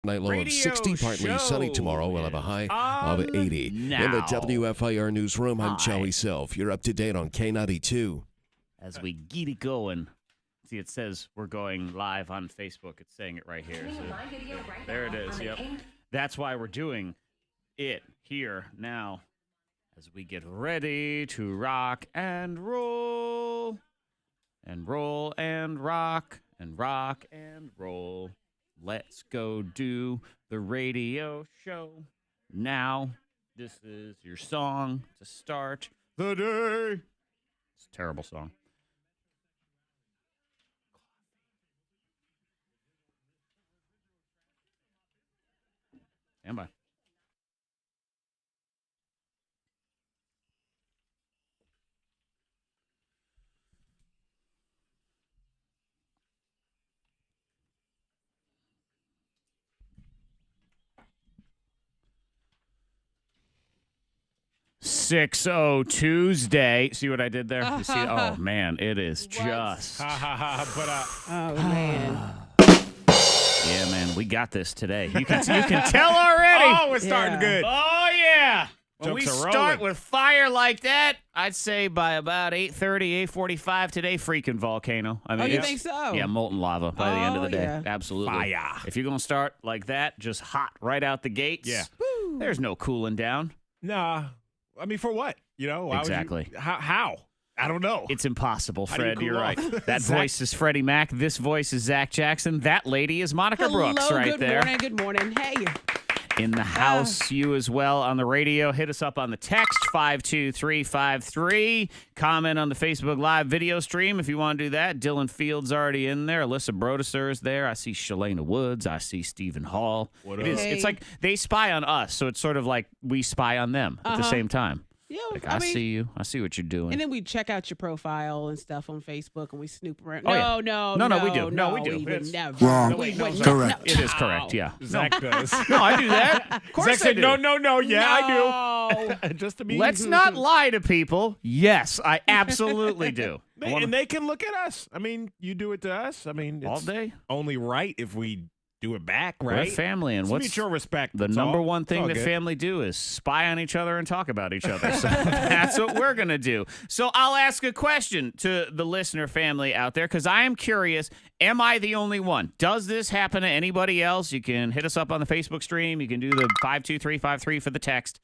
Night low of 60, partly sunny tomorrow. We'll have a high of 80. Now. In the WFIR newsroom, I'm Joey Self. You're up to date on K92. As we get it going. See, it says we're going live on Facebook. It's saying it right here. So, there it is. Yep. That's why we're doing it here now as we get ready to rock and roll. And roll and rock and rock and roll. Let's go do the radio show now. This is your song to start the day. It's a terrible song. Stand by. Tuesday. See what I did there? You see? Oh man, it is just. Oh man. Yeah, man, we got this today. You can tell already. Oh, we're starting good. Oh yeah. When we Jokes are start rolling. with fire like that, I'd say by about 8:30, 8:45 today, freaking volcano. I mean, You it's- think so? Yeah, molten lava by the end of the day. yeah. Absolutely. Fire. If you're gonna start like that, just hot right out the gates. Yeah. There's no cooling down. Nah. I mean, for what? You know? Why would you- Exactly. How? I don't know. It's impossible, How do you Fred. cool You're right. off? That Zach- voice is Freddie Mac. This voice is Zach Jackson. That lady is Monica Brooks right good there. morning, good morning. Hey. In the house, you as well on the radio. Hit us up on the text 52353. Comment on the Facebook Live video stream if you want to do that. Dylan Fields already in there. Alyssa Brodesser is there. I see Shalana Woods. I see Stephen Hall. What It is, up? it's like they spy on us, so it's sort of like we spy on them at the same time. Yeah, Like, I I mean, see you. I see what you're doing. and then we check out your profile and stuff on Facebook and we snoop around. Oh, yeah. No, we do. No, we do. We would It's never. wrong. We No, would wait, never. correct. It is correct, yeah. Zach does. No, I do that. Of course Zach said, I do. no. Yeah, No. I do. Just to be. Let's not lie to people. Yes, I absolutely do. And they can look at us. I mean, you do it to us. I mean, All it's day. only right if we do it back, We're right? family, and It's what's mutual respect. the that's number all. one It's thing all that good. family do is spy on each other and talk about each other. So that's what we're going to do. So I'll ask a question to the listener family out there because I am curious, am I the only one? Does this happen to anybody else? You can hit us up on the Facebook stream. You can do the 52353 for the text.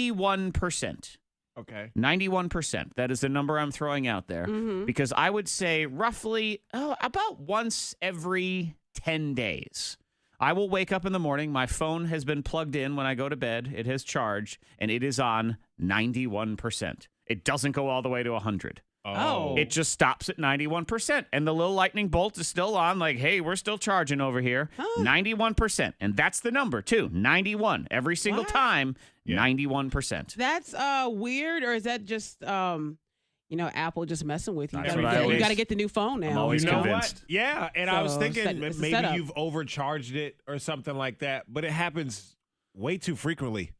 91%. Okay. 91%. That is the number I'm throwing out there because I would say roughly about once every 10 days. I will wake up in the morning. My phone has been plugged in when I go to bed. It has charged, and it is on 91%. It doesn't go all the way to 100. Oh. It just stops at 91%. And the little lightning bolt is still on, like, hey, we're still charging over here. 91%. And that's the number, too. 91. Every single What? time, Yeah. 91%. That's weird, or is that just Apple just messing with you? That's You what I gotta, always- you got to get the new phone now. I'm always You know convinced. what? Yeah, and I was So, thinking it's a maybe setup. you've overcharged it or something like that, but it happens way too frequently.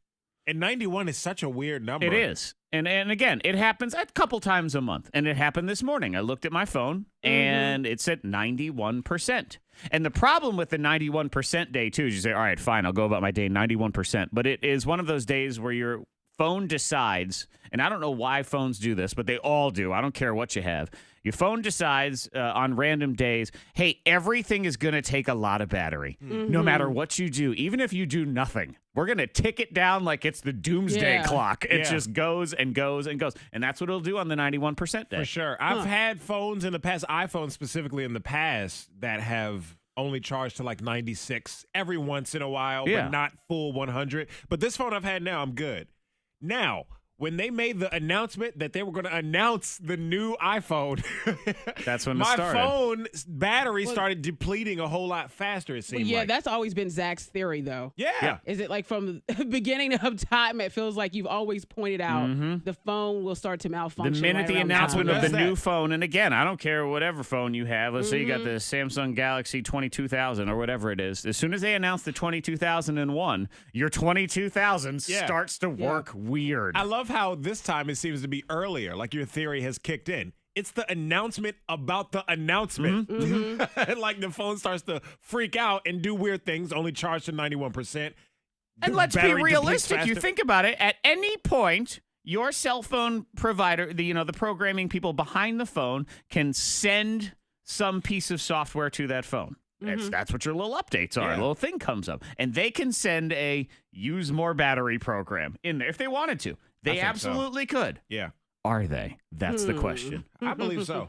And 91 is such a weird number. It is. And again, it happens a couple times a month. And it happened this morning. I looked at my phone and it's at 91%. And the problem with the 91% day, too, is you say, all right, fine, I'll go about my day 91%. But it is one of those days where your phone decides, and I don't know why phones do this, but they all do. I don't care what you have. Your phone decides on random days, hey, everything is going to take a lot of battery. No matter what you do, even if you do nothing, we're going to tick it down like it's the doomsday Yeah. clock. It Yeah. just goes and goes and goes. And that's what it'll do on the 91% day. For sure. I've had phones in the past, iPhones specifically in the past, that have only charged to like 96 every once in a while, Yeah. but not full 100. But this phone I've had now, I'm good. Now, when they made the announcement that they were going to announce the new iPhone, That's when it my started. phone's battery started depleting a whole lot faster, it Well, seemed yeah, like. that's always been Zach's theory, though. Yeah. Is it like from the beginning of time? It feels like you've always pointed out the phone will start to malfunction. The minute right the around announcement time. of the Does new that. phone, and again, I don't care whatever phone you have. Let's say you got the Samsung Galaxy 22,000 or whatever it is. As soon as they announce the 22,001, your 22,000 Yeah. starts to work weird. I love how this time it seems to be earlier, like your theory has kicked in. It's the announcement about the announcement. Like the phone starts to freak out and do weird things, only charged to 91%. And The let's be battery depletes realistic. You faster. think about it. At any point, your cell phone provider, the programming people behind the phone, can send some piece of software to that phone. That's what your little updates are. A little thing comes up. And they can send a use more battery program in there if they wanted to. They absolutely could. Yeah. Are they? That's the question. I believe so.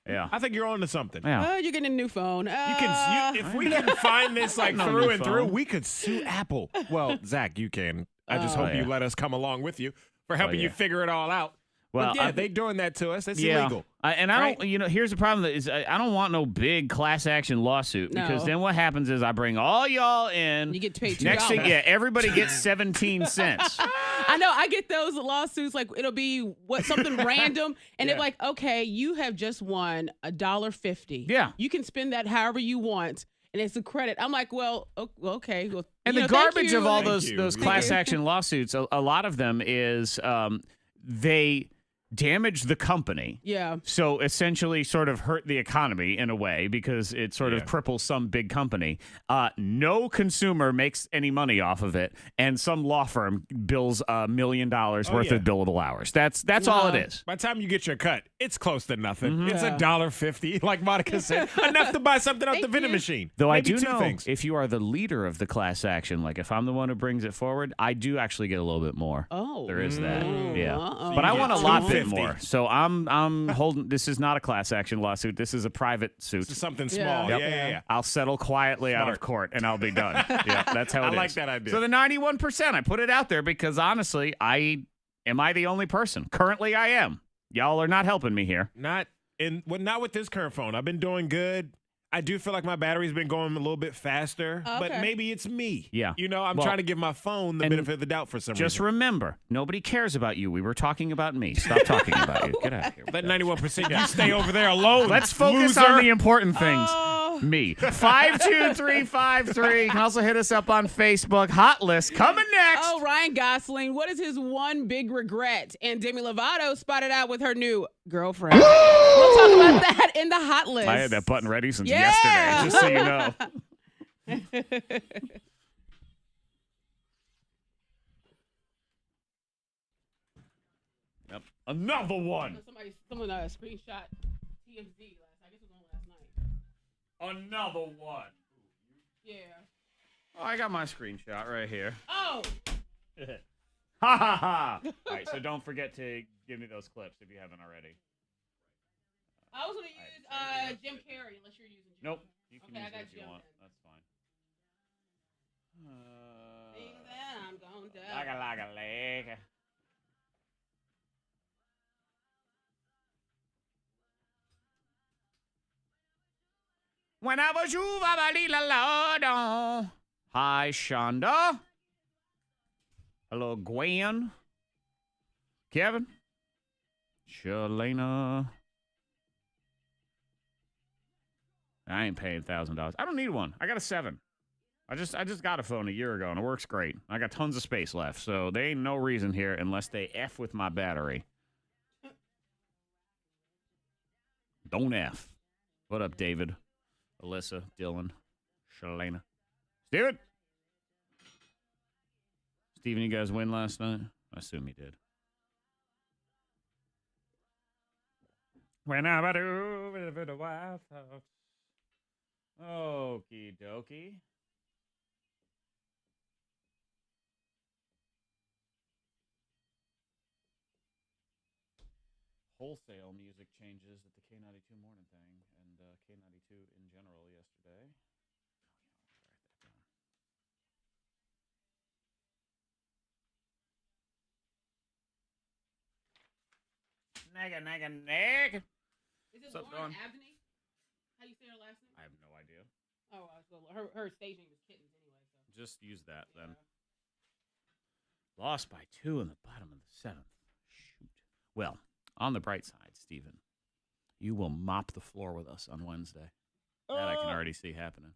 Yeah. I think you're on to something. Yeah. You're getting a new phone. If we can find this like No through new and through, phone. we could sue Apple. Well, Zach, you can. I just hope you let us come along with you for helping you figure it all out. Well, But yeah, they doing that to us. It's yeah. illegal. I don't, here's the problem is I don't want no big class action lawsuit because No. then what happens is I bring all y'all in. You get paid $2. Next thing, everybody gets 17 cents. I know. I get those lawsuits. Like it'll be something random, and they're like, "Okay, you have just won $1.50. Yeah. you can spend that however you want, and it's a credit." I'm like, "Well, okay." Well, And you the know, thank garbage you. of all Thank those you. those Thank class you. action lawsuits, a lot of them is they damage the company. Yeah. So essentially sort of hurt the economy in a way because it sort of cripples some big company. No consumer makes any money off of it, and some law firm bills $1 million worth of billable hours. That's all it is. By the time you get your cut, it's close to nothing. It's Yeah. $1.50, like Monica said. Enough to buy something off the Thank vending you. machine. Though Maybe I do two know things. if you are the leader of the class action, like if I'm the one who brings it forward, I do actually get a little bit more. Oh. There is that. Yeah. Uh-oh. But I you want a get lot bit $2.50. more. So I'm holding this is not a class action lawsuit. This is a private suit. It's something Yeah. small. Yep. Yeah. I'll settle quietly out of Smart. court and I'll be done. Yeah, that's how it is. I like that idea. So the 91%, I put it out there because honestly, am I the only person? Currently I am. Y'all are not helping me here. Not with this current phone. I've been doing good. I do feel like my battery's been going a little bit faster, but Okay. maybe it's me. Yeah. I'm Well, trying to give my phone the and benefit of the doubt for some Just reason. remember, nobody cares about you. We were talking about me. Stop talking about you. Get out of here. That 91%, you stay over there alone. Let's focus loser. on the important things. Oh. Me. 52353. You can also hit us up on Facebook. Hot list coming next. Oh, Ryan Gosling, what is his one big regret? And Demi Lovato spotted out with her new girlfriend. We'll talk about that in the hot list. I had that button ready since Yeah. yesterday, just so you know. Yep. Another one. Someone screenshot TMZ I guess it was on last night. Another one. Yeah. Oh, I got my screenshot right here. Oh. Ha ha ha. All right, so don't forget to give me those clips if you haven't already. I was going to use Jim Carrey unless you're using Jim. Nope. You can Okay, I use it got if you Jim want. then. That's fine. Things that I'm going to. Like a leg. When I was you, hi, Shonda. Hello, Gwen. Kevin. Shalana. I ain't paying $1,000. I don't need one. I got a 7. I just got a phone a year ago and it works great. I got tons of space left, so there ain't no reason here unless they F with my battery. Don't F. What up, David? Alyssa, Dylan, Shalana. Steven? Steven, you guys win last night? I assume you did. When I do with the wild thoughts. Okie dokie. Wholesale music changes at the K92 Morning Thang and K92 in general yesterday. Nigga. Is it What's up, Lauren Dawn? Abney? How you say her last name? I have no idea. Oh, her stage name is Kittens anyway. So. Just use that then. Lost by 2 in the bottom of the 7th. Shoot. Well, on the bright side, Steven, you will mop the floor with us on Wednesday. That I can already see happening.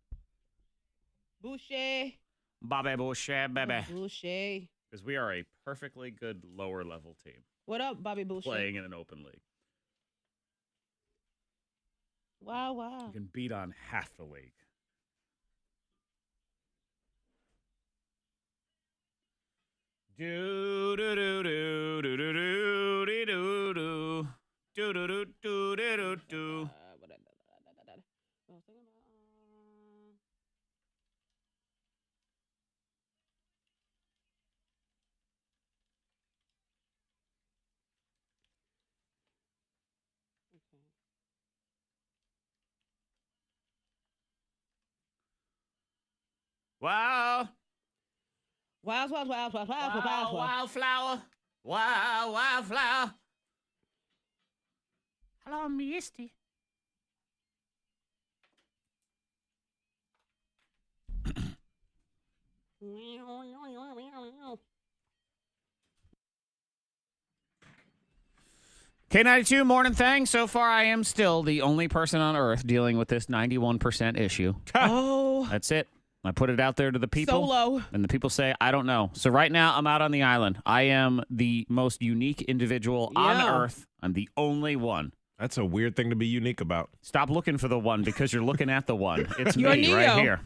Boucher. Bobby Boucher, baby. Boucher. Because we are a perfectly good lower level team What up, Bobby Boucher? playing in an open league. Wow. You can beat on half the league. Do do do do do do do do do do do do do do do. Wow. Wildflower. Wildflower. Hello, Misty. K92 Mornin Thang. So far, I am still the only person on Earth dealing with this 91% issue. Oh. That's it. I put it out there to the people. Solo. And the people say, I don't know. So right now, I'm out on the island. I am the most unique individual on Earth. I'm the only one. That's a weird thing to be unique about. Stop looking for the one because you're looking at the one. It's You're me Neo. right here.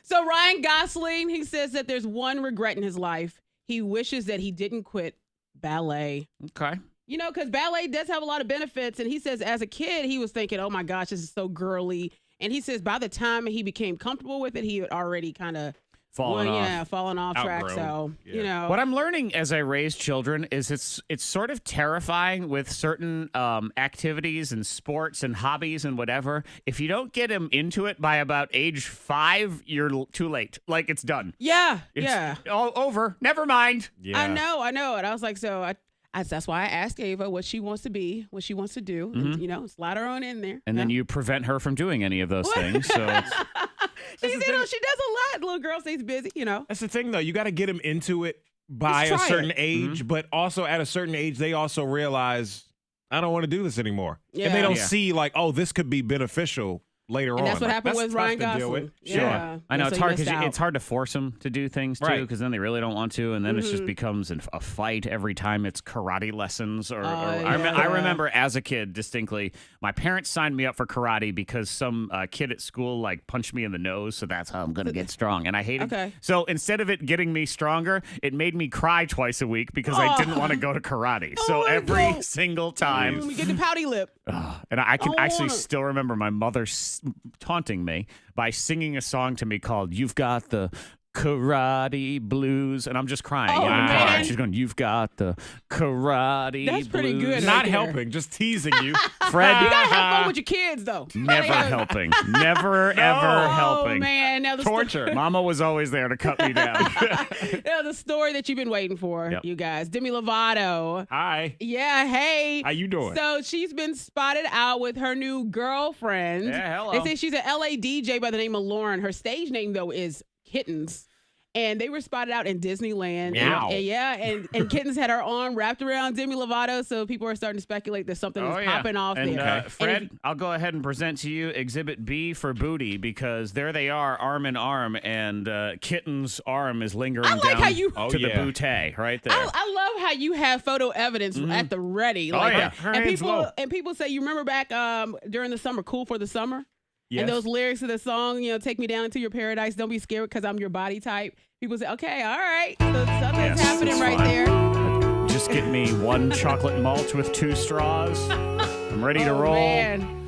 So Ryan Gosling, he says that there's one regret in his life. He wishes that he didn't quit ballet. Okay. You know, because ballet does have a lot of benefits. And he says as a kid, he was thinking, oh my gosh, this is so girly. And he says by the time he became comfortable with it, he had already kind of fallen off track. So, you know. What I'm learning as I raise children is it's sort of terrifying with certain activities and sports and hobbies and whatever. If you don't get them into it by about age 5, you're too late. Like, it's done. Yeah. It's all over. Never mind. Yeah. I know. And I was like, so that's why I asked Ava what she wants to be, what she wants to do. Mm-hmm. And, you know, slide her on in there. And then you prevent her from doing any of those things. So it's, she does a lot. Little girl stays busy, you know. That's the thing, though. You got to get them into it by a certain age, but also at a certain age, they also realize, I don't want to do this anymore. Yeah. And they don't see, like, oh, this could be beneficial later on. And that's what Like, happened with tough Ryan to deal Gosling. with. Yeah. I know So it's he hard missed because out. it's hard to force them to do things too, Right. because then they really don't want to, and then it just becomes a fight every time it's karate lessons. I remember as a kid distinctly, my parents signed me up for karate because some kid at school like punched me in the nose, so that's how I'm gonna get strong, and I hated. Okay. So instead of it getting me stronger, it made me cry twice a week because I didn't want to go to karate. So every single time, We get the pouty lip. and I can actually wanna- still remember my mother taunting me by singing a song to me called "You've Got the Karate Blues," and I'm just crying Oh, in the car. man. And she's going, "You've got the karate That's pretty blues." good. Not Right there. helping, just teasing you. Fred, You gotta have fun with your kids, though. never helping, never ever Oh helping. man, now the Torture. Mama was always there to cut me down. Now the story that you've been waiting for, Yep. you guys. Demi Lovato. Hi. Yeah, hey. How you doing? So she's been spotted out with her new girlfriend. Yeah, hello. They say she's an LA DJ by the name of Lauren. Her stage name though is Kittens. And they were spotted out in Disneyland. Meow. And Kittens had her arm wrapped around Demi Lovato, so people are starting to speculate that something is popping off and, there. Fred, And if- I'll go ahead and present to you Exhibit B for booty, because there they are, arm in arm, and Kitten's arm is lingering I like down how you- to the bootay right there. I love how you have photo evidence at the ready. Like yeah. that. Her And hands low. people say, you remember back during the summer, Cool for the Summer? Yes. And those lyrics of the song, take me down into your paradise. Don't be scared because I'm your body type. People say, okay, all right. So something's Yes, happening it's right fine. there. Just get me one chocolate malt with 2 straws. I'm ready to roll. Man.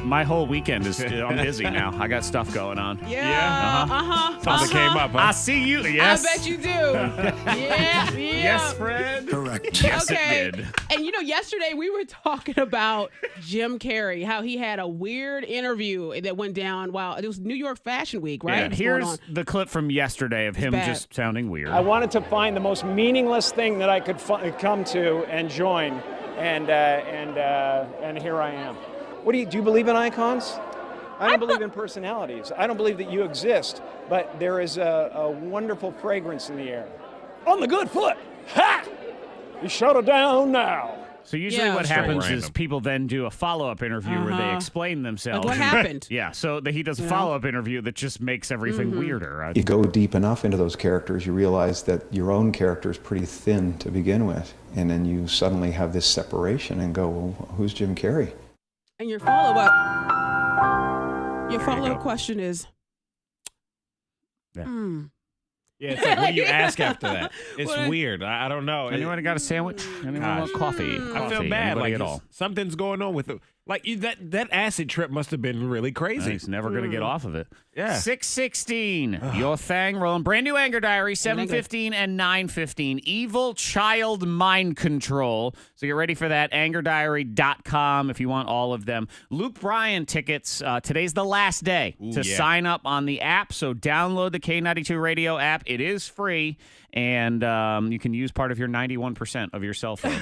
My whole weekend is I'm busy now. I got stuff going on. Yeah. Something came up, huh? I see you. Yes. I bet you do. yeah. Yes, Fred. Correct. Yes, Okay. it did. And yesterday we were talking about Jim Carrey, how he had a weird interview that went down while it was New York Fashion Week, right? Yeah, What's going here's on? the clip from yesterday of him bad. just sounding weird. I wanted to find the most meaningless thing that I could come to and join, and here I am. Do you believe in icons? I don't believe in personalities. I don't believe that you exist, but there is a wonderful fragrance in the air. On the good foot. Ha! You shut her down now. So usually Yeah. what Straight happens is random. people then do a follow-up interview where they explain themselves. Like, what happened? Yeah, so he does a follow-up interview that just makes everything weirder. You go deep enough into those characters, you realize that your own character is pretty thin to begin with. And then you suddenly have this separation and go, well, who's Jim Carrey? And your follow-up question is, Yeah, it's like, what do you ask after that? It's weird. I don't know. Anyone got a sandwich? Anyone want coffee? I feel Coffee? bad. Anybody Like at all? something's going on with it. Like that acid trip must have been really crazy. He's never going to get off of it. Yeah. 6:16. Your thing rolling. Brand new Anger Diary. 7:15 and 9:15. Evil child mind control. So get ready for that. AngerDiary.com if you want all of them. Luke Bryan tickets. Today's the last day to sign up on the app. So download the K92 Radio app. It is free. And you can use part of your 91% of your cell phone.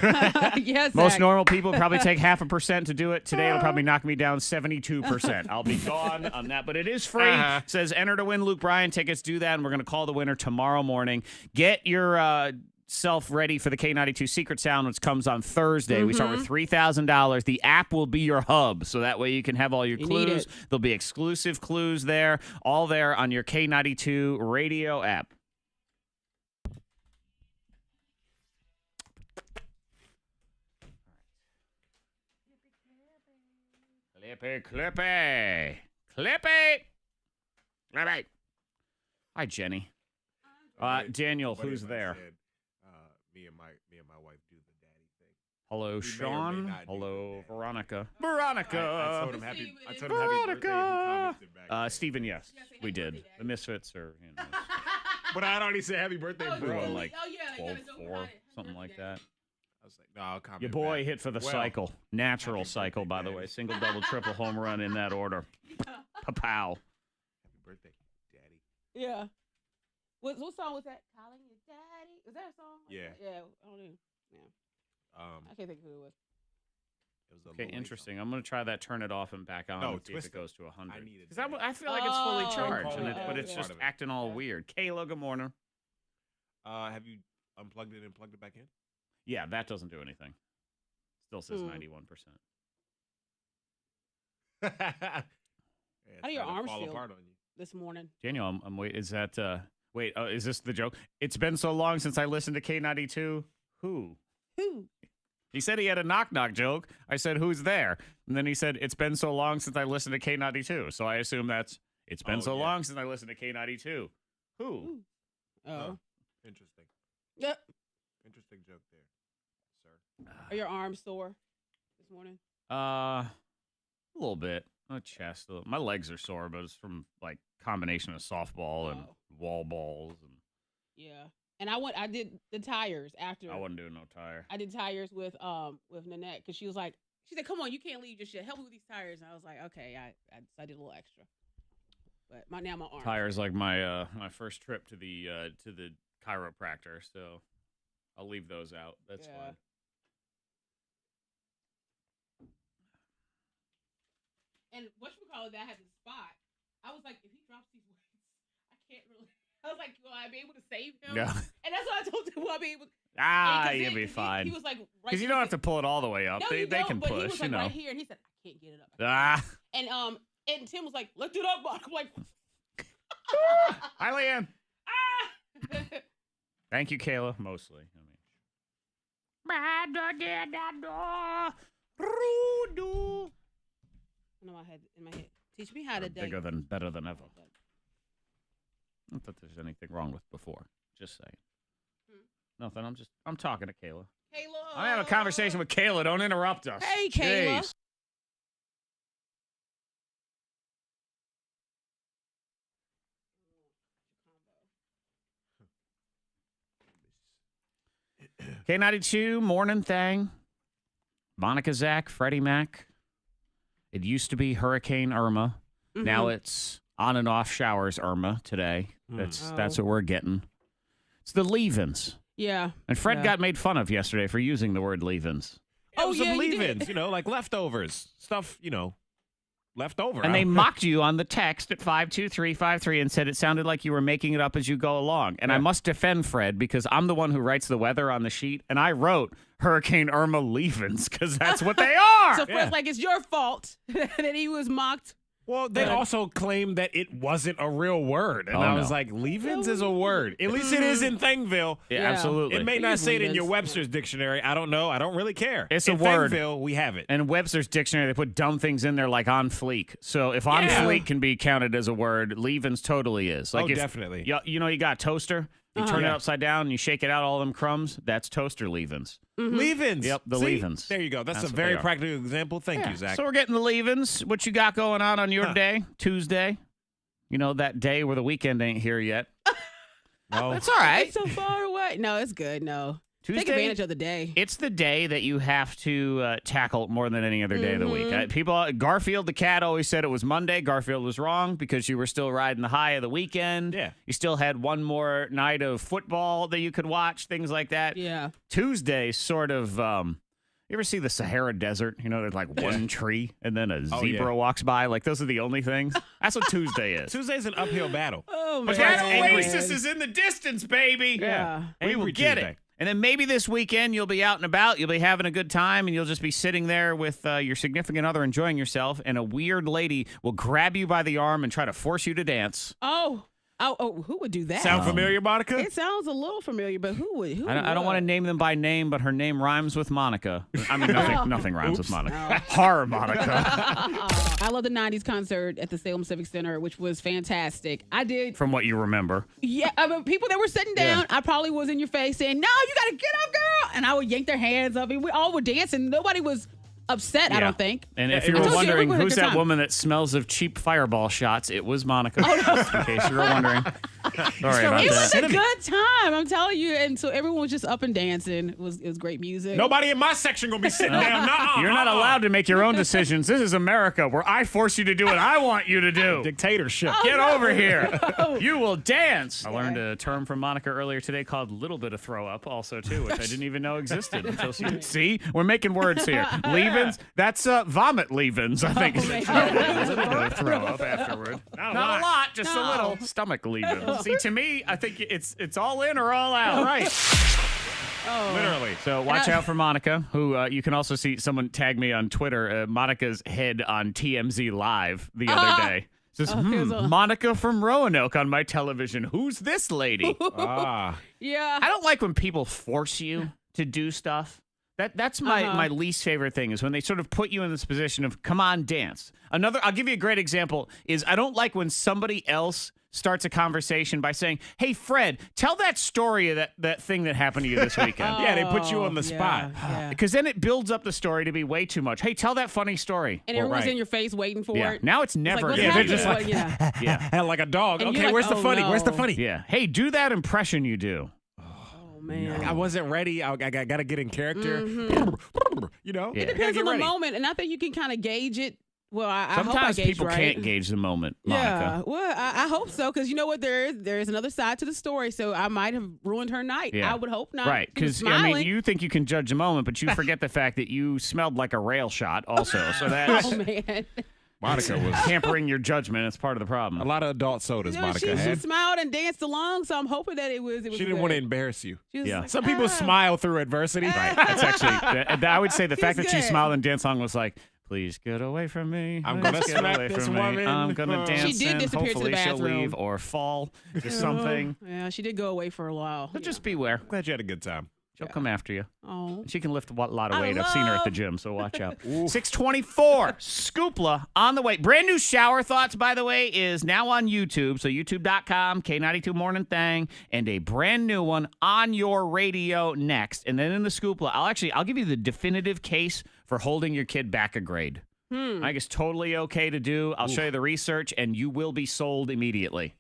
yes, Most Zach. normal people probably take 0.5% to do it. Today, it'll probably knock me down 72%. I'll be gone on that, but it is free. It says enter to win Luke Bryan tickets. Do that, and we're going to call the winner tomorrow morning. Get your self ready for the K92 Secret Sound, which comes on Thursday. We start with $3,000. The app will be your hub, so that way you can have all your clues. There'll be exclusive clues there, all there on your K92 radio app. Clippy. Hi, Jenny. Daniel, who's there? Me and my wife do the daddy thing. Hello, may or may Sean. not do Hello, that. Veronica. I told him happy birthday. And he commented back. Steven, yes, we did. The Misfits are, But I'd already said happy birthday, we bro. won like 12-4, something like that. I was like, no, I'll comment Your boy back. hit for the Well, cycle. Natural happy cycle, birthday, by the way. Daddy. Single, double, triple, home run in that order. Pa-pow. Happy birthday, daddy. Yeah. What song was that? Calling your daddy. Was that a song? Yeah. Yeah. I don't know. Yeah. I can't think of who it was. It was a Okay, Lil Wayne interesting. I'm going to try that, turn it off and back on No, and see if twist it it. goes to 100. I needed 'Cause that. I feel like it's fully Oh, charged, okay. but it's Yeah. just Part of it. acting all weird. Kayla, good morning. Have you unplugged it and plugged it back in? Yeah, that doesn't do anything. Still says 91%. Yeah, it's How do your starting to arms fall feel? apart on you. This morning. Daniel, I'm wait. Is that is this the joke? It's been so long since I listened to K92. Who? He said he had a knock-knock joke. I said, who's there? And then he said, it's been so long since I listened to K92. So I assume it's been so long since I listened to K92. Who? Oh. Interesting. Yep. Interesting joke there, sir. Are your arms sore this morning? A little bit. My chest. My legs are sore, but it's from like combination of softball and wall balls. And Yeah. And I did the tires after. I wasn't doing no tire. I did tires with Nanette because she said, "Come on, you can't leave just yet. Help me with these tires." And I was like, "Okay, I did a little extra." But now my arm. Tires like my my first trip to the chiropractor, so I'll leave those out. That's fine. And whatchamacallit, that had the spot. I was like, if he drops these weights, I can't really. I was like, will I be able to save him? Yeah. And that's what I told him. Will I be able? You'll be fine. He was like, Because you don't have to pull it all the way up. No, they can but push, he was like you know. right here, and he said, I can't get it up. And Tim was like, lift it up, Mark. I'm like, Hi, Leanne. Thank you, Kayla. Mostly. I know I had in my head. Teach me how to date. Better than ever. Not that there's anything wrong with before. Just saying. Nothing. I'm talking to Kayla. Kayla. I'm having a conversation with Kayla. Don't interrupt us. Hey, Kayla. Jeez. K92 Mornin Thang. Monica Zach, Freddie Mac. It used to be Hurricane Irma. Now it's on and off showers Irma today. That's what we're getting. It's the leave-ins. Yeah. And Fred got made fun of yesterday for using the word leave-ins. Some you leave-ins, did. like leftovers stuff, left over. And they mocked you on the text at 52353 and said it sounded like you were making it up as you go along. And I must defend Fred because I'm the one who writes the weather on the sheet, and I wrote Hurricane Irma leavens because that's what they are. So Fred's like, it's your fault that he was mocked. Well, they also claimed that it wasn't a real word. And I was like, leavens is a word. At least it is in Thangville. Yeah, absolutely. It may not say it in your Webster's dictionary. I don't know. I don't really care. It's in a word. Thangville, we have it. And in Webster's dictionary, they put dumb things in there like on fleek. So if on fleek can be counted as a word, leavens totally is. Like definitely. You know, you got a toaster. You turn it upside down and you shake it out, all them crumbs. That's toaster leavens. Leavens. Yep, the leavens. There you go. That's a what very they are. practical example. Thank you, Zach. So we're getting the leavens. What you got going on your day, Tuesday? You know, that day where the weekend ain't here yet. No. That's all right. It's so far away. No, it's good. No. Tuesday, Take advantage of the day. It's the day that you have to tackle more than any other day of the week. Garfield the cat always said it was Monday. Garfield was wrong because you were still riding the high of the weekend. Yeah. You still had one more night of football that you could watch, things like that. Yeah. Tuesday sort of, you ever see the Sahara Desert? You know, there's like one tree and then a zebra walks by. Like, those are the only things. That's what Tuesday is. Tuesday's an uphill battle. Oh, man. That oasis is in the distance, baby. Yeah. We will Angry get Tuesday. it. And then maybe this weekend you'll be out and about, you'll be having a good time, and you'll just be sitting there with your significant other enjoying yourself, and a weird lady will grab you by the arm and try to force you to dance. Oh, who would do that? Sound familiar, Monica? It sounds a little familiar, but who would? I don't want to name them by name, but her name rhymes with Monica. I mean, nothing rhymes with Monica. No. Horror Monica. I love the 90s concert at the Salem Civic Center, which was fantastic. I did. From what you remember. Yeah, I mean, people that were sitting down, I probably was in your face saying, no, you got to get up, girl. And I would yank their hands up. And we all were dancing. Nobody was upset, I don't think. And if I you were told you, wondering everyone had a who's good that time. woman that smells of cheap fireball shots, it was Monica. Just in case you were wondering. Sorry about It was that. a good time, I'm telling you. And so everyone was just up and dancing. It was great music. Nobody in my section going to be sitting down. Nuh-uh, You're not allowed to make your own decisions. This is America, where I force you to do what I want you to do. Dictatorship. Get over here. You will dance. I learned a term from Monica earlier today called little bit of throw up also, too, which I didn't even know existed until she... See? We're making words here. Leavens, that's vomit leavens, I think. It's a little bit of throw up afterward. Not a lot, just a little. Stomach leavens. See, to me, I think it's all in or all out. Right. Literally. So watch out for Monica, who you can also see someone tag me on Twitter, Monica's head on TMZ Live the other day. It says, Monica from Roanoke on my television. Who's this lady? Yeah. I don't like when people force you to do stuff. That's my least favorite thing is when they sort of put you in this position of, come on, dance. I'll give you a great example is I don't like when somebody else starts a conversation by saying, hey, Fred, tell that story of that thing that happened to you this weekend. Yeah, they put you on the spot. Because then it builds up the story to be way too much. Hey, tell that funny story. And everyone's in your face waiting for it. Now it's never. Like, they're just like, yeah. like a dog. And Okay, you're like, where's the funny? no. Where's the funny? Yeah. Hey, do that impression you do. Oh, man. I wasn't ready. I got to get in character. You know? Yeah. It depends on the moment, and I think you can kind of gauge it. Well, I hope I Sometimes gauge people right. can't gauge the moment, Monica. Yeah, well, I hope so, because you know what? There is another side to the story, so I might have ruined her night. Yeah. I would hope not. Right, because I mean, you think you can judge a moment, but you forget the fact that you smelled like a rail shot also. So that's Oh man. Monica was hampering your judgment. It's part of the problem. a lot of adult sodas. You know, Monica she had. smiled and danced along, so I'm hoping that it was. She didn't good. want to embarrass you. She was Yeah. like, Some people smile through adversity. Right. That's actually, I would say the fact that she good. smiled and danced along was like, please get away from me. I'm Please gonna get smack away this from me. woman. I'm going to dance She did in. disappear to the Hopefully she'll bathroom. leave or fall to something. Yeah, she did go away for a while. So just beware. Glad you had a good time. She'll come after you. Oh. She can lift a lot of I weight. I've seen her at the love- gym, so watch out. 624, Scoopla on the way. Brand new Shower Thoughts, by the way, is now on YouTube. So youtube.com, K92 Mornin Thang, and a brand new one on your radio next. And then in the Scoopla, I'll give you the definitive case for holding your kid back a grade. I think it's totally okay to do. I'll show you the research, and you will be sold immediately.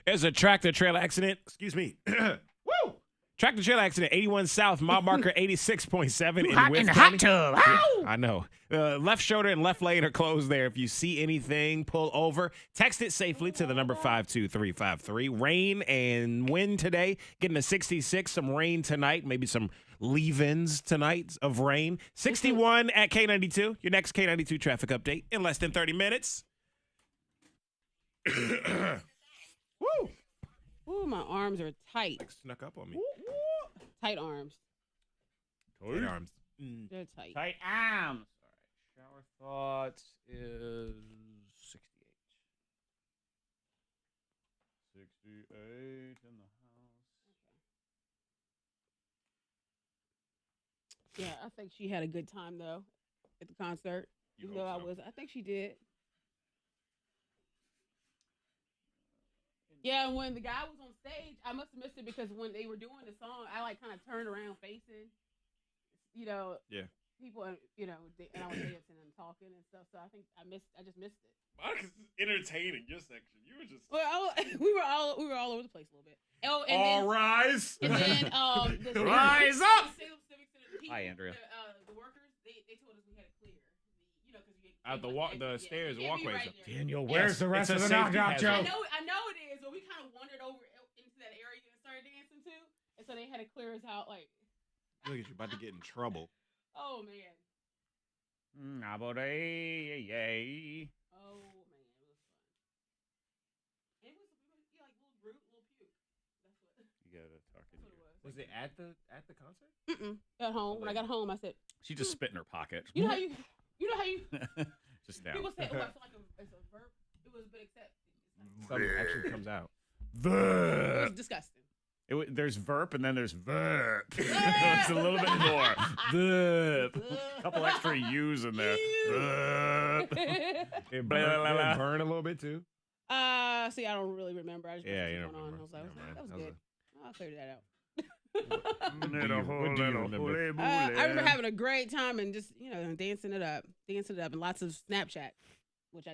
There's a tractor trailer accident. Excuse me. Woo! Tractor trailer accident, 81 South, mile marker 86.7 in Hot in West the County. hot tub. Yeah, Ow! I know. Left shoulder and left lane are closed there. If you see anything, pull over. Text it safely to the number 52353. Rain and wind today. Getting a 66. Some rain tonight. Maybe some leave-ins tonight of rain. 61 at K92. Your next K92 traffic update in less than 30 minutes. Woo! Ooh, my arms are tight. Snuck up on me. Tight arms. Tight arms. They're tight. Tight arms. All right. Shower thoughts is 68. 68 in the house. Yeah, I think she had a good time though at the concert. You Even though hope so. I think she did. Yeah, when the guy was on stage, I must have missed it because when they were doing the song, I like kind of turned around facing, Yeah. people, and I was dancing and talking and stuff. So I think I just missed it. Marcus is entertaining your section. You were just Well, we were all over the place a little bit. Oh, and all then, rise. and then the Rise up! Salem Civic Center, the people, Hi, Andrea. The workers, they told us we had to clear, because Out the stairs, you can't be walkways. right there. Daniel, where's the rest it's of a the knock safety knock hazard. joke? I know it is, but we kind of wandered over into that area and started dancing too, and so they had to clear us out. Like, Look at you about to get in trouble. oh man, Yay. oh man, it was fun. And it was like little root, little puke. That's what. You gotta talk That's what it was. Was it at the concert? At home, when I got home, I said, She just spit in her pocket. you know how you Just now. people say, oh, I feel like it's a verb. It was, but except Something actually comes out. it was disgusting. There's verp and then there's verp. It's a little bit more. Verp. A couple extra U's in there. Verp. It Blah, blah, blah, blah. burn a little bit too. See, I don't really remember. I just Yeah, put you it don't on. remember. I was like, Never mind. that was That was good. I'll figure that out. What do you remember? I remember having a great time and just dancing it up, and lots of Snapchat, which I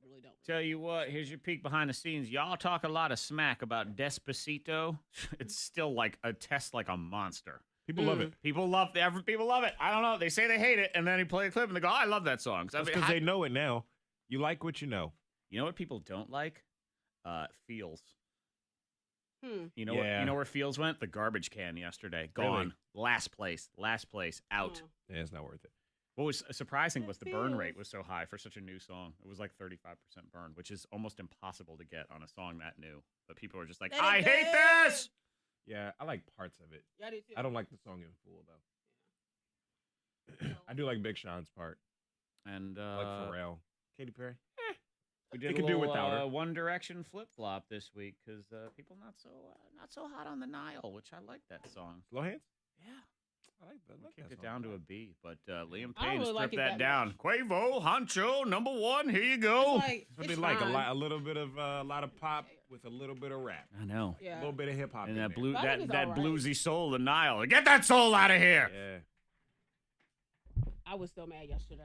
really don't. Tell you what, here's your peek behind the scenes. Y'all talk a lot of smack about Despacito. It's still like a test like a monster. People love it. People love it. I don't know. They say they hate it, and then you play a clip and they go, I love that song. That's because they know it now. You like what you know. You know what people don't like? Feels. You know Yeah. what? You know where Fields went? The garbage can yesterday. Gone. Really? Last place, out. Oh. Yeah, it's not worth it. What was surprising was the burn rate Feels. was so high for such a new song. It was like 35% burn, which is almost impossible to get on a song that new. But people are just like, Let it I hate go. this. Yeah, I like parts of it. Yeah, I do too. I don't like the song in full though. I do like Big Sean's part. And I like Pharrell. Katy Perry. we did They a can do little, without her. One Direction flip flop this week because people not so hot on the Nile, which I like that song. Slow hands. Yeah. I like that. Kicked it down to a B, but Liam I don't Payne really like stripped it that that down. much. Quavo, Honcho, number one. Here you go. It's like, That's what it's they like. fine. A little bit of pop with a little bit of rap. I know. A Yeah. little bit of hip hop. And in that there. But I think that it's all right. bluesy soul, the Nile. Get that soul out of here. Yeah. I was so mad yesterday.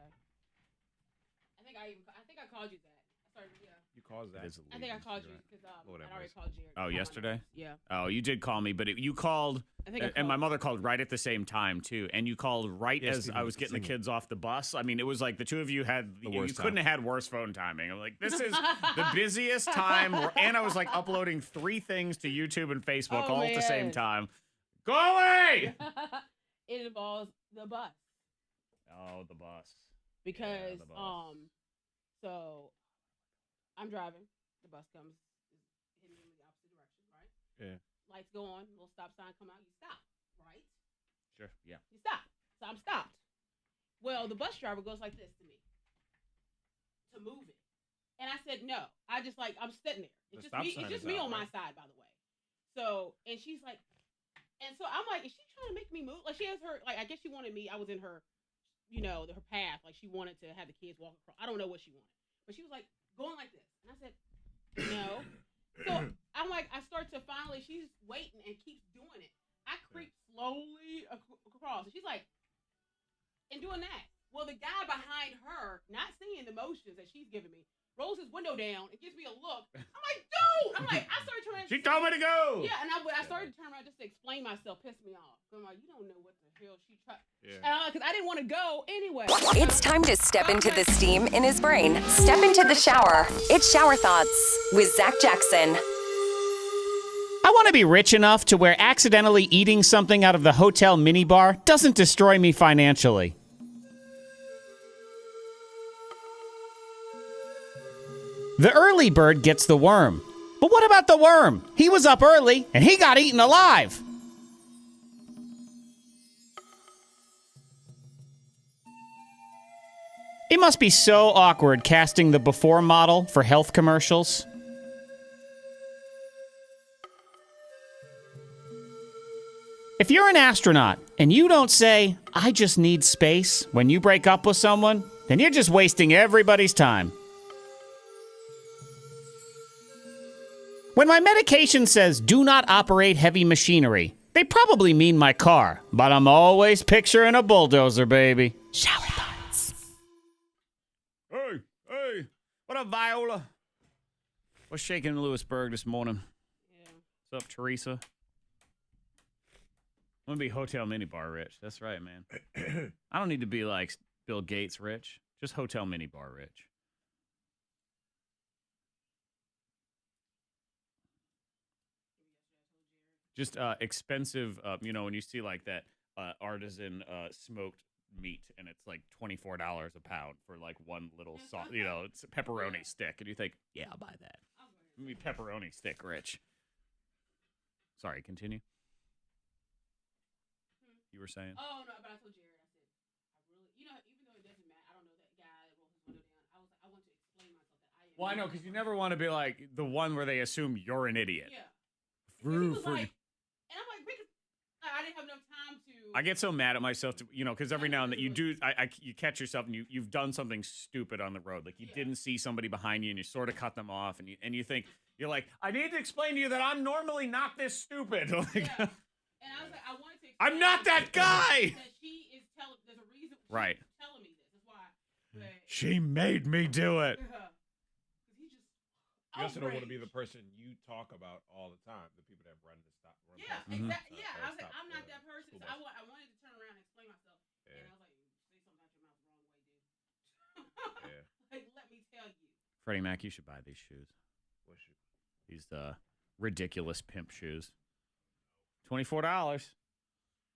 I think I called you that. I started, You caused that. I think I called you because Lord have I already mercy. called Jared. Oh, yesterday? Yeah. Oh, you did call me, but you called, I think I and my called- mother called right at the same time too. And you called right Yes, as people I was getting the singing. kids off the bus. I mean, it was like the two of you had The you worst couldn't time. have had worse phone timing. I'm like, this is the busiest time, and I was like uploading 3 things to YouTube and Facebook Oh, all at the same man. time. Go away! It involves the bus Oh, the bus. because the bus. so I'm driving. The bus comes hitting me in the opposite direction, right? Yeah. Lights go on, little stop sign come out, you stop, right? Sure, yeah. You stop. So I'm stopped. Well, the bus driver goes like this to me to move it. And I said, no. I just I'm sitting there. The It's stop just me, sign it's just is me out, on my right? side, by the way. So, and she's like, and so I'm like, is she trying to make me move? Like she has her, like, I guess she wanted me, I was in her, her path. Like she wanted to have the kids walk across. I don't know what she wanted. But she was like going like this. And I said, no. So I'm like, I start to finally, she's waiting and keeps doing it. I creep slowly across. And she's like, and doing that. Well, the guy behind her, not seeing the motions that she's giving me, rolls his window down and gives me a look. I'm like, dude! I'm like, I started turning She told me to go. Yeah, and I started to turn around just to explain myself. Pissed me off. I'm like, you don't know what the hell she tried. Yeah. Because I didn't want to go anyway. It's time to step into the steam in his brain. Step into the shower. It's Shower Thoughts with Zach Jackson. I want to be rich enough to where accidentally eating something out of the hotel minibar doesn't destroy me financially. The early bird gets the worm. But what about the worm? He was up early, and he got eaten alive. It must be so awkward casting the before model for health commercials. If you're an astronaut and you don't say, I just need space, when you break up with someone, then you're just wasting everybody's time. When my medication says, do not operate heavy machinery, they probably mean my car, but I'm always picturing a bulldozer, baby. Shower thoughts. Hey, what up, Viola? What's shaking in Lewisburg this morning? Yeah. What's up, Teresa? I'm going to be hotel minibar rich. That's right, man. I don't need to be like Bill Gates rich. Just hotel minibar rich. Just expensive, when you see like that artisan smoked meat and it's like $24 a pound for like one little sauce, it's a pepperoni stick. And you think, yeah, I'll buy that. I'm going to be pepperoni stick rich. Sorry, continue. You were saying? Oh, no, but I told Jared, I said, I really, even though it doesn't matter, I don't know that guy that rolled his window down. I want to explain myself that I am. Well, I know, because you never want to be like the one where they assume you're an idiot. Yeah. And I'm like, because I didn't have enough time to. I get so mad at myself, because every now and then you do, you catch yourself and you've done something stupid on the road. Like you didn't see somebody behind you and you sort of cut them off and you think, you're like, I need to explain to you that I'm normally not this stupid. Like, yeah. And I was like, I wanted to. I'm not that guy. That she is telling. There's a reason. Right. She's telling me this. That's why. But, she made me do it. He just. You also don't want to be the person you talk about all the time. The people that run the stop. Yeah, exactly. Yeah, I was like, I'm not that person. So I wanted to turn around and explain myself. Yeah. And I was like, say something out your mouth the wrong way, dude. Yeah. Like, let me tell you. Freddie Mac, you should buy these shoes. What shoe? These ridiculous pimp shoes. $24.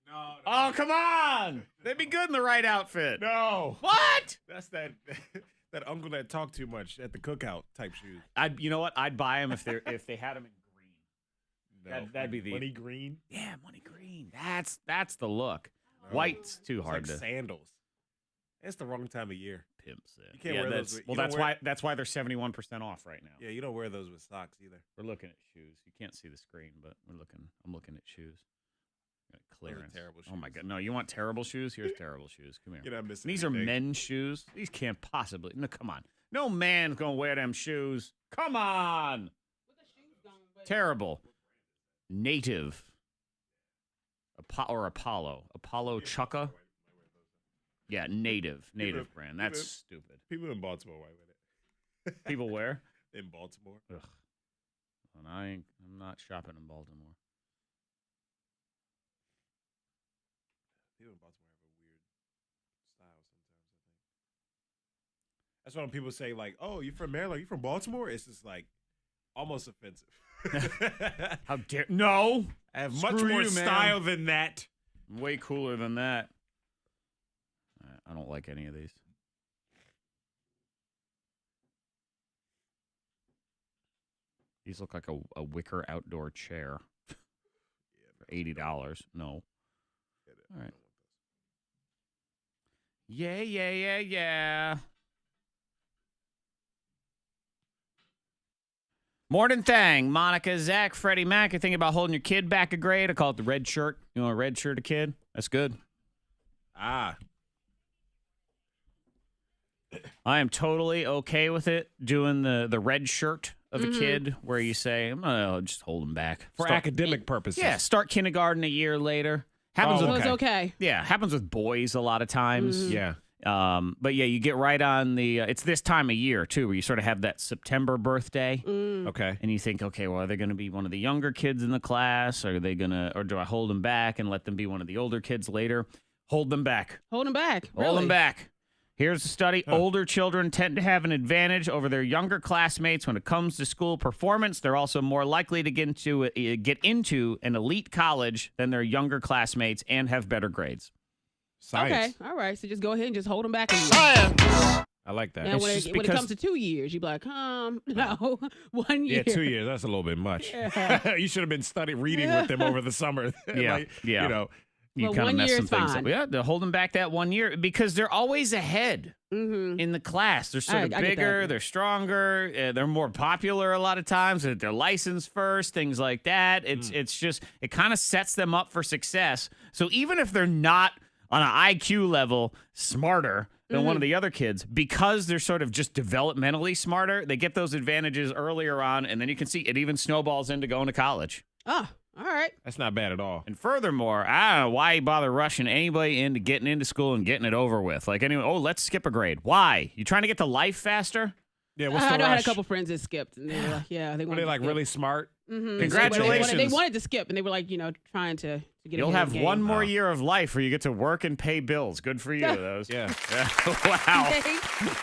No. Oh, come on! They'd be good in the right outfit. No. What? That's that uncle that talked too much at the cookout type shoes. You know what? I'd buy them if they had them in green. No, That'd be the money green. Yeah, money green. That's the look. White's too hard like to. Sandals. It's the wrong time of year. Pimps. You can't wear those. That's why they're 71% off right now. Yeah, you don't wear those with socks either. We're looking at shoes. You can't see the screen, but I'm looking at shoes. Clearance. Terrible shoes. Oh my god! No, you want terrible shoes? Here's terrible shoes. Come here. You're not missing These anything. are men's shoes. These can't possibly. No, come on. No man's gonna wear them shoes. Come on. Terrible. Native. Apollo. Apollo Chukka. Yeah, native brand. That's stupid. People in Baltimore white with it. People where? In Baltimore. Ugh. And I'm not shopping in Baltimore. People in Baltimore have a weird style sometimes, I think. That's why when people say, like, oh, you're from Maryland, you from Baltimore? It's just like almost offensive. How dare no! I have Screw much more you, man. style than that. I'm way cooler than that. I don't like any of these. These look like a wicker outdoor chair. For $80. No. All right. Yeah. Mornin Thang, Monica, Zach, Freddie Mac. You're thinking about holding your kid back a grade? I call it the red shirt. You want a red shirt a kid? That's good. Ah. I am totally okay with it, doing the red shirt of a kid where you say, I'm going to just hold him back. For academic purposes. Yeah, start kindergarten a year later. Happens It with, was okay. Yeah, happens with boys a lot of times. Yeah. But yeah, you get right on the. It's this time of year too, where you sort of have that September birthday. Okay. And you think, okay, well, are they going to be one of the younger kids in the class? Or are they gonna, or do I hold them back and let them be one of the older kids later? Hold them back. Hold them back. Hold them back. Here's a study. Older children tend to have an advantage over their younger classmates when it comes to school performance. They're also more likely to get into an elite college than their younger classmates and have better grades. Science. Okay, all right. So just go ahead and just hold them back. Science. I like that. Now, when it comes to 2 years, you'd be like, no, 1 year. Yeah, 2 years. That's a little bit much. Yeah. You should have been reading with them over the summer. Yeah, You know. You Well, kind of 1 mess year some is things fine. up. Yeah, they're holding back that 1 year because they're always ahead in the class. They're sort of I get bigger, that. they're stronger, they're more popular a lot of times. They're licensed first, things like that. It's just it kind of sets them up for success. So even if they're not on an IQ level smarter than one of the other kids, because they're sort of just developmentally smarter, they get those advantages earlier on, and then you can see it even snowballs into going to college. Oh, all right. That's not bad at all. And furthermore, I don't know why you bother rushing anybody into getting into school and getting it over with. Like, anyway, let's skip a grade. Why? You trying to get to life faster? Yeah, what's the I know I had a rush? couple friends that skipped, and they were like, they Were wanted they to like skip. really smart? Mhm. Congratulations. They wanted to skip, and they were like, trying to get You'll ahead have of the one game. more year of life where you get to work and pay bills. Good for you, those. Yeah. Wow.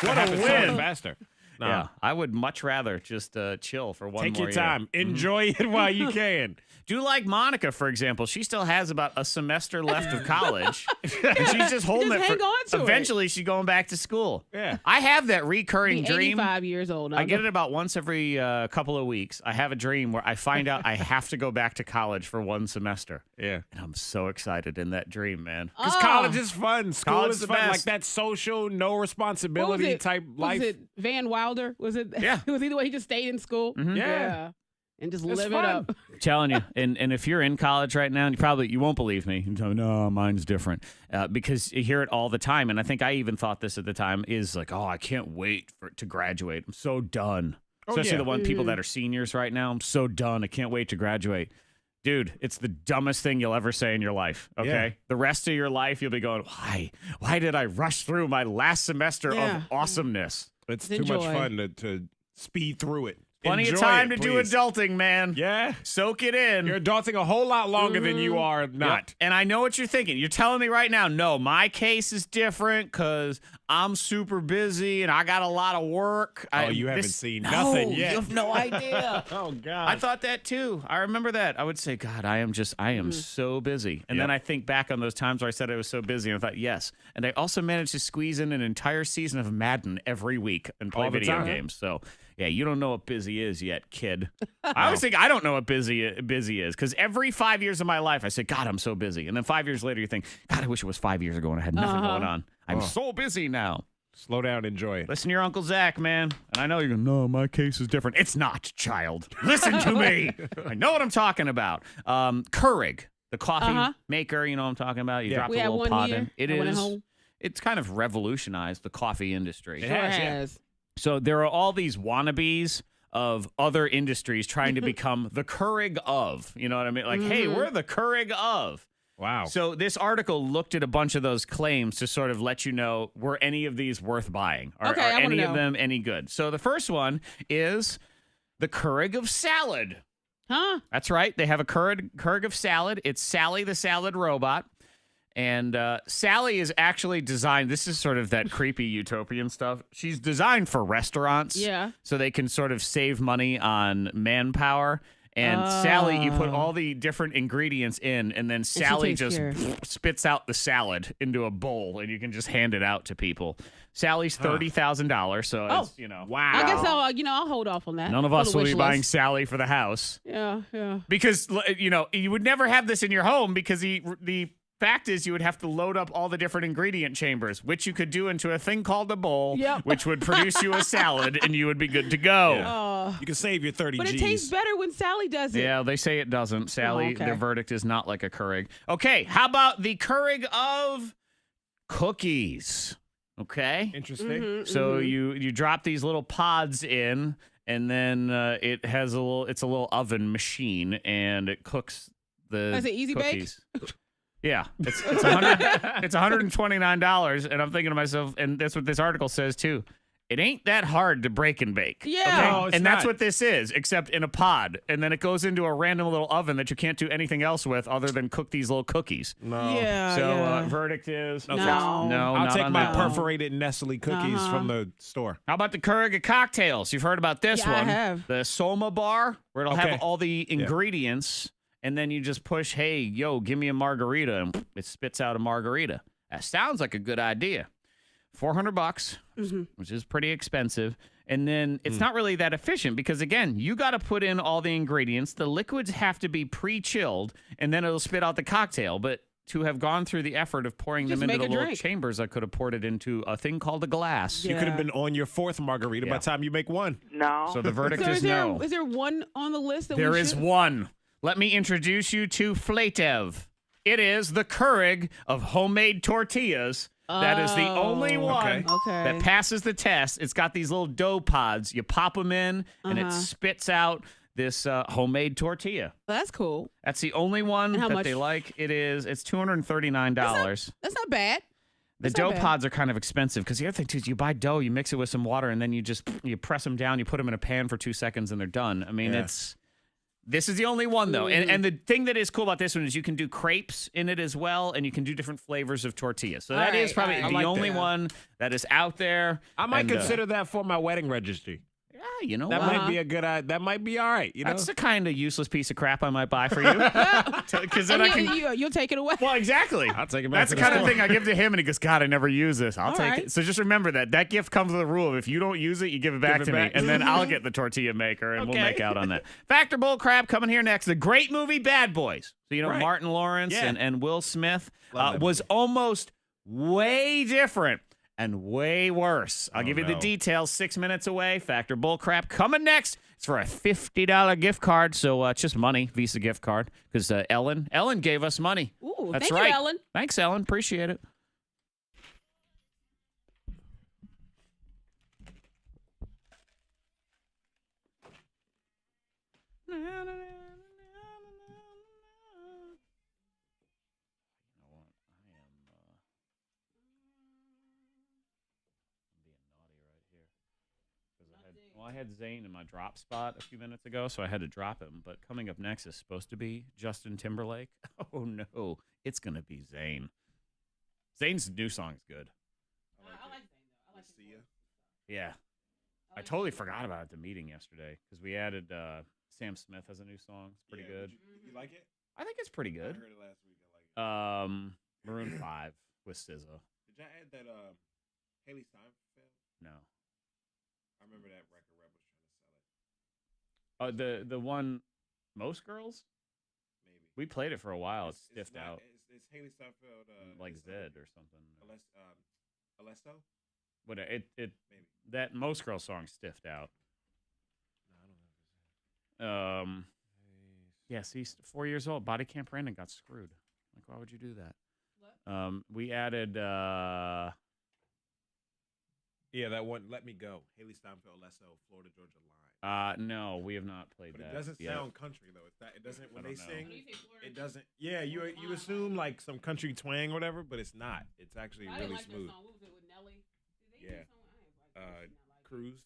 What a win. faster. No. Yeah, I would much rather just chill for one Take more your year. time. Enjoy it while you can. Do like Monica, for example. She still has about a semester left of college. And she's just holding Just it hang for on to it. eventually she's going back to school. Yeah. I have that recurring Be dream. 85 years old. I get it about once every couple of weeks. I have a dream where I find out I have to go back to college for one semester. Yeah. And I'm so excited in that dream, man. Because college is fun. School College is is the fun. Like best. that social, no responsibility type life. Was it Van Wilder? Was it? Yeah. Was he the way he just stayed in school? Yeah. And just It's live fun. it up. I'm telling you, and if you're in college right now, you won't believe me. You tell me, no, mine's different, because you hear it all the time. And I think I even thought this at the time is like, I can't wait to graduate. I'm so done. Especially the people that are seniors right now. I'm so done. I can't wait to graduate. Dude, it's the dumbest thing you'll ever say in your life, okay? Yeah. The rest of your life, you'll be going, why? Why did I rush through my last semester of awesomeness? It's Enjoy. too much fun to speed through it. Plenty Enjoy of time it, to do please. adulting, man. Yeah. Soak it in. You're adulting a whole lot longer than you are not. Yep. And I know what you're thinking. You're telling me right now, no, my case is different because I'm super busy and I got a lot of work. You haven't seen nothing yet. You have no idea. Oh, God. I thought that too. I remember that. I would say, God, I am so busy. And then I think back on those times where I said I was so busy and I thought, yes. And I also managed to squeeze in an entire season of Madden every week and play All the video time. games. So, yeah, you don't know what busy is yet, kid. I always think I don't know what busy is because every 5 years of my life I say, God, I'm so busy. And then 5 years later you think, God, I wish it was 5 years ago and I had nothing going on. I'm so busy now. Slow down, enjoy it. Listen to your Uncle Zach, man. And I know you're going, no, my case is different. It's not, child. Listen to me. I know what I'm talking about. Keurig, the coffee maker, you know what I'm talking about? You drop We a had little one pot here. in. It I went is. home. It's kind of revolutionized the coffee industry. Sure has, yeah. has. So there are all these wannabes of other industries trying to become the Keurig of. You know what I mean? Like, hey, we're the Keurig of. Wow. So this article looked at a bunch of those claims to sort of let you know, were any of these worth buying? Are Okay, I wanna any of know. them any good? So the first one is the Keurig of salad. Huh? That's right. They have a Keurig of salad. It's Sally the salad robot. And Sally is actually designed, this is sort of that creepy utopian stuff. She's designed for restaurants. Yeah. So they can sort of save money on manpower. And Sally, you put all the different ingredients in, and then Sally takes just care. spits out the salad into a bowl, and you can just hand it out to people. Sally's $30,000, so it's, wow. I guess I'll hold off on that. None of On us the will be wish buying list. Sally for the house. Yeah. Because, you would never have this in your home because the fact is you would have to load up all the different ingredient chambers, which you could do into a thing called a bowl, which would produce you a salad, and you would be good to go. Yeah. You can save your 30 But G's. it tastes better when Sally does it. Yeah, they say it doesn't. Sally, okay. their verdict is not like a Keurig. Okay, how about the Keurig of cookies? Okay. Interesting. So you drop these little pods in, and then it's a little oven machine, and it cooks the Is it Easy Bake? cookies. Yeah, it's $129, and I'm thinking to myself, and that's what this article says too. It ain't that hard to break and bake. Yeah. Okay? No, it's and that's not. what this is, except in a pod. And then it goes into a random little oven that you can't do anything else with other than cook these little cookies. No. Yeah. So yeah. verdict is No. no. I'll not take on my that one. perforated Nestle cookies from the store. How about the Keurig of cocktails? You've heard about this Yeah, I one. have. The Soma bar, where it'll Okay. have all the ingredients, and then you just push, hey, yo, give me a margarita, and it spits out a margarita. That sounds like a good idea. $400, which is pretty expensive. And then it's not really that efficient because, again, you got to put in all the ingredients. The liquids have to be pre-chilled, and then it'll spit out the cocktail. But to have gone through the effort of pouring Just them into make the a little drink. chambers, I could have poured it into a thing called a glass. You could have been on your fourth margarita by the time you make one. No. So the verdict So is no. is there one on the list that There we is should? one. Let me introduce you to Flatev. It is the Keurig of homemade tortillas. That is the only one Okay. that passes the test. It's got these little dough pods. You pop them in, and it spits out this homemade tortilla. That's cool. That's the only one And how that much? they like. It's $239. That's not bad. The That's not dough bad. pods are kind of expensive because the other thing too is you buy dough, you mix it with some water, and then you press them down, you put them in a pan for 2 seconds, and they're done. I mean, this is the only one though, and the thing that is cool about this one is you can do crepes in it as well, and you can do different flavors of tortilla. So that is probably all right. the I like only that. one that is out there. I might And, consider that for my wedding registry. Yeah, you know That what? might be a good idea. That might be all right. You know, That's the kind of useless piece of crap I might buy for you. Because then And I can. you'll take it away. Well, exactly. I'll take it back That's to the the kind of store. thing I give to him, and he goes, God, I never use this. I'll All take right. it. So just remember that. That gift comes with a rule of if you don't use it, you give it back it to me, back. and then I'll get the tortilla maker, and we'll Okay. make out on that. Factor Bullcrap coming here next. The great movie Bad Boys. So, Right. Martin Lawrence Yeah. and Will Smith Love that was almost way different and way worse. I'll give you the no. details 6 minutes away. Factor Bullcrap coming next. It's for a $50 gift card. So it's just money, Visa gift card, because Ellen gave us money. Ooh, That's thank right. you, Ellen. Thanks, Ellen. Appreciate it. Well, I had Zane in my drop spot a few minutes ago, so I had to drop him. But coming up next is supposed to be Justin Timberlake. Oh, no. It's going to be Zane. Zane's new song's good. I like Zane, though. I like his voice. Yeah. I totally forgot about it at the meeting yesterday because we added Sam Smith has a new song. It's pretty good. You like it? I think it's pretty good. I heard it last week. I like it. Maroon 5 with SZA. Did y'all add that Haley Steinfeld? No. I remember that record rep was trying to sell it. The one Most Girls? Maybe. We played it for a while. It's stiffed not- out. It's Haley Steinfeld. Like it's, Zed or something. Alesso? But it Maybe. that Most Girls song stiffed out. No, I don't know. Yeah, see, 4 years old. Body Camp Brandon got screwed. Like, why would you do that? What? We added. Yeah, that one. Let Me Go. Haley Steinfeld, Alesso, Florida Georgia Line. No, we have not played But that. it doesn't yet. sound country though. It's that. It doesn't when I they don't know. sing. When you say Florida, It doesn't. Yeah, you assume like some country twang or whatever, but it's not. It's actually I didn't really like smooth. that song. What was it with Nelly? Did they do Yeah. a song? I ain't like that. I did not like Cruise.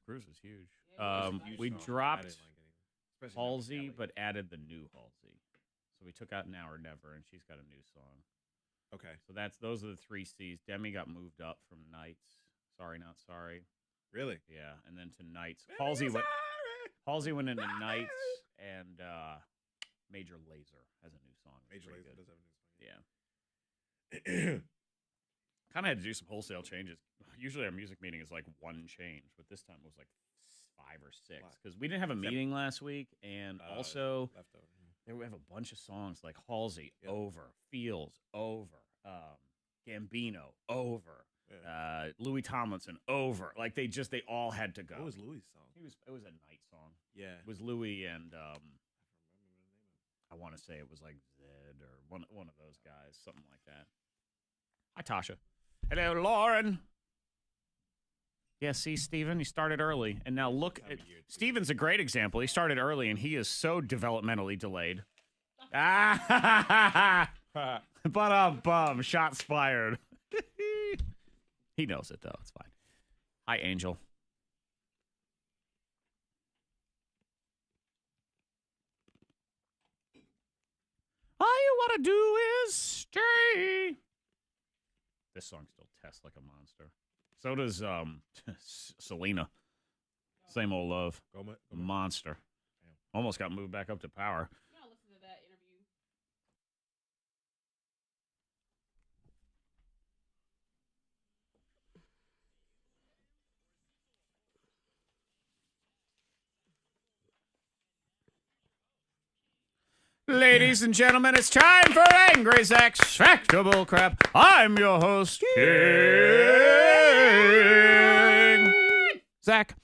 Cruise is huge. Yeah, It's a huge We song. I dropped didn't like it either. Especially not with Halsey, Nelly. but added the new Halsey. So we took out Now or Never, and she's got a new song. Okay. So those are the 3 C's. Demi got moved up from Nights. Sorry, Not Sorry. Really? Yeah, and then to Nights. Halsey went into Nights, and Major Lazer has a new song. It's Major pretty Lazer good. does have a new song. Yeah. Kind of had to do some wholesale changes. Usually our music meeting is like one change, but this time it was like 5 or 6 because we didn't have a meeting last week, and also leftover. we have a bunch of songs like Halsey over, Feels over, Gambino over, Louis Tomlinson over. Like they all had to go. What was Louis' song? It was a night song. Yeah. It was Louis and I want to say it was like Zed or one of those guys, something like that. Hi, Tasha. Hello, Lauren. Yeah, see, Steven, he started early. And now look, Steven's a great example. He started early, and he is so developmentally delayed. Ah, Bum. Shots fired. He knows it, though. It's fine. Hi, Angel. All you want to do is stay. This song still tests like a monster. So does Selena. Same old love. Monster. Almost got moved back up to power. Listen to that interview. Ladies and gentlemen, it's time for Angry Zach's Factor Bullcrap. I'm your host, King Zach.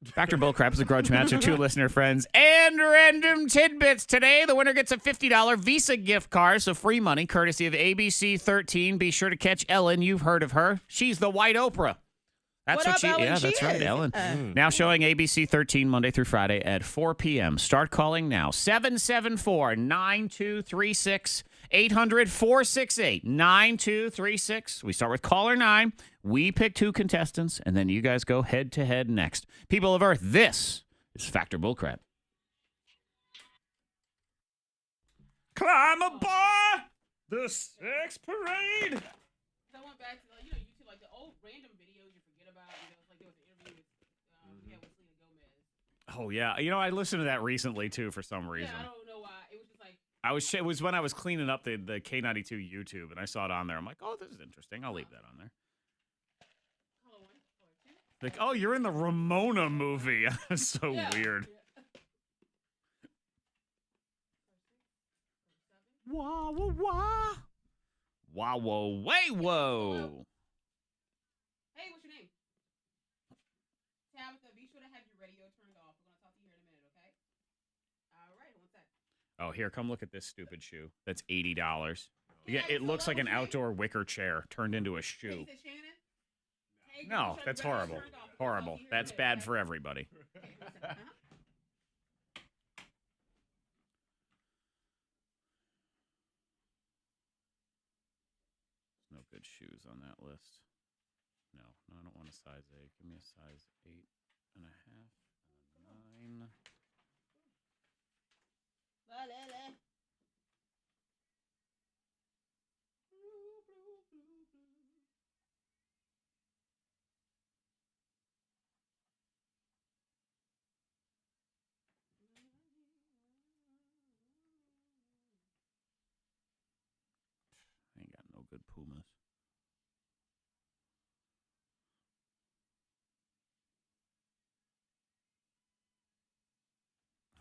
Factor Bullcrap is a grudge match of two listener friends and random tidbits. Today, the winner gets a $50 Visa gift card, so free money, courtesy of ABC 13. Be sure to catch Ellen. You've heard of her. She's the White Oprah. That's what she. Ellen? Yeah, that's right, Ellen. Now showing ABC 13 Monday through Friday at 4 p.m. Start calling now. 774-9236. 800-468-9236. We start with caller 9. We pick 2 contestants, and then you guys go head-to-head next. People of Earth, this is Factor Bullcrap. Climb aboard the sex parade. I went back to YouTube, like the old random videos you forget about. There was an interview with Selena Gomez. Oh yeah, I listened to that recently too for some reason. Yeah, I don't know why. It was just like It was when I was cleaning up the K92 YouTube, and I saw it on there. I'm like, oh, this is interesting. I'll leave that on there. Like, oh, you're in the Ramona movie. That's so weird. Wah, wah, wah. Wah, whoa, way, whoa. Hey, what's your name? Tabitha, be sure to have your radio turned off. We're going to talk to you here in a minute, okay? All right, one sec. Oh, here, come look at this stupid shoe. That's $80. Yeah, it looks like an outdoor wicker chair turned into a shoe. No, that's horrible. Horrible. That's bad for everybody. No good shoes on that list. No, I don't want a size 8. Give me a size 8.5, 9. Ain't got no good Pumas.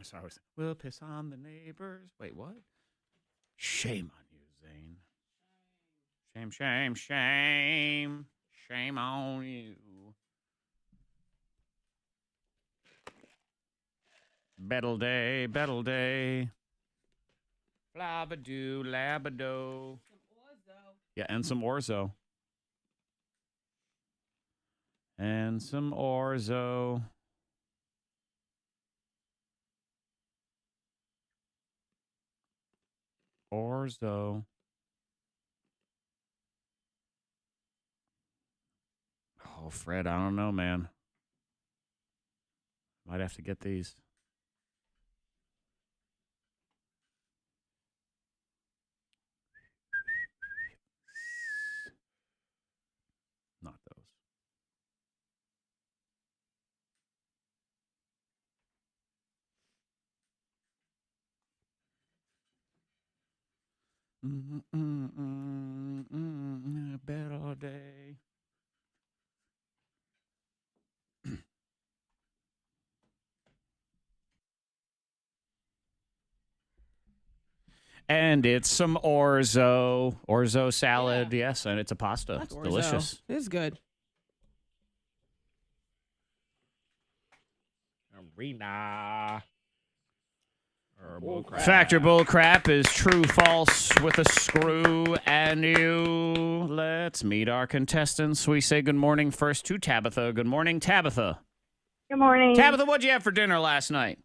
So I was, we'll piss on the neighbors. Wait, what? Shame on you, Zane. Shame, shame, shame. Shame on you. Bettle day, bettle day. Flabadoo, labado. Yeah, and some orzo. And some orzo. Orzo. Oh, Fred, I don't know, man. Might have to get these. Not those. Bet all day. And it's some orzo salad, yes, and it's a pasta. That's It's delicious. It's good. Arena. Factor Bullcrap is true, false with a screw and you. Let's meet our contestants. We say good morning first to Tabitha. Good morning, Tabitha. Good morning. Tabitha, what'd you have for dinner last night?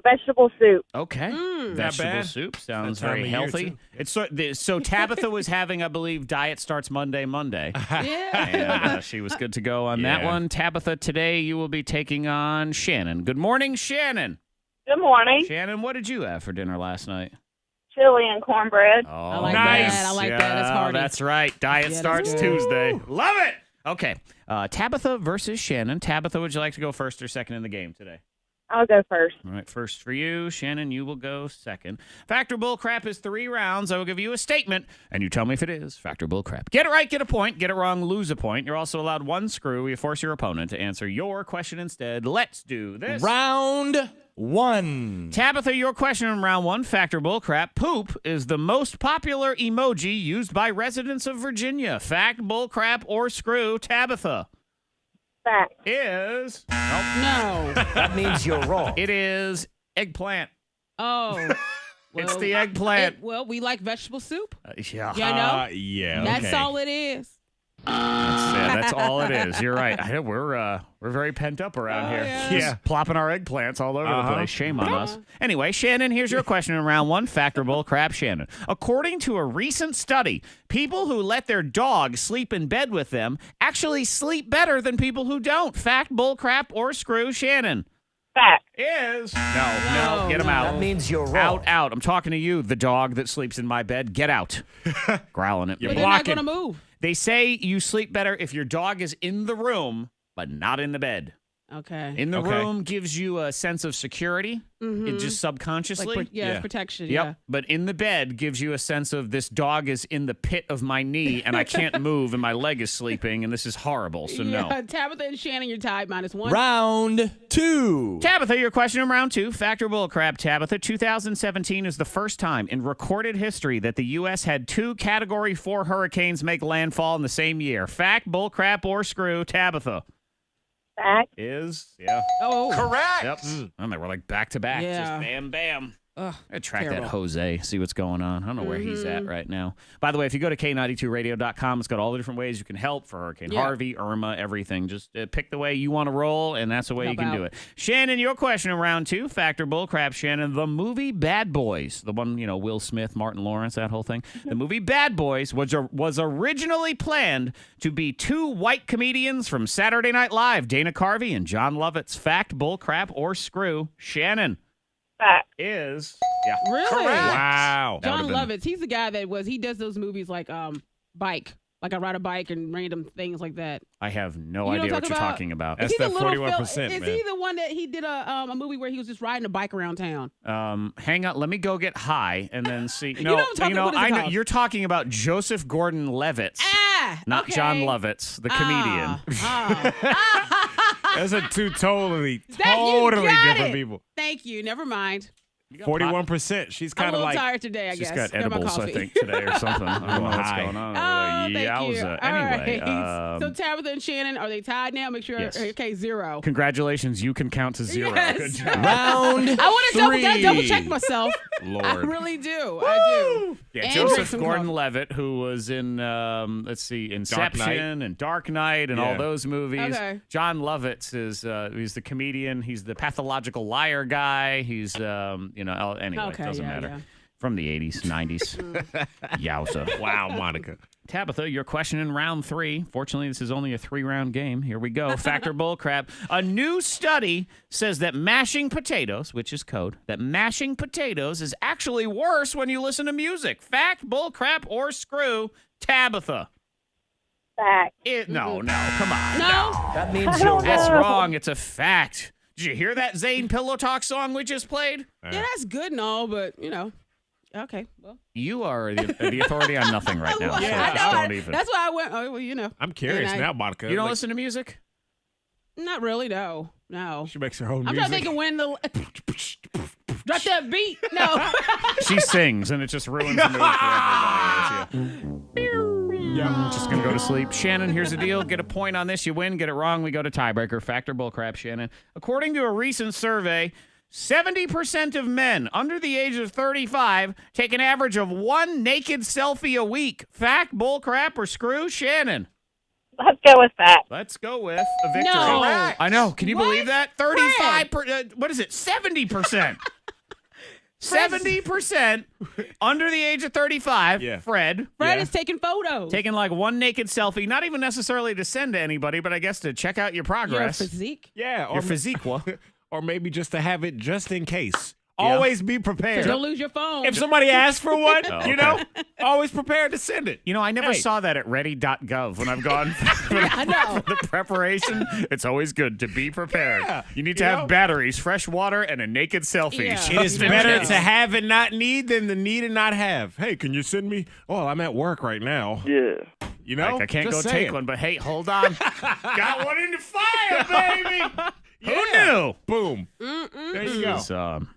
Vegetable soup. Okay. Vegetable bad. soup sounds That time very of year, healthy. too. It's so Tabitha was having, I believe, Diet Starts Monday. Yeah. And she was good to go on that Yeah. one. Tabitha, today you will be taking on Shannon. Good morning, Shannon. Good morning. Shannon, what did you have for dinner last night? Chili and cornbread. Oh, I like nice. that. I like that. That's hearty. That's right. Diet Yeah, starts that's good. Tuesday. Love it. Okay. Tabitha versus Shannon. Tabitha, would you like to go first or second in the game today? I'll go first. All right, first for you. Shannon, you will go second. Factor Bullcrap is 3 rounds. I will give you a statement, and you tell me if it is Factor Bullcrap. Get it right, get a point. Get it wrong, lose a point. You're also allowed 1 screw. You force your opponent to answer your question instead. Let's do this. Round 1. Tabitha, your question in round 1, Factor Bullcrap. Poop is the most popular emoji used by residents of Virginia. Fact, Bullcrap, or screw, Tabitha. Fact. Is... No. That means you're wrong. It is eggplant. Oh. It's the eggplant. Well, we like vegetable soup. Yeah. Yeah, I know. Yeah. That's okay. all it is. That's all it is. You're right. We're very pent up around here. yeah. Just Yeah. plopping our eggplants all over the place. Shame on us. Anyway, Shannon, here's your question in round 1. Factor Bullcrap, Shannon. According to a recent study, people who let their dog sleep in bed with them actually sleep better than people who don't. Fact, Bullcrap, or screw, Shannon. Fact. Is no. Get him no. out. That means you're wrong. Out. I'm talking to you, the dog that sleeps in my bed. Get out. Growling at me. But they're not going to move. They say you sleep better if your dog is in the room, but not in the bed. Okay. In the Okay. room gives you a sense of security, it just subconsciously. Like, it's protection. Yep. Yeah. But in the bed gives you a sense of this dog is in the pit of my knee and I can't move and my leg is sleeping and this is horrible. So no. Tabitha and Shannon, you're tied -1. Round 2. Tabitha, your question in round 2. Factor Bullcrap, Tabitha. 2017 is the first time in recorded history that the U.S. had 2 Category 4 hurricanes make landfall in the same year. Fact, Bullcrap, or screw, Tabitha. Fact. Is, Oh. Correct. Yep. Oh, they were like back to back. Yeah. Just bam, bam. Ugh, I track terrible. that Jose, see what's going on. I don't know where he's at right now. By the way, if you go to K92radio.com, it's got all the different ways you can help for Hurricane Harvey, Irma, everything. Just pick the way you want to roll, and that's the way you can do it. Shannon, your question in round 2. Factor Bullcrap, Shannon. The movie Bad Boys, the one, Will Smith, Martin Lawrence, that whole thing. The movie Bad Boys was originally planned to be 2 white comedians from Saturday Night Live, Dana Carvey and John Lovitz. Fact, Bullcrap, or screw, Shannon. Fact. Is Really? Wow. John Lovitz. He's the guy he does those movies like Bike. Like I ride a bike and random things like that. I have no You know idea what what you're I'm talking about. That's Is he that the little 41%, Is man. he the one that he did a movie where he was just riding a bike around town? Hang on, let me go get high and then see. know what I'm talking about. What is it I know called? you're talking about Joseph Gordon-Levitt, not okay. John Lovitz, the comedian. That's a 2 totally You different got it. people. Thank you. Never mind. 41%. She's I'm kind a of little like tired today, I She's guess. got edibles, I think, today or something. I don't know what's High. going on. Oh, thank you. Yowza. All Anyway, right. So Tabitha and Shannon, are they tied now? Make sure. Yes. Okay, 0. Congratulations, you can count to 0. Yes. Good job. round I want to 3. double check myself. Lord. I really do. I do. Yeah, And Joseph drink some coffee. Gordon-Levitt, who was in, Inception and Dark Knight and all Yeah. those movies. Okay. John Lovitz is he's the comedian. He's the pathological liar guy. He's anyway, Okay, it doesn't yeah, matter. yeah. From the 80s, 90s. Yowza. Wow, Monica. Tabitha, your question in round 3. Fortunately, this is only a 3-round game. Here we go. Factor Bullcrap. A new study says that mashing potatoes, which is code, that mashing potatoes is actually worse when you listen to music. Fact, Bullcrap, or screw, Tabitha. Fact. No, come on. No. That means you're wrong. That's wrong. It's a fact. Did you hear that Zane Pillow Talk song we just played? Yeah, that's good and all, but okay. Well, You are the authority on nothing right now. I so know. just don't even. That's why I went. Oh, well, I'm curious And I- now, Monica. You don't Like, listen to music? Not really. No. She makes her own I'm music. trying to think of when the drop that beat. No. She sings, and it just ruins the mood for everybody. Just gonna go to sleep. Shannon, here's the deal. Get a point on this. You win. Get it wrong. We go to tiebreaker. Factor Bullcrap, Shannon. According to a recent survey, 70% of men under the age of 35 take an average of 1 naked selfie a week. Fact, Bullcrap, or screw, Shannon? Let's go with facts. Let's go with a victory. No. Correct. I know. Can you What? believe that? 35%. What is it? 70%. 70% under the age of 35. Yeah. Fred Fred is taking photos. taking like one naked selfie, not even necessarily to send to anybody, but I guess to check out your Your progress. physique. Yeah, Your physique. or maybe just to have it just in case. Always be prepared. Don't lose your phone. If somebody asks for one, Oh, you know, always prepared to send it. You know, I never Hey. saw that at ready.gov when I've gone for I know. the preparation. It's always good to be prepared. Yeah, You need to you have know? batteries, fresh water, and a naked selfie. Yeah. It is You better know. to have and not need than to need and not have. Hey, can you send me? Oh, I'm at work right now. Yeah. You know, Like, I can't Just go saying. take one, but hey, hold on. Got one in the fire, baby. Who Yeah. knew? Boom. There you go. It's become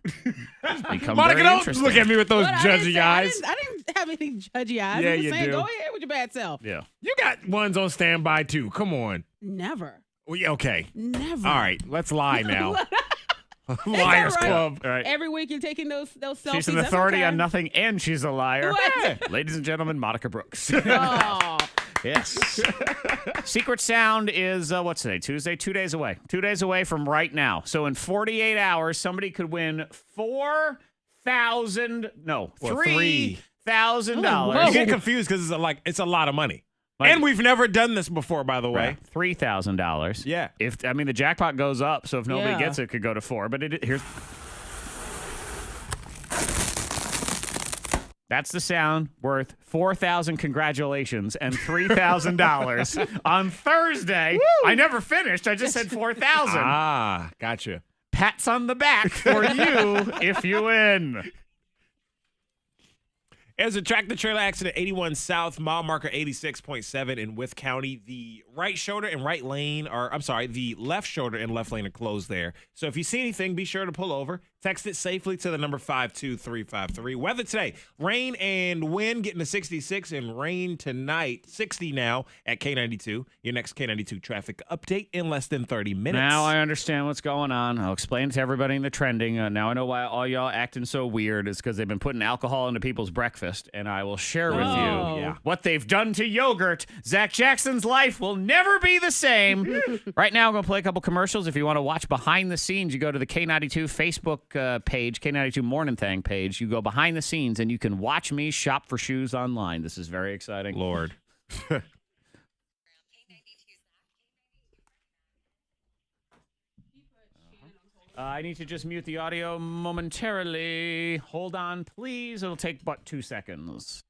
Monica, very don't interesting. look at me with those But I didn't judgy say- I eyes. didn't have any judgy eyes. Yeah, I'm just you saying, do. go ahead with your bad self. Yeah. You got ones on standby too. Come on. Never. Well, yeah, okay. Never. All right. Let's lie now. It's Liars all right. Club. All right. Every week you're taking those selfies. She's an That's authority okay. on nothing, and she's a liar. What? Ladies and gentlemen, Monica Brooks. Oh. Yes. Secret Sound is, what's today? Tuesday? 2 days away. 2 days away from right now. So in 48 hours, somebody could win $3,000. You get confused because it's a lot of money. Like- And we've never done this before, by the way. Right. $3,000. Yeah. The jackpot goes up, so if nobody Yeah. gets it, it could go to 4. But here's. That's the sound worth 4,000 congratulations and $3,000 on Thursday. I never finished. I just said 4,000. Ah, gotcha. Pats on the back for you if you win. As a tractor-trailer accident, 81 South, mile marker 86.7 in Wythe County. The right shoulder and right lane the left shoulder and left lane are closed there. So if you see anything, be sure to pull over. Text it safely to the number 52353. Weather today, rain and wind getting to 66 and rain tonight, 60 now at K92. Your next K92 traffic update in less than 30 minutes. Now I understand what's going on. I'll explain to everybody in the trending. Now I know why all y'all acting so weird. It's because they've been putting alcohol into people's breakfast, and I will share with Oh. you what they've done to yogurt. Zach Jackson's life will never be the same. Right now, I'm going to play a couple commercials. If you want to watch behind the scenes, you go to the K92 Facebook page, K92 Mornin Thang page. You go behind the scenes, and you can watch me shop for shoes online. This is very exciting. Lord. I need to just mute the audio momentarily. Hold on, please. It'll take but 2 seconds.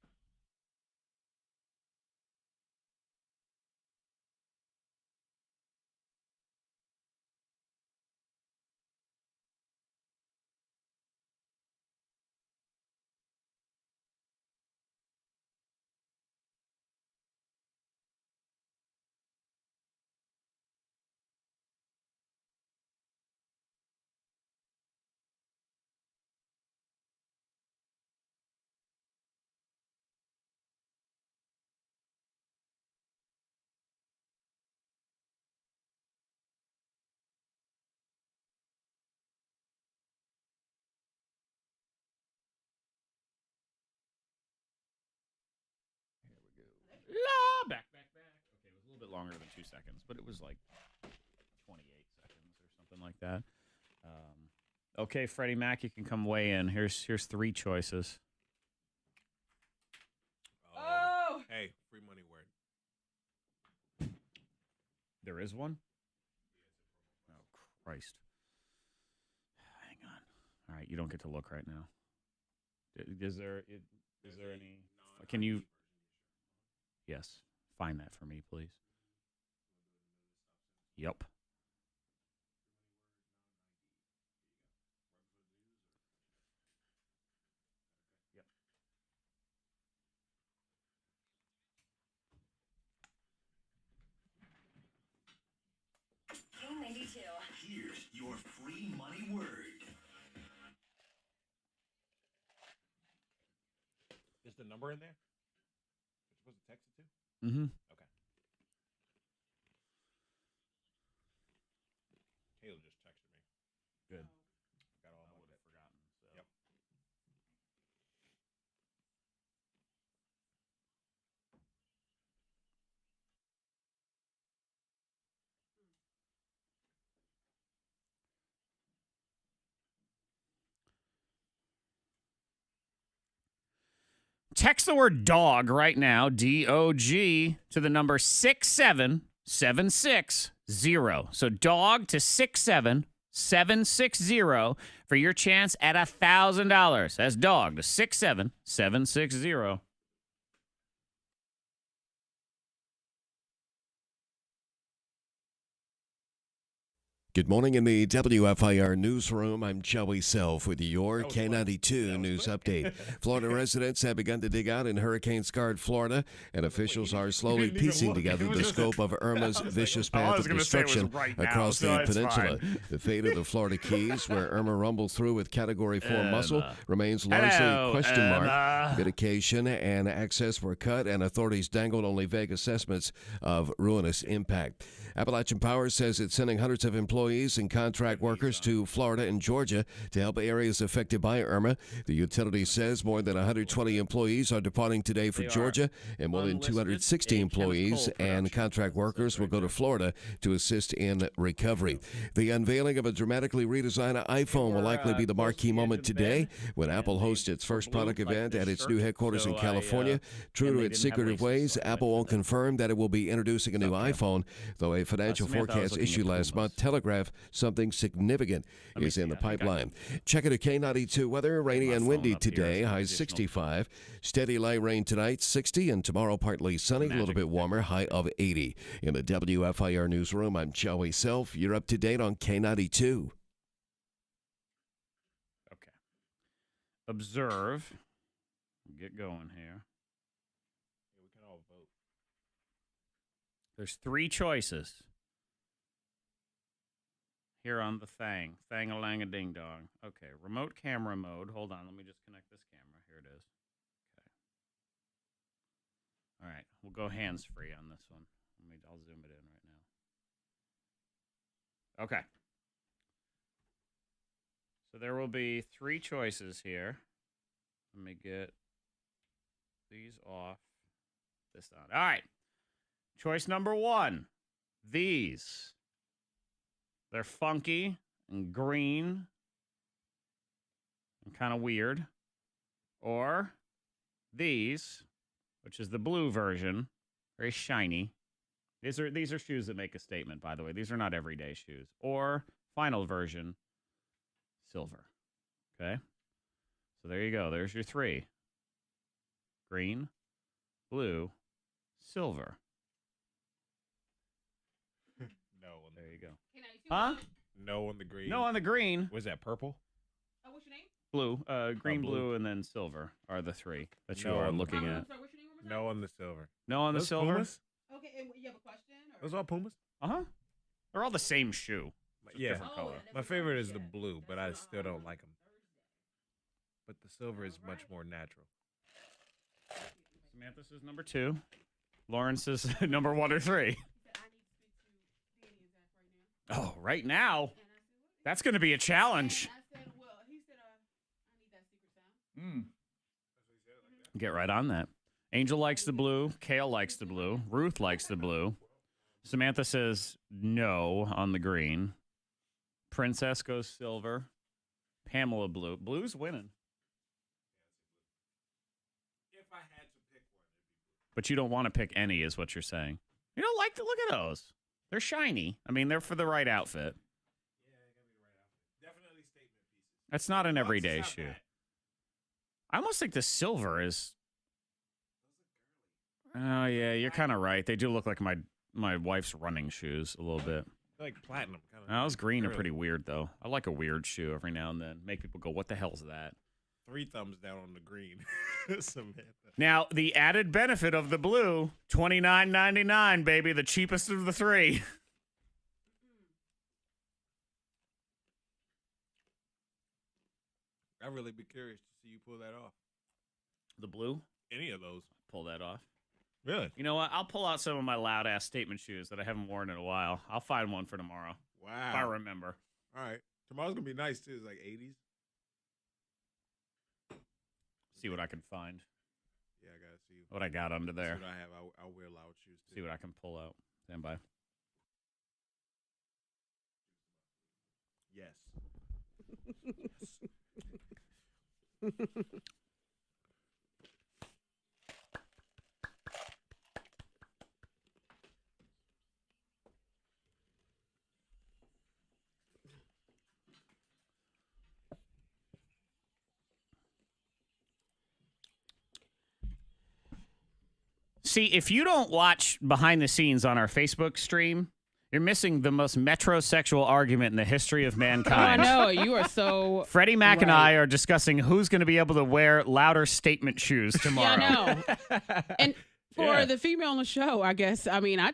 Back. Okay, it was a little bit longer than 2 seconds, but it was like 28 seconds or something like that. Okay, Freddie Mac, you can come weigh in. Here's 3 choices. Oh. Hey, free money word. There is one? Oh, Christ. Hang on. All right, you don't get to look right now. Is there any... Can you... Yes. Find that for me, please. Yep. K92. Here's your free money word. Is the number in there? You're supposed to text it to? Mm-hmm. Okay. Caleb just texted me. Good. Got all my forgotten. So. Yep. Text the word dog right now, D-O-G, to the number 67760. So dog to 67760 for your chance at $1,000. That's dog to 67760. Good morning in the WFIR newsroom. I'm Joey Self with your K92 news update. Florida residents have begun to dig out in hurricane-scarred Florida, and officials are slowly piecing together the scope of Irma's vicious path of destruction across the peninsula. The fate of the Florida Keys, where Irma rumbled through with Category 4 muscle, remains largely a question mark. Mitigation and access were cut, and authorities dangled only vague assessments of ruinous impact. Appalachian Power says it's sending hundreds of employees and contract workers to Florida and Georgia to help areas affected by Irma. The utility says more than 120 employees are departing today for Georgia, and more than 260 employees and contract workers will go to Florida to assist in recovery. The unveiling of a dramatically redesigned iPhone will likely be the marquee moment today when Apple hosts its first product event at its new headquarters in California. True to its secretive ways, Apple won't confirm that it will be introducing a new iPhone, though a financial forecast issued last month telegraphed something significant is in the pipeline. Check it at K92 weather. Rainy and windy today, highs 65. Steady light rain tonight, 60, and tomorrow partly sunny, a little bit warmer, high of 80. In the WFIR newsroom, I'm Joey Self. You're up to date on K92. Okay. Observe. Get going here. We can all vote. There's three choices here on the Thang. Thang-a-lang-a-ding-dong. Okay, remote camera mode. Hold on, let me just connect this camera. Here it is. Okay. All right, we'll go hands-free on this one. I'll zoom it in right now. Okay. So there will be three choices here. Let me get these off. This on. All right. Choice number one. These. They're funky and green and kind of weird. Or these, which is the blue version, very shiny. These are shoes that make a statement, by the way. These are not everyday shoes. Or final version, silver. Okay? So there you go. There's your three. Green, blue, silver. No. There you go. Huh? No on the green. No on the green. Was that purple? What's your name? Blue. Green, blue. blue, and then silver are the three that you No are on the looking Sorry, at. what's your name? No on the silver. No on the Those silver? Pumas? Okay, and you have a question? Or? Those all Pumas? Uh-huh. They're all the same shoe. Just Yeah. different color. My favorite is the blue, but I still don't like them. But the silver is much more natural. Samantha says number 2. Lawrence is number 1 or 3. Oh, right now? That's going to be a challenge. Get right on that. Angel likes the blue. Kale likes the blue. Ruth likes the blue. Samantha says no on the green. Princess goes silver. Pamela blue. Blue's winning. If I had to pick one, it'd be blue. But you don't want to pick any, is what you're saying. You don't like to look at those. They're shiny. I mean, they're for the right outfit. Yeah, they gotta be the right outfit. Definitely statement pieces. That's not an everyday It's not shoe. bad. I almost think the silver is. Oh yeah, you're kind of right. They do look like my wife's running shoes a little bit. Like platinum. Kind of. Those green are pretty weird though. I like a weird shoe every now and then. Make people go, "What the hell's that?" 3 thumbs down on the green. Samantha. Now the added benefit of the blue, $29.99, baby, the cheapest of the 3. I'd really be curious to see you pull that off. The blue? Any of those. Pull that off. Really? You know what? I'll pull out some of my loud ass statement shoes that I haven't worn in a while. I'll find one for tomorrow. Wow. If I remember. All right. Tomorrow's going to be nice, too. It's like 80s. See what I can find. Yeah, I got to see What I got under there. See what I have. I'll wear loud shoes, too. See what I can pull out. Stand by. Yes. See, if you don't watch behind the scenes on our Facebook stream, you're missing the most metrosexual argument in the history of mankind. I know. You are so. Freddie Mac and right. I are discussing who's going to be able to wear louder statement shoes tomorrow. Yeah, I know. And for the female on the show, I guess, I mean, I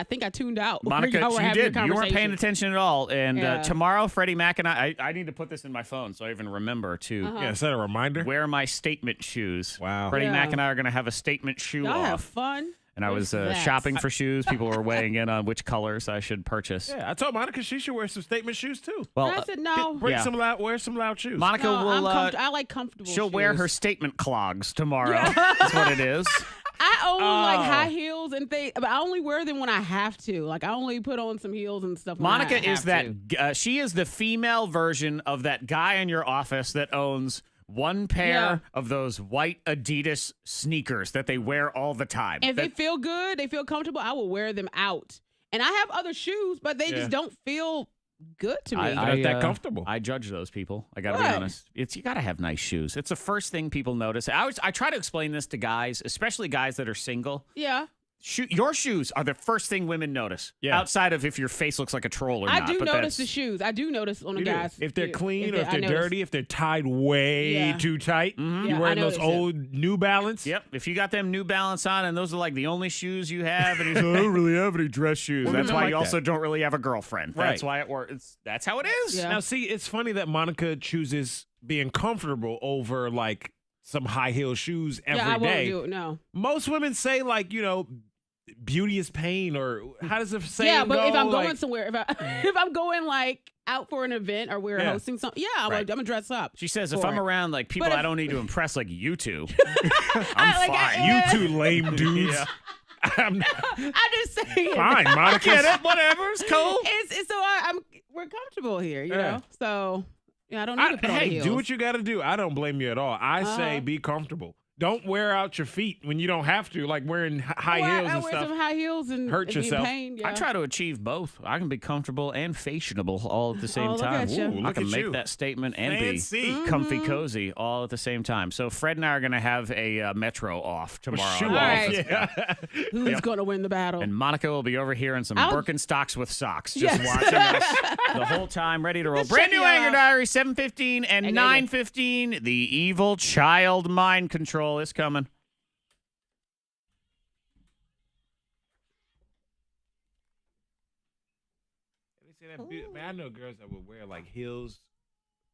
think I tuned out. Monica, y'all were you having did. your You weren't paying conversation. attention at all. And Yeah. tomorrow, Freddie Mac and I need to put this in my phone so I even remember to Yeah, is that a reminder? wear my statement shoes. Wow. Freddie Yeah. Mac and I are going to have a statement shoe Y'all have off. fun. And I was What's that? shopping for shoes. People were weighing in on which colors I should purchase. Yeah, I told Monica she should wear some statement shoes too. Well, I said no. Wear Yeah. some loud shoes. Monica No, will. I like comfortable She'll wear shoes. her statement clogs tomorrow. That's what it is. I own like Oh. high heels and things, but I only wear them when I have to. Like I only put on some heels and stuff. When Monica I is have that. to. She is the female version of that guy in your office that owns one pair of those white Adidas sneakers that they wear all the time. And if they feel good, they feel comfortable, I will wear them out. And I have other shoes, but they just don't feel good to me. Not that comfortable. I judge those people. I got to be What? honest. You got to have nice shoes. It's the first thing people notice. I try to explain this to guys, especially guys that are single. Yeah. Your shoes are the first thing women notice. Yeah. Outside of if your face looks like a troll or I not. do but notice that's- the shoes. I do notice on the You do. guys. If they're too. clean or if I they're notice. dirty, if they're tied way too tight, Mm-hmm. Yeah, you wearing I those notice it. old New Balance. Yep. If you got them New Balance on and those are like the only shoes you have, and he's like, I don't really have any dress shoes. Well, That's women why like you also that. don't really have a girlfriend. That's Right. why it works. That's how it is. Yeah. Now, see, it's funny that Monica chooses being comfortable over like some high heel shoes every day. Yeah, I won't do it. No. Most women say like, beauty is pain, or how does it say? Yeah, but if I'm going like, somewhere, if I'm going like out for an event or we're Yeah. hosting something, I'm gonna dress up. She says, if for I'm it. around like people But I if- don't need to impress like you two, I'm fine. you two lame dudes. Yeah. I'm just saying. fine, Monica. Get it? Whatever. It's cool. It's so we're comfortable here, you Yeah. know. So I don't need to put on Hey, heels. do what you got to do. I don't blame you at all. I say Uh-huh. be comfortable. Don't wear out your feet when you don't have to, like wearing high Well, heels I and wear stuff. some high heels and Hurt be in yourself. pain. Yeah. I try to achieve both. I can be comfortable and fashionable all at the same look time. at you. Ooh, I look can at make you. that statement and Fancy. be comfy cozy all at the same time. So Fred and I are going to have a Metro off tomorrow. Shoe All off. right. Yeah. Who's gonna win the battle? And Monica will be over here in some I'll- Birkenstocks with socks, just Yes. watching us the whole time, ready to roll. Just Brand check new you Anger out. Diary, 7:15 and Okay, 9:15. The evil child mind control is coming. Man, I know girls that would wear like heels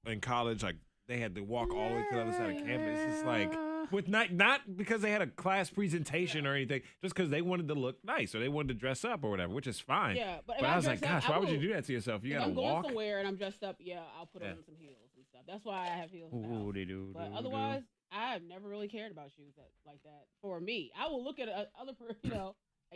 in college, like they had to walk all the way to the other side of campus. It's like with not because they had a class presentation or anything, just because they wanted to look nice or they wanted to dress up or whatever, which is fine. Yeah, but if I I was like, dress up, gosh, I why would you will- do that to yourself? You if gotta I'm going walk. somewhere and I'm dressed up, I'll put on some heels and stuff. That's why I have heels. in the house. But otherwise, I've never really cared about shoes like that. For me, I will look at other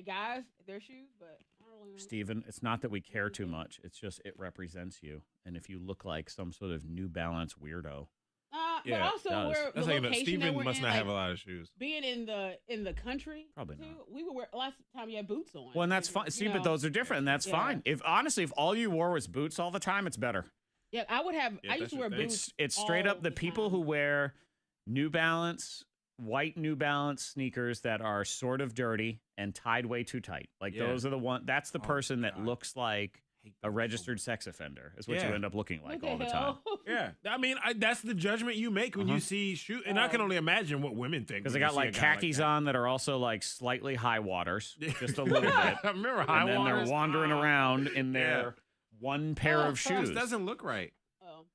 guys their shoes, but I don't really. Steven, it's not that we care too much. It's just it represents you. And if you look like some sort of New Balance weirdo, But also it does. where That's the how you know location that Steven we're must in, not like, have a lot of shoes. being in the country. Probably too, not. We would wear last time you had boots on. well, and that's fine. See, but those are different, and that's Yeah. fine. If honestly, if all you wore was boots all the time, it's better. Yeah, I would have. Yeah, I used to that's wear your thing. boots. It's straight all up the people time. who wear New Balance, white New Balance sneakers that are sort of dirty and tied way too tight. Like Yeah. those are the one. That's the Oh, person that God. looks like Hate a those registered sex offender. Is what you Yeah. end up looking like What all the time. hell? Yeah, I mean, that's the judgment you make when you see shoe, and I can only imagine what women think Because when they you got see a like guy khakis that. on that are also like slightly high waters, just a little bit. I remember high And then waters. they're wandering Ah. around in their one pair of This shoes. doesn't look right. Oh.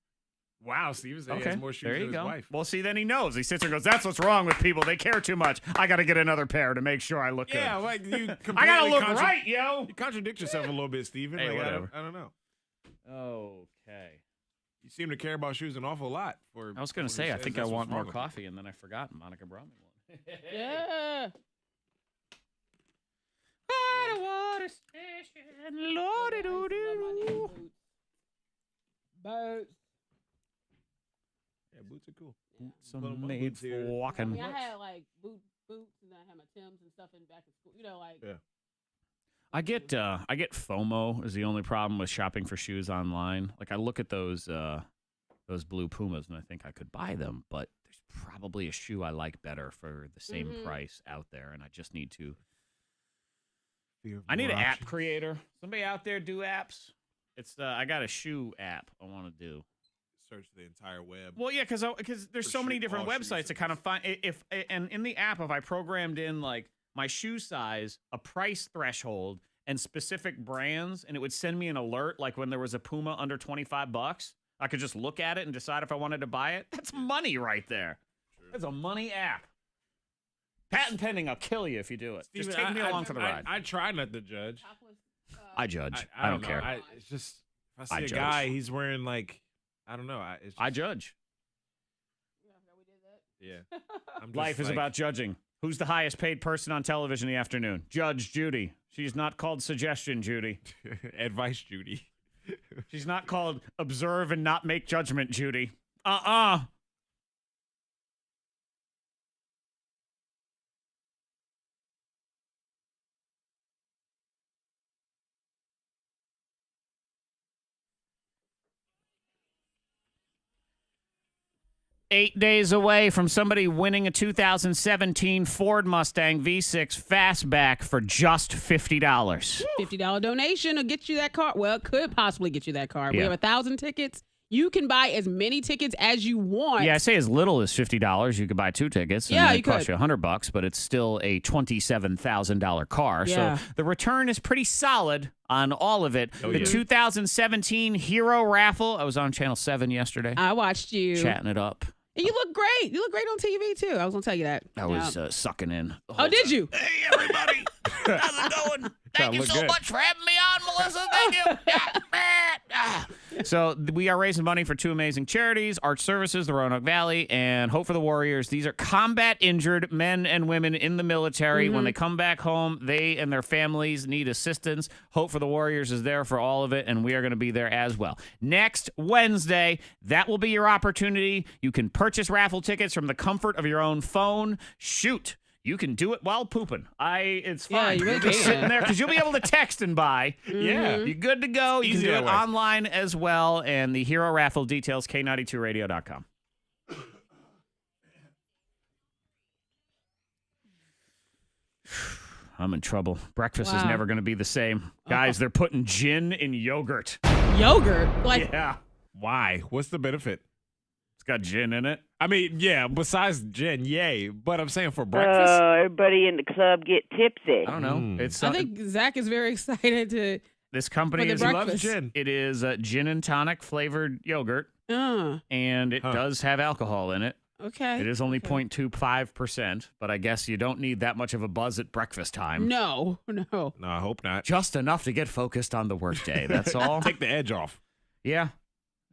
Wow, Steven said he Okay, has more shoes there than you his go. wife. Well, see, then he knows. He sits there and goes, "That's what's wrong with people. They care too much. I got to get another pair to make sure I look Yeah, good. like you. I got to completely look right, yo." You contradict yourself a little bit, Steven. Hey, Like, whatever. I don't know. Okay. You seem to care about shoes an awful lot. For I was going to someone say, who I says think I that's want what's more wrong with you. coffee, and then I forgot. and Monica brought me one. Yeah. Boots. Yeah, boots are cool. Some Put 'em on, made boots here. for I walking. mean, I had like boots, and then I had my Timbs and stuff in back in school. You know, like. Yeah. I get FOMO is the only problem with shopping for shoes online. Like I look at those those blue Pumas, and I think I could buy them, but there's probably a shoe I like better for the same price out there, and I just need to. I need an app creator. Somebody out there do apps? I got a shoe app I want to do. Search the entire web. Well, yeah, because there's so many different websites to kind of find. And in the app, if I programmed in like my shoe size, a price threshold, and specific brands, and it would send me an alert like when there was a Puma under $25, I could just look at it and decide if I wanted to buy it. That's money right there. True. That's a money app. Patent pending, I'll kill you if you do it. Steven, just take me along for the ride. I try not to judge. I judge. I don't care. It's just, if I see a guy, he's wearing like, I don't know. I judge. Yeah. Life is about judging. Who's the highest paid person on television in the afternoon? Judge Judy. She's not called Suggestion Judy. Advice Judy. She's not called Observe and Not Make Judgment Judy. 8 days away from somebody winning a 2017 Ford Mustang V6 Fastback for just $50. $50 donation will get you that car. Well, it could possibly get you that car. Yeah. We have 1,000 tickets. You can buy as many tickets as you want. Yeah, I say as little as $50. You could buy 2 tickets. Yeah, and you it costs could. you $100, but it's still a $27,000 car. Yeah. So the return is pretty solid on all of it. The 2017 Hero Raffle. I was on Channel 7 yesterday. I watched you. Chatting it up. And you look great. You look great on TV, too. I was going to tell you that. I was sucking in. Oh, did you? Hey, everybody. How's it going? Thank you so much for having me on, Melissa. Thank you. So we are raising money for 2 amazing charities, Arch Services, the Roanoke Valley, and Hope for the Warriors. These are combat injured men and women in the military. When they come back home, they and their families need assistance. Hope for the Warriors is there for all of it, and we are going to be there as well. Next Wednesday, that will be your opportunity. You can purchase raffle tickets from the comfort of your own phone. Shoot. You can do it while pooping. It's fine. Yeah, you really just can. sitting there because you'll be able to text and buy. Yeah, you're good to go. You can do it online as well. And the Hero Raffle details, K92radio.com. I'm in trouble. Breakfast is never going to be the same. Guys, they're putting gin in yogurt. Yogurt? Yeah. Why? What's the benefit? It's got gin in it. I mean, yeah, besides gin, yay. But I'm saying for breakfast. Everybody in the club get tipsy. I don't know. I think Zach is very excited to. This company for the breakfast. loves gin. It is gin and tonic flavored yogurt, and it does have alcohol in it. Okay. It is only 0.25%, but I guess you don't need that much of a buzz at breakfast time. No. No, I hope not. Just enough to get focused on the workday. That's all. Take the edge off. Yeah.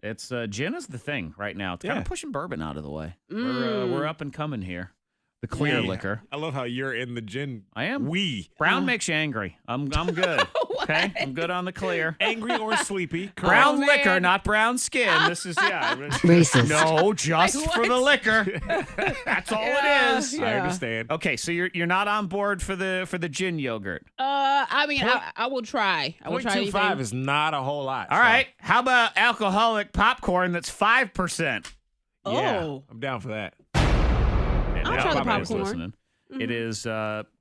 It's gin is the thing right now. It's kind of pushing bourbon out of the way. We're up and coming here. The clear liquor. I love how you're in the gin. I am. Brown makes you angry. I'm good. Okay, I'm good on the clear. Angry or sleepy. Brown liquor, not brown skin. This is Racist. No, just for the liquor. That's all it is. I understand. Okay, so you're not on board for the gin yogurt. I mean, I will try. I will try 0.25 is not a whole lot. All right. How about alcoholic popcorn that's 5%? Yeah, I'm down for that. I'll try the popcorn. Listening. It is.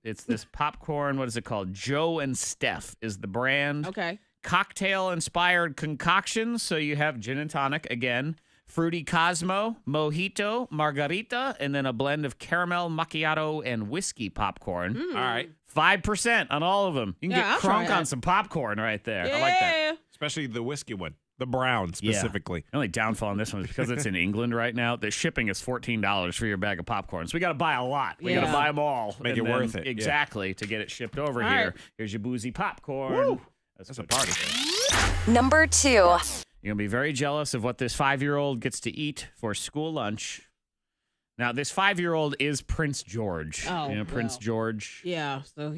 It's this popcorn. What is it called? Joe and Steph is the brand. Okay. Cocktail-inspired concoctions. So you have gin and tonic again, fruity Cosmo, mojito, margarita, and then a blend of caramel macchiato and whiskey popcorn. All right. 5% on all of them. You can I'll get try crunk that. on some popcorn right there. Yeah. I like that. Especially the whiskey one. The brown specifically. The only downfall on this one is because it's in England right now. The shipping is $14 for your bag of popcorn. So we got to buy a lot. We got to buy them all. Make it worth it. Exactly, to get it shipped over All here. right. Here's your boozy popcorn. Woo. That's a party. Number 2. You're going to be very jealous of what this 5-year-old gets to eat for school lunch. Now, this 5-year-old is Prince George. Oh, Prince well. George. Yeah. So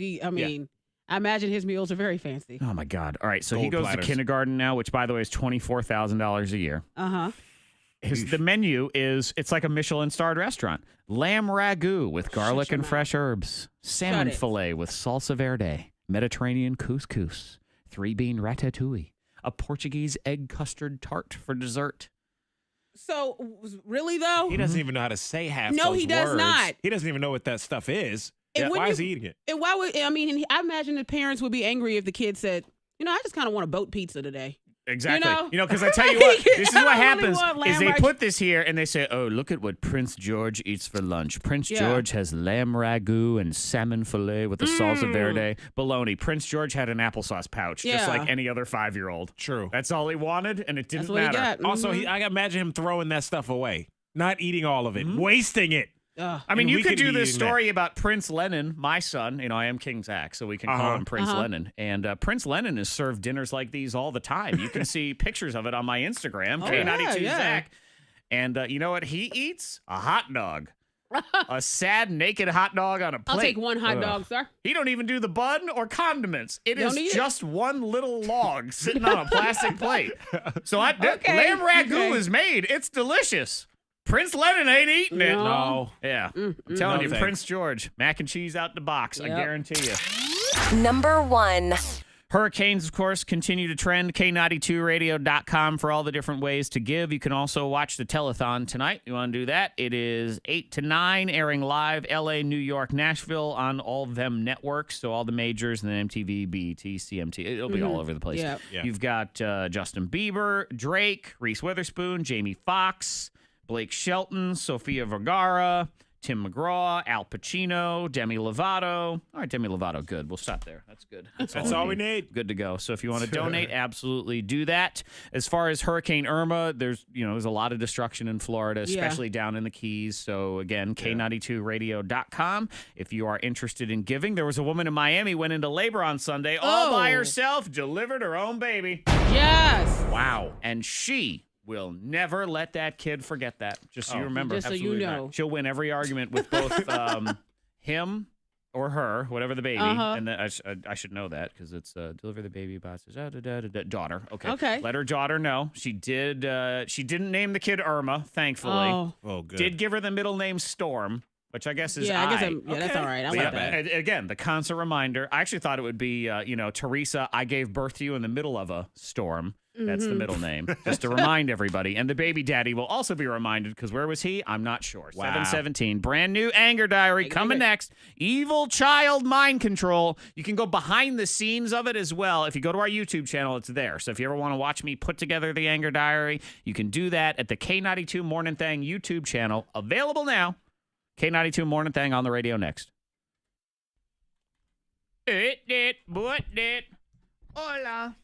I imagine his meals are very fancy. Oh, my God. All right, so he Gold goes platters. to kindergarten now, which, by the way, is $24,000 a year. Uh-huh. The menu it's like a Michelin-starred restaurant. Lamb ragu with garlic your and mouth. fresh herbs. Salmon it. fillet with salsa verde. Mediterranean couscous. 3-bean ratatouille. A Portuguese egg custard tart for dessert. So really though, He doesn't even know how to say half. No, those he does words. not. He doesn't even know what that stuff is. And Why when is he eating it? And why would I imagine the parents would be angry if the kid said, I just kind of want a boat pizza today. Exactly. You know? Because I tell you what, this is what I really happens want is lamb they ragu- put this here and they say, oh, look at what Prince George eats for lunch. Prince George has lamb ragu and salmon fillet with the salsa verde. Baloney. Prince George had an applesauce pouch, just like any other 5-year-old. True. That's all he wanted, and it didn't That's what he matter. got. Also, I imagine him throwing that stuff away, not eating all of it, wasting it. I mean, And you we could could do be this eating that. story about Prince Lennon, my son. I am King Zach, so we can call him Prince Lennon. And Prince Lennon is served dinners like these all the time. You can see pictures of it on my Instagram, K92 Zach. And you know what he eats? A hot dog. A sad, naked hot dog on a plate. I'll take one hot dog, sir. He don't even do the bun or condiments. It Don't is need it. just one little log sitting on a plastic plate. So lamb ragu Okay. is made. It's delicious. Prince Lennon ain't eating it. No. Yeah. I'm telling you, thanks. Prince George, mac and cheese out the box. I Yep. guarantee you. Number 1. Hurricanes, of course, continue to trend. K92radio.com for all the different ways to give. You can also watch the telethon tonight. You want to do that? It is 8 to 9, airing live LA, New York, Nashville on all of them networks. So all the majors and then MTV, BET, CMT. It'll be all over the place. Yep. Yeah. You've got Justin Bieber, Drake, Reese Witherspoon, Jamie Foxx, Blake Shelton, Sofia Vergara, Tim McGraw, Al Pacino, Demi Lovato. All right, Demi Lovato, good. We'll stop there. That's good. That's all we need. Good to go. So if you want to donate, absolutely do that. As far as Hurricane Irma, there's a lot of destruction in Florida, especially down in the Keys. So again, K92radio.com. If you are interested in giving, there was a woman in Miami went into labor on Sunday all by herself, delivered her own baby. Yes. Wow. And she will never let that kid forget that. Just so you remember. Just so you Absolutely know. not. She'll win every argument with both him or her, whatever the baby. And then I should know that because it's deliver the baby by daughter. Okay. Okay. Let her daughter know. She did. She didn't name the kid Irma, thankfully. Oh, good. Did give her the middle name Storm, which I guess is I guess I. that's all right. I But like that. and again, the constant reminder. I actually thought it would be, Teresa, I gave birth to you in the middle of a storm. That's the middle name. Just to remind everybody. And the baby daddy will also be reminded because where was he? I'm not sure. Wow. 717. Brand new Anger Diary coming next. Evil Child Mind Control. You can go behind the scenes of it as well. If you go to our YouTube channel, it's there. So if you ever want to watch me put together the Anger Diary, you can do that at the K92 Mornin Thang YouTube channel. Available now. K92 Mornin Thang on the radio next. Hola.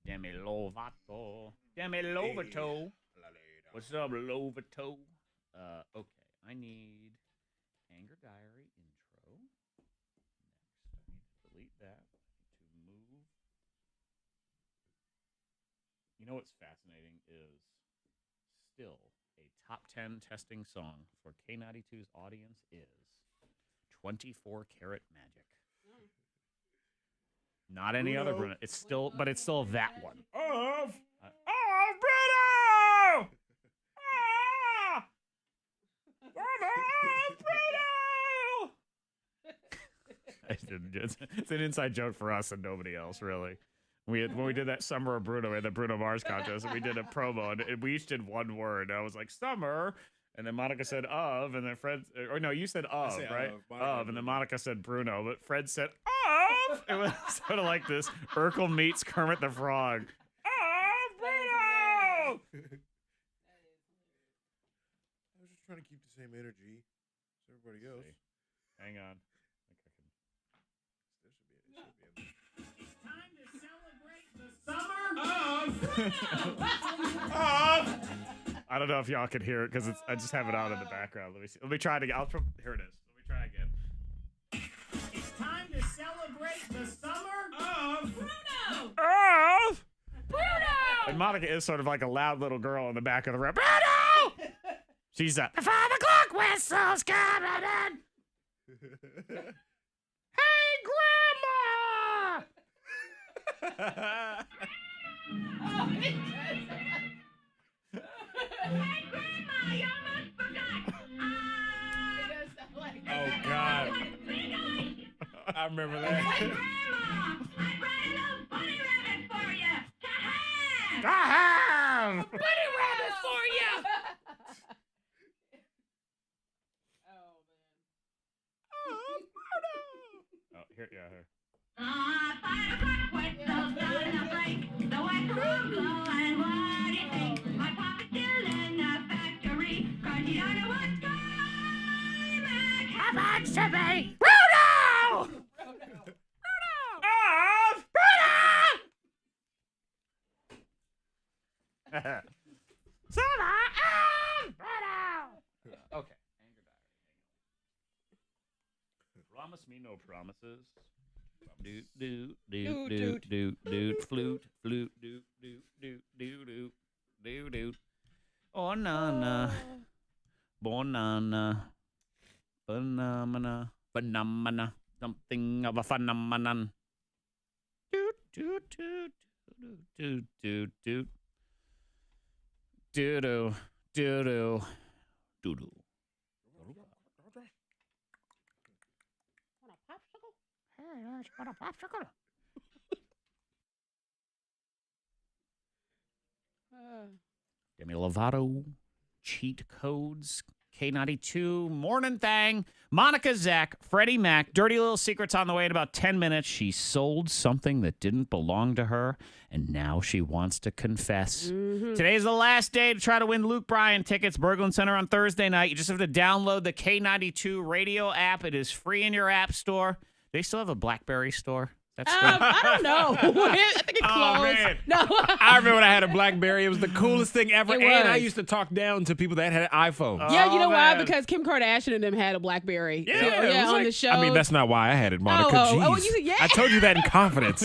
Demi Lovato. Demi Lovato. What's up, Lovato? Okay, I need Anger Diary intro. Next, I need to delete that. To move. You know what's fascinating is still a top 10 testing song for K92's audience is 24 Karat Magic. Not any other Bruno. It's still that one. Of Bruno! Ah! Bruno! It's an inside joke for us and nobody else, really. When we did that Summer of Bruno, we had the Bruno Mars contest, and we did a promo, and we each did one word. I was like, summer, and then Monica said of, and then Fred, or no, you said of, right? Of, and then Monica said Bruno, but Fred said of. It was sort of like this Urkel meets Kermit the Frog. Of Bruno! I was just trying to keep the same energy as everybody else. Hang on. I don't know if y'all can hear it because I just have it out in the background. Let me see. Let me try it again. Here it is. Let me try again. It's time to celebrate the summer of Bruno. Of Bruno. And Monica is sort of like a loud little girl in the back of the room. Bruno. She's the 5 o'clock whistle's coming in. Hey, Grandma. Oh, God. I remember that. Bunny rabbit for you. Oh, here, yeah, here. How about Shabby? Bruno! Okay. Promise me no promises. Doot, doot, doot, doot, doot, doot, flute, flute, doot, doot, doot, doot, doot, doot, doot. Oh, na, Bonana. Phenomena. Something of a phenomenon. Doot, doot, doot, doot, doot, doot. Doo-doo, doo-doo, doo-doo. Want a popsicle? Demi Lovato, cheat codes, K92 Mornin Thang, Monica Zach, Freddie Mac, Dirty Little Secrets on the way in about 10 minutes. She sold something that didn't belong to her, and now she wants to confess. Today's the last day to try to win Luke Bryan tickets, Berglund Center on Thursday night. You just have to download the K92 radio app. It is free in your app store. They still have a BlackBerry store. That's I don't know. I think it closed. Oh, man. No. I remember when I had a BlackBerry. It was the coolest thing ever. It And I was. used to talk down to people that had iPhones. Yeah, you know why? man. Because Kim Kardashian and them had a BlackBerry. Yeah, So, it was on like- the show. I mean, that's not why I had it, Monica. Oh, Jeez. yeah. I told you that in confidence.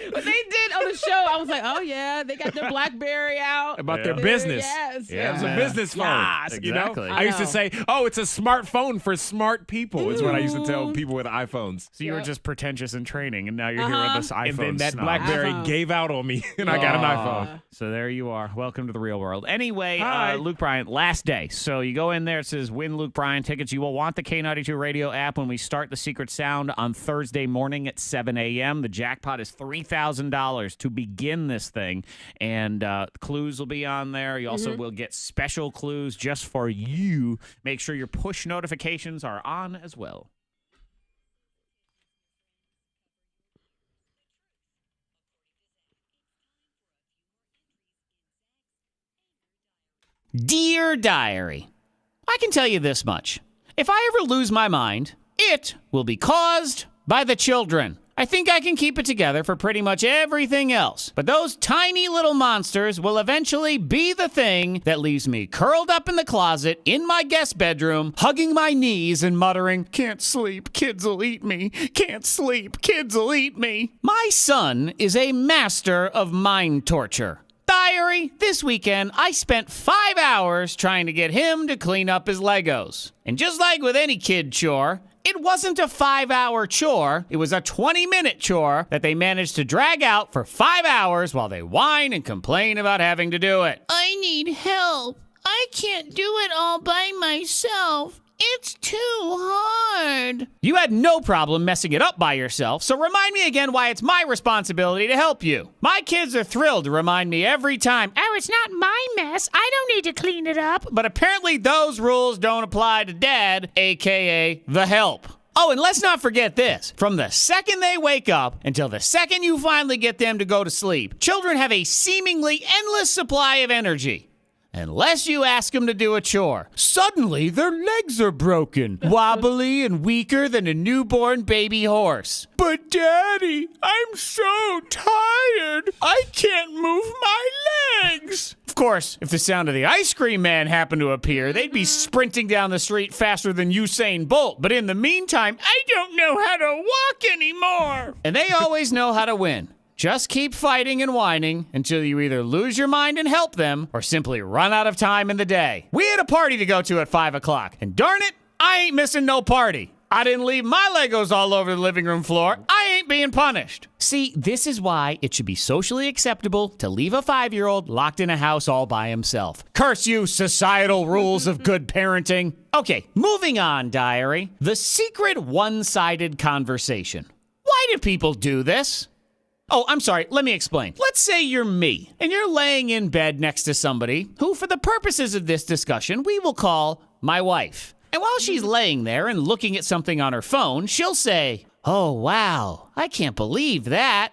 What they did on the show, I was like, oh yeah, they got their BlackBerry out. About their Yeah. Yes. Yes. Yeah, it was a Yeah. business phone. Yes, You know? exactly. I used to I know. say, oh, it's a smartphone for smart people, is what I used to tell people with iPhones. So you were Yep. just pretentious in training, and now you're here with this iPhone And then that snob. BlackBerry iPhone. gave out on me, and I got an iPhone. So there you are. Welcome to the real world. Anyway, Hi. Luke Bryan, last day. So you go in there, it says win Luke Bryan tickets. You will want the K92 radio app when we start the Secret Sound on Thursday morning at 7 a.m. The jackpot is $3,000 to begin this thing. And clues will be on there. You also will get special clues just for you. Make sure your push notifications are on as well. Dear Diary, I can tell you this much. If I ever lose my mind, it will be caused by the children. I think I can keep it together for pretty much everything else. But those tiny little monsters will eventually be the thing that leaves me curled up in the closet in my guest bedroom, hugging my knees and muttering, "Can't sleep, kids'll eat me. Can't sleep, kids'll eat me." My son is a master of mind torture. Diary, this weekend, I spent 5 hours trying to get him to clean up his Legos. And just like with any kid chore, it wasn't a 5-hour chore. It was a 20-minute chore that they managed to drag out for 5 hours while they whine and complain about having to do it. I need help. I can't do it all by myself. It's too hard. You had no problem messing it up by yourself, so remind me again why it's my responsibility to help you. My kids are thrilled to remind me every time, "Oh, it's not my mess. I don't need to clean it up." But apparently those rules don't apply to Dad, aka the help. Oh, and let's not forget this. From the second they wake up until the second you finally get them to go to sleep, children have a seemingly endless supply of energy. Unless you ask them to do a chore. Suddenly, their legs are broken, wobbly and weaker than a newborn baby horse. "But Daddy, I'm so tired. I can't move my legs." Of course, if the sound of the ice cream man happened to appear, they'd be sprinting down the street faster than Usain Bolt. But in the meantime, I don't know how to walk anymore. And they always know how to win. Just keep fighting and whining until you either lose your mind and help them or simply run out of time in the day. We had a party to go to at 5 o'clock, and darn it, I ain't missing no party. I didn't leave my Legos all over the living room floor. I ain't being punished. See, this is why it should be socially acceptable to leave a 5-year-old locked in a house all by himself. Curse you, societal rules of good parenting. Okay, moving on, Diary. The secret one-sided conversation. Why do people do this? Oh, I'm sorry. Let me explain. Let's say you're me, and you're laying in bed next to somebody who, for the purposes of this discussion, we will call my wife. And while she's laying there and looking at something on her phone, she'll say, "Oh, wow, I can't believe that."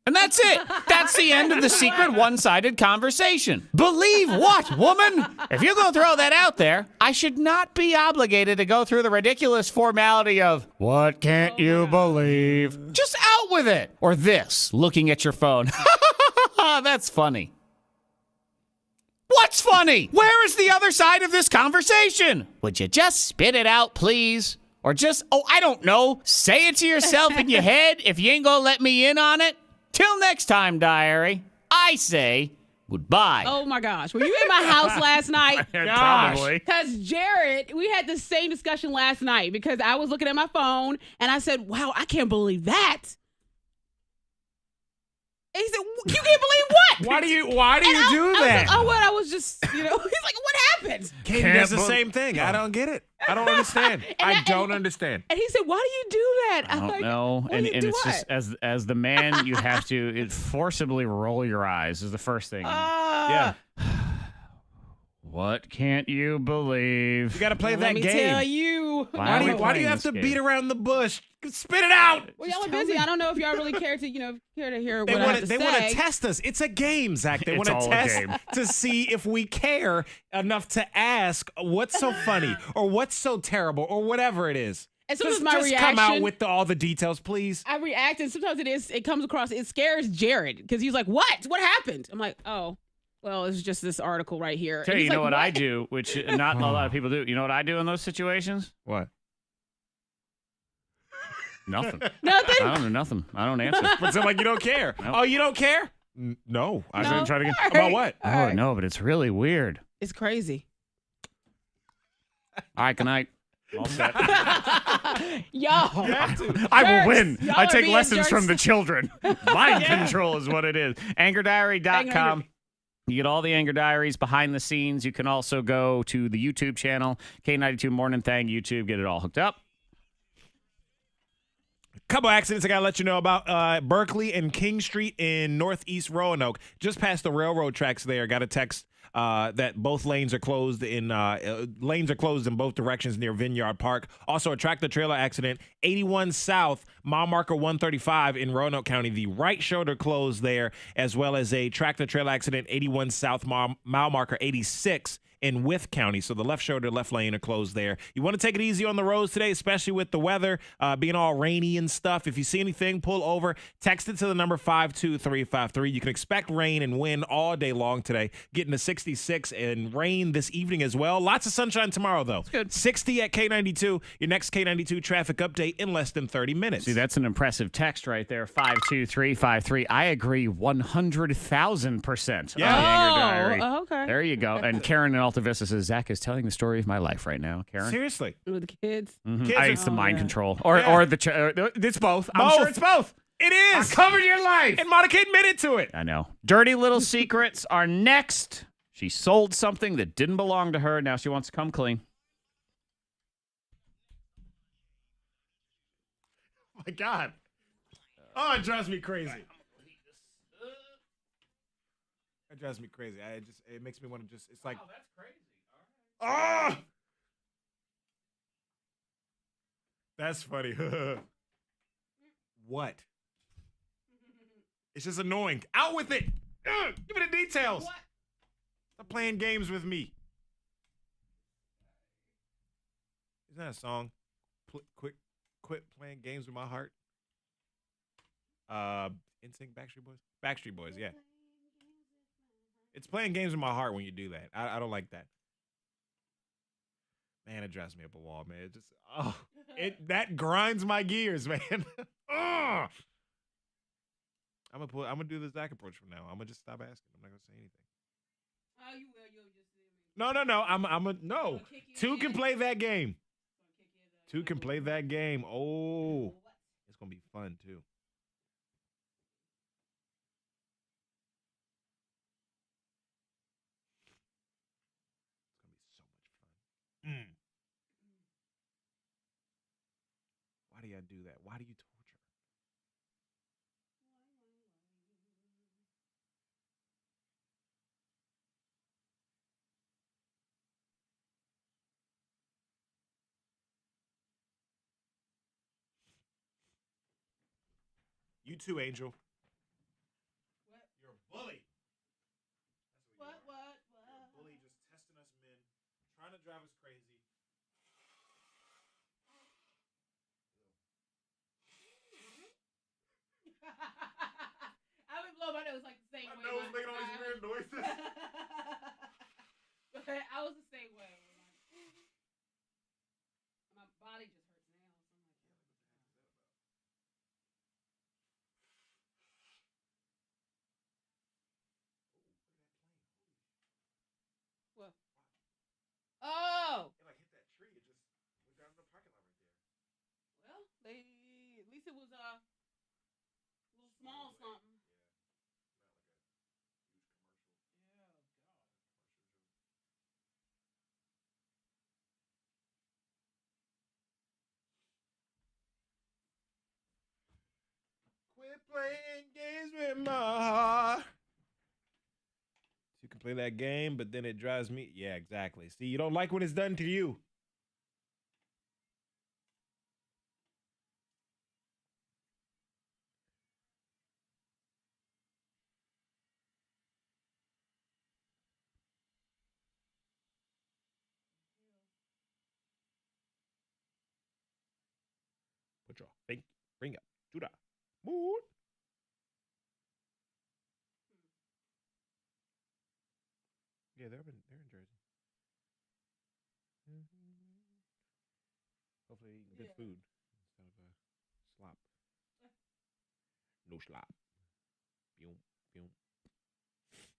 And that's it. That's the end of the secret one-sided conversation. Believe what, woman? If you're going to throw that out there, I should not be obligated to go through the ridiculous formality of, "What can't you believe?" Just out with it. Or this, looking at your phone. That's funny. What's funny? Where is the other side of this conversation? Would you just spit it out, please? Or just, I don't know, say it to yourself in your head if you ain't gonna let me in on it? Till next time, diary, I say goodbye. Oh my gosh. Were you in my house last night? Probably. Because Jared, we had the same discussion last night because I was looking at my phone and I said, "Wow, I can't believe that." And he said, "You can't believe what?" Why do you do that? I was like, what? I was just, he's like, "What happened?" Katie does the same thing. I don't get it. I don't understand. I don't understand. And he said, "Why do you do that?" I don't know. And it's what? just, as the man, you have to forcibly roll your eyes is the first thing. Yeah. What can't you believe? You got to play that Let me game. tell you. Why do you have to beat around the bush? Spit it out. Well, y'all are busy. I don't know if y'all really care to hear what I have to They say. want to test us. It's a game, Zach. They want to test to see if we care enough to ask what's so funny or what's so terrible or whatever it is. And sometimes my just reaction, come out with all the details, please. I react, and sometimes it comes across, it scares Jared because he's like, "What? What happened?" I'm like, "Oh, well, it's just this article right here." Tell And you, he's know like, what I do, which not a lot of people do. You know what I do in those situations? What? Nothing. Nothing. I don't do nothing. I don't answer. But so like you don't care. Nope. Oh, you don't care? No. I didn't try to get All about right. what? All Oh right. no, but it's really weird. It's crazy. All right, good night. All set. Y'all. I will Jerks. win. Y'all I are take being lessons jerks. from the children. Mind control is what it is. AngerDiary.com. You get all the Anger Diaries behind the scenes. You can also go to the YouTube channel, K92 Mornin Thang YouTube. Get it all hooked up. Couple accidents I got to let you know about. Berkeley and King Street in Northeast Roanoke, just past the railroad tracks there. Got a text that both lanes are closed in both directions near Vineyard Park. Also, a tractor-trailer accident, 81 South, mile marker 135 in Roanoke County. The right shoulder closed there, as well as a tractor-trailer accident, 81 South, mile marker 86 in Wythe County. So the left shoulder, left lane are closed there. You want to take it easy on the roads today, especially with the weather being all rainy and stuff. If you see anything, pull over, text it to the number 52353. You can expect rain and wind all day long today. Getting to 66 and rain this evening as well. Lots of sunshine tomorrow, though. Good. 60 at K92. Your next K92 traffic update in less than 30 minutes. See, that's an impressive text right there, 52353. I agree 100,000%. Yeah. On the Anger Diary. Oh, okay. There you go. And Karen in Alta Vista says, Zach is telling the story of my life right now. Karen? Seriously. With the kids. Mhm. Kids It's the are- mind yeah. control. Or it's both. I'm Both. sure it's both. It is. I covered your life. And Monica admitted to it. I know. Dirty little secrets are next. She sold something that didn't belong to her. Now she wants to come clean. Oh, my God. Oh, it drives me crazy. It drives me crazy. It makes me want to it's like. Oh, that's crazy. All right. Oh! That's funny. What? It's just annoying. Out with it. Ugh, give me the details. What? Stop playing games with me. Isn't that a song? Quit playing games with my heart. NSYNC, Backstreet Boys, yeah. It's playing games with my heart when you do that. I don't like that. Man, it drives me up a wall, man. It just that grinds my gears, man. I'm gonna do the Zach approach from now. I'm gonna just stop asking. I'm not gonna say anything. Oh, you will. You'll just say No. Two can play that game. Two can play that game. Oh, it's gonna be fun too. Why do you do that? Why do you torture You too, Angel. What? You're a bully. What? You're a bully just testing us men, trying to drive us crazy. I would blow my nose like the same way. My nose making all these weird noises. I was the same way. My body just hurts now. So I'm like, what? Oh! It like hit that tree. It just went down in the parking lot right there. Well, at least it was a little small something. Not like a huge commercial. Yeah, God. Quit playing games with my heart. You can play that game, but then it drives me. Yeah, exactly. See, you don't like when it's done to you. Put your finger to the moon. Yeah, they're in Jersey. Hopefully, eating good food instead of slop. No slop. Boom, boom. Today,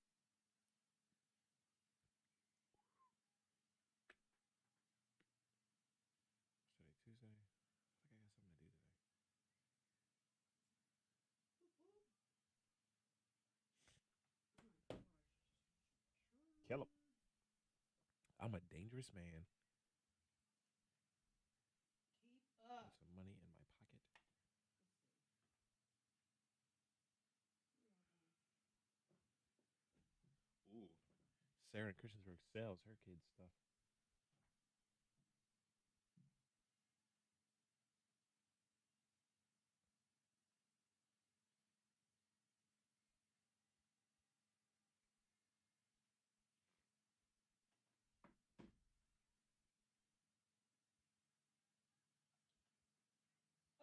Tuesday. I think I got something to do today. Kill him. I'm a dangerous man. Keep up. Put some money in my pocket. Ooh. Sarah in Christiansburg sells her kids' stuff.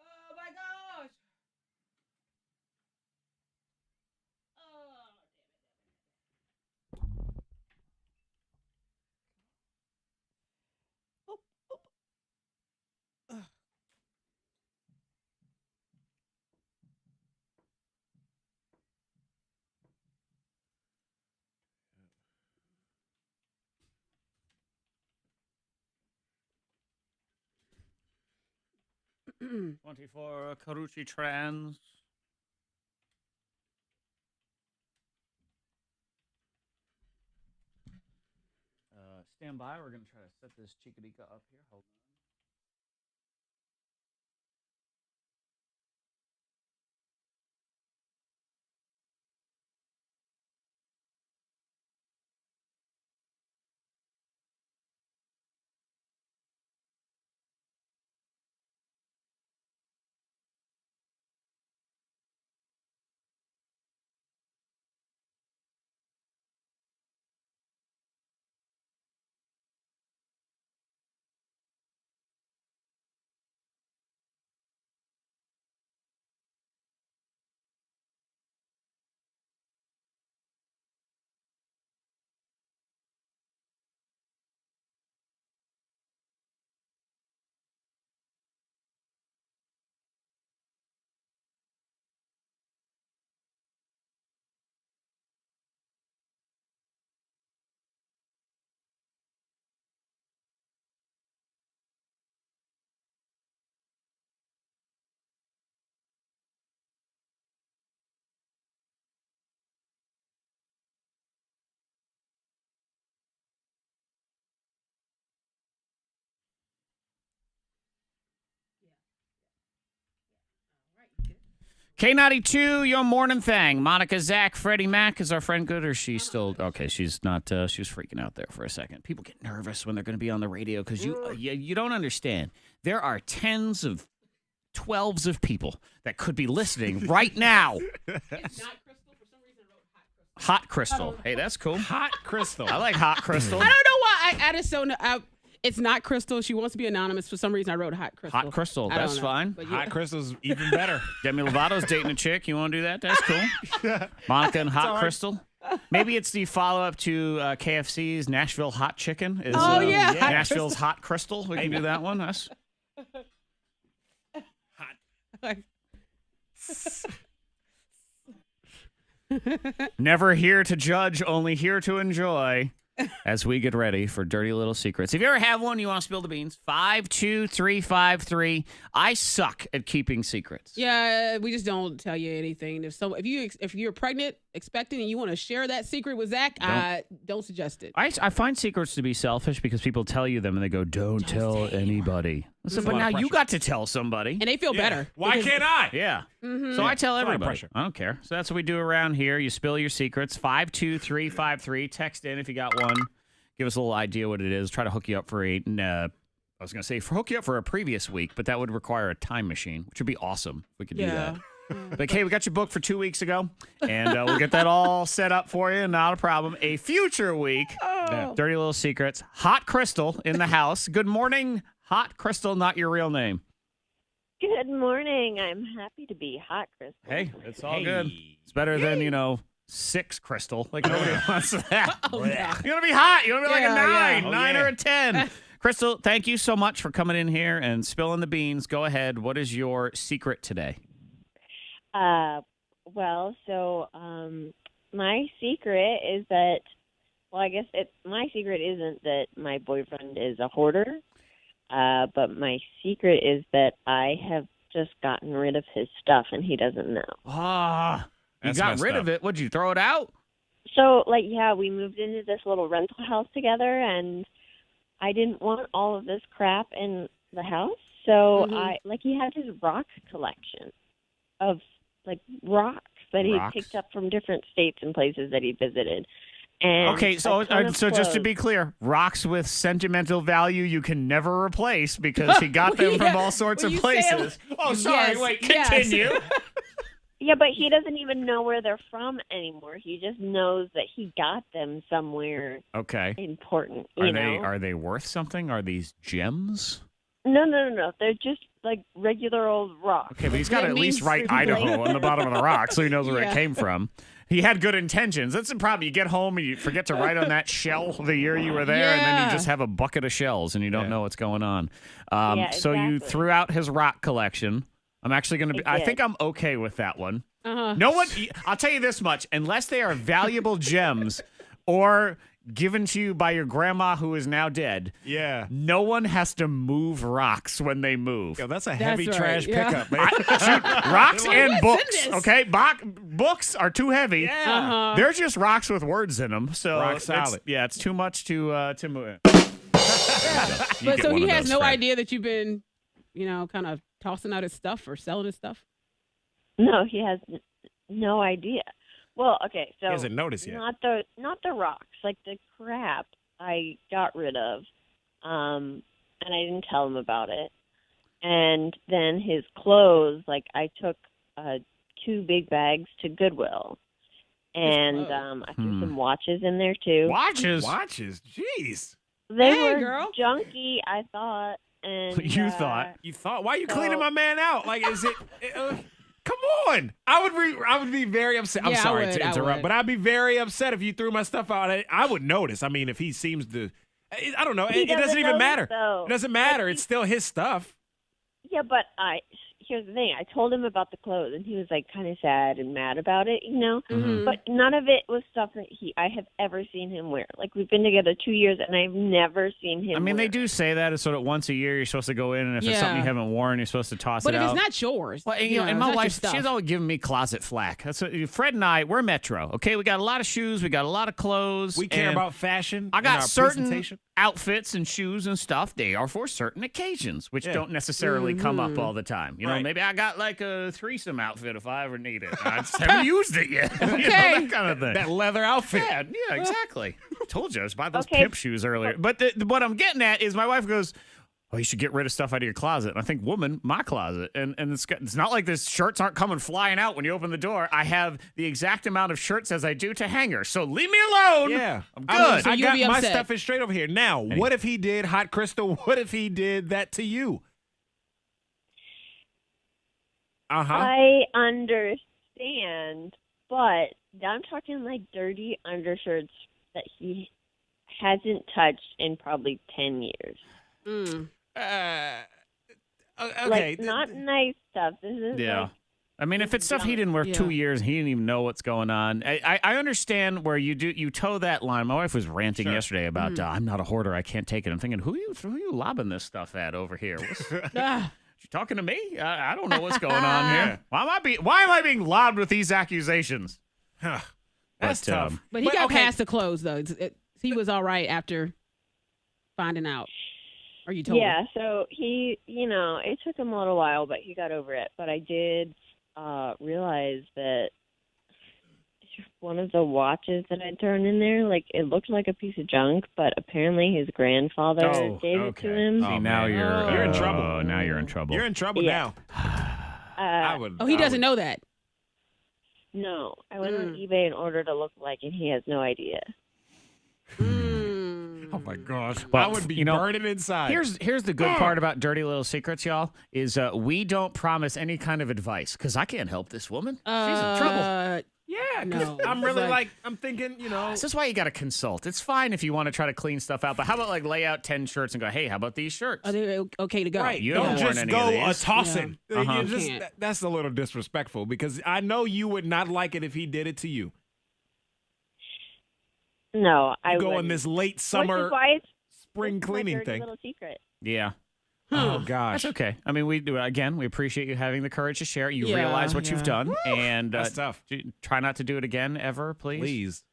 Oh my gosh. Oh, damn it. Ugh. 24 Karuchi Trans. Stand by. We're going to try to set this Chickadika up here. Hold on. K92, your morning thang. Monica, Zach, Freddie Mac. Is our friend good or she's still okay? She's not. She was freaking out there for a second. People get nervous when they're going to be on the radio because you don't understand. There are tens of 12s of people that could be listening right now. It's not crystal. For some reason, I wrote Hot crystal. Hey, that's cool. Hot crystal. I like hot crystal. I don't know why. I just don't know. It's not crystal. She wants to be anonymous. For some reason, I wrote hot crystal. Hot crystal. I don't That's know. fine. But Hot crystal's even better. Demi Lovato's dating a chick. You want to do that? That's cool. Monica and Hot Crystal. Maybe it's the follow-up to KFC's Nashville Hot Chicken. Oh, yeah. Hot Nashville's Hot Crystal. We can do that one. That's never here to judge, only here to enjoy. As we get ready for Dirty Little Secrets. If you ever have one, you want to spill the beans, 52353. I suck at keeping secrets. Yeah, we just don't tell you anything. If you're pregnant, expecting, and you want to share that secret with Zach, don't suggest it. I find secrets to be selfish because people tell you them and they go, don't tell anybody. So, but now you got to tell somebody. And they feel better. Why can't I? Yeah. Mm-hmm. So I tell everybody. Pressure. I don't care. So that's what we do around here. You spill your secrets. 52353. Text in if you got one. Give us a little idea what it is. Try to hook you up for hook you up for a previous week, but that would require a time machine, which would be awesome if we could do that. But, hey, we got your book for 2 weeks ago, and we'll get that all set up for you. Not a problem. A future week, Dirty Little Secrets. Hot Crystal in the house. Good morning, Hot Crystal, not your real name. Good morning. I'm happy to be Hot Crystal. Hey, it's all good. It's better than, 6 Crystal. Like, nobody wants that. Oh, no. You want to be hot. You want to be like a 9. 9 or a 10. Crystal, thank you so much for coming in here and spilling the beans. Go ahead. What is your secret today? My secret is that, my secret isn't that my boyfriend is a hoarder, but my secret is that I have just gotten rid of his stuff and he doesn't know. You got rid of it. Would you throw it out? So, we moved into this little rental house together, and I didn't want all of this crap in the house. So, he had his rock collection of, rocks that he picked up from different states and places that he visited. And okay, so just to be clear, rocks with sentimental value you can never replace because he got them from all sorts of places. Continue. Yeah, but he doesn't even know where they're from anymore. He just knows that he got them somewhere important. Are they worth something? Are these gems? No. They're just regular old rocks. Okay, but he's got to at least write Idaho on the bottom of the rock so he knows where it came from. He had good intentions. That's the problem. You get home and you forget to write on that shell the year you were there, and then you just have a bucket of shells and you don't know what's going on. So you threw out his rock collection. I'm actually going to be, I think I'm okay with that one. No one, I'll tell you this much, unless they are valuable gems or given to you by your grandma who is now dead. Yeah. No one has to move rocks when they move. Yo, that's a heavy trash pickup, man. Rocks and books, okay? Books are too heavy. Yeah. They're just rocks with words in them. So rock solid. It's too much to move. But so he has no idea that you've been, kind of tossing out his stuff or selling his stuff? No, he has no idea. Well, okay, so he hasn't noticed yet. Not the rocks, the crap I got rid of, and I didn't tell him about it. And then his clothes, I took 2 big bags to Goodwill, and I threw some watches in there too. Watches, jeez. They were junky, I thought. And you thought? Why are you cleaning my man out? Is it? Come on. I would be very upset. I'm sorry to interrupt, but I'd be very upset if you threw my stuff out. I would notice. I mean, if he seems to, I don't know. It doesn't even matter. It doesn't matter. It's still his stuff. Yeah, but here's the thing. I told him about the clothes, and he was kind of sad and mad about it, Mm-hmm. But none of it was stuff that I have ever seen him wear. We've been together 2 years, and I've never seen him. I mean, wear they do say that it's sort of once a year you're supposed to go in, and if it's something you haven't worn, you're supposed to toss it out. But if it's not yours, well, and my wife, she's always giving me closet flack. That's what, Fred and I, we're Metro. Okay, we got a lot of shoes, we got a lot of clothes. We care about fashion. I got certain outfits and shoes and stuff. They are for certain occasions, which don't necessarily come up all the time. Maybe I got a threesome outfit if I ever need it. I just haven't used it yet. Okay. That kind of thing. That leather outfit. Yeah, exactly. Told you I was buying those pimp shoes earlier. But what I'm getting at is my wife goes, you should get rid of stuff out of your closet. And I think, woman, my closet. And it's not like these shirts aren't coming flying out when you open the door. I have the exact amount of shirts as I do to hangers. So leave me alone. Yeah. I'm good. So I you'd got be my upset. stuff is straight over here. Now, what if he did, Hot Crystal? What if he did that to you? I understand, but I'm talking like dirty undershirts that he hasn't touched in probably 10 years. Okay. Like, not nice stuff. This is like, I mean, if it's stuff he didn't wear 2 years, he didn't even know what's going on. I understand where you toe that line. My wife was ranting yesterday about I'm not a hoarder, I can't take it. I'm thinking, who are you lobbing this stuff at over here? She talking to me? I don't know what's going on here. Why am I being lobbed with these accusations? That's tough. But he got past the clothes though. He was all right after finding out. Or you told him? Yeah, so he, it took him a little while, but he got over it. But I did realize that one of the watches that I'd thrown in there, like, it looked like a piece of junk, but apparently his grandfather gave it to him. See, now you're in trouble. Oh, now you're in trouble. You're in trouble now. He doesn't know that. No, I went on eBay and ordered a look-alike, and he has no idea. Oh my gosh! Well, I would be burning inside. Here's the good part about Dirty Little Secrets, y'all, is we don't promise any kind of advice because I can't help this woman. She's in trouble. Yeah, No. I'm really I'm thinking, This is why you got to consult. It's fine if you want to try to clean stuff out, but how about lay out 10 shirts and go, hey, how about these shirts? Are they okay to go? Right. You Don't haven't worn just any go of a these. tossing. Yeah. That's a little disrespectful because I know you would not like it if he did it to you. No, I You go wouldn't. in this late Which summer is why spring it's my cleaning dirty thing. little secret. Yeah. Oh gosh. That's okay. I mean, we appreciate you having the courage to share. You realize what you've done, and That's tough. Try not to do it again ever, please. Please.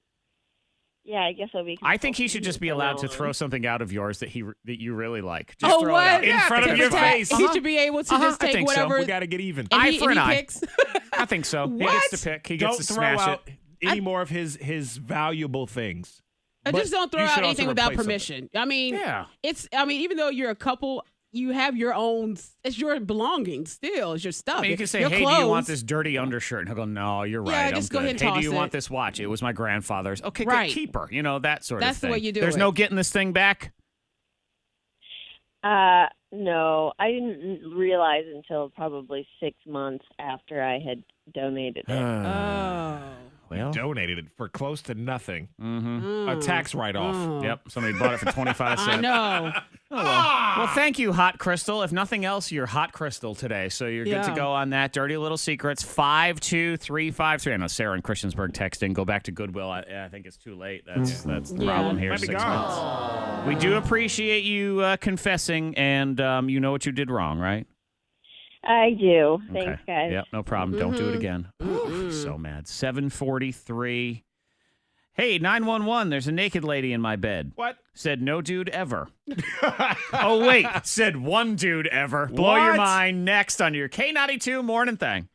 Yeah, I guess I'll be. I think he should just be allowed to throw something out of yours that you really like. Just Oh, throw what? it out in Yeah, front of your face. He should be able to just I take think so. whatever. We got to get even. and Eye he, for and an he eye. picks. I think so. He What? gets to pick. He gets Don't to throw smash out it. any more of his valuable things. Just But don't throw you should out also anything without replace them. permission. I mean, Yeah. even though you're a couple, you have your own. It's your belongings. Still, it's your stuff. I mean, you can say, your hey, do you clothes. want this dirty undershirt? And he'll go, no, you're right. Yeah, I'm just go good. ahead and Hey, do toss you want it. this watch? It was my grandfather's. Okay, Right. good. Keep her. That sort That's of the thing. way you do There's it. no getting this thing back? No, I didn't realize until probably 6 months after I had donated it. Oh. Well. Donated it for close to nothing. Mm-hmm. A tax write-off. Yep. Somebody bought it for 25 cents. I know. Oh, well, thank you, Hot Crystal. If nothing else, you're Hot Crystal today. So you're good to Yeah. go on that. Dirty Little Secrets, 52353. I know Sarah in Christiansburg texting. Go back to Goodwill. I think it's too late. That's the Yeah. problem here. Might be 6 gone. months. We do appreciate you confessing, and you know what you did wrong, right? I do. Okay. Thanks, guys. Yep, no problem. Don't do it again. So mad. 743. Hey, 911, there's a naked lady in my bed. What? Said no dude ever. Oh, wait. Said one dude ever. Blow your What? mind. Next on your K92 Morning Thang.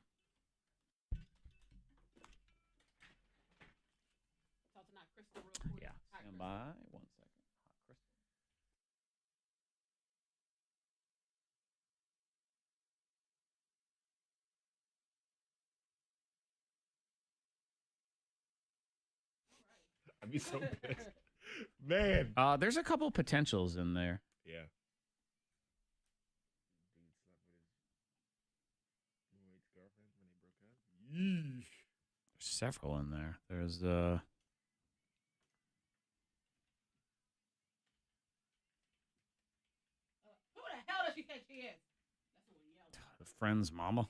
Yeah. Stand by. 1 second. I'd be so pissed. Man. There's a couple potentials in there. Yeah. There's several in there. There's Who the hell does she think she is? the friend's mama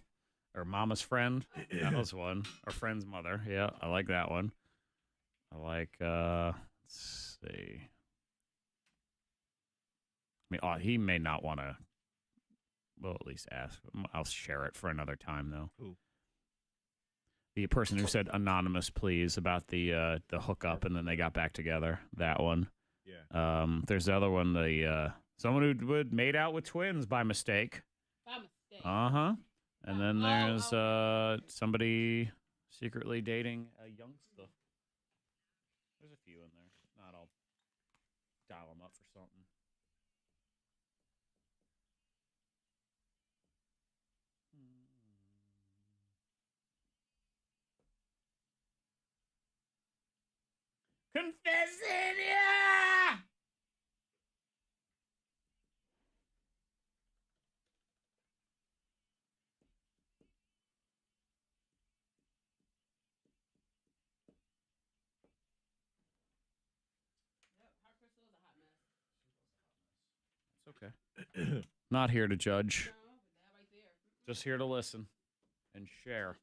or mama's friend. That was one. Or friend's mother. Yeah, I like that one. I like let's see. I mean, he may not want to. We'll at least ask. I'll share it for another time, though. Who? The person who said anonymous, please, about the hookup, and then they got back together. That one. Yeah. There's the other one. The someone who would made out with twins by mistake. By mistake. And then there's somebody secretly dating a youngster. There's a few in there. Not, I'll dial them up for something. Confessing, yeah! Okay. Not here to judge. Just here to listen and share.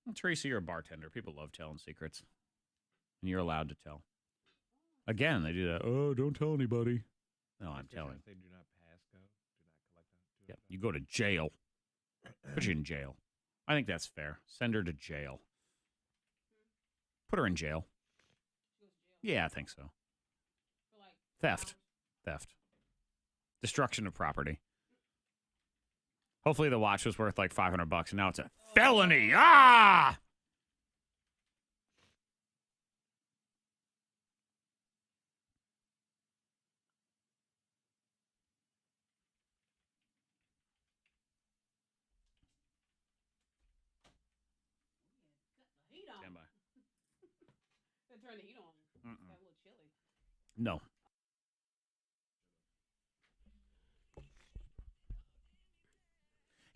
Well, Tracy, you're a bartender. People love telling secrets. And you're allowed to tell. Again, they do that. Oh, don't tell anybody. No, I'm telling. They do not pass go. Do not collect on. Yep. You go to jail. Put you in jail. I think that's fair. Send her to jail. Put her in jail. Yeah, I think so. Theft. Destruction of property. Hopefully the watch was worth like $500 and now it's a felony. Ah! Stand by. Turn the heat on. It's got a little chilly. No.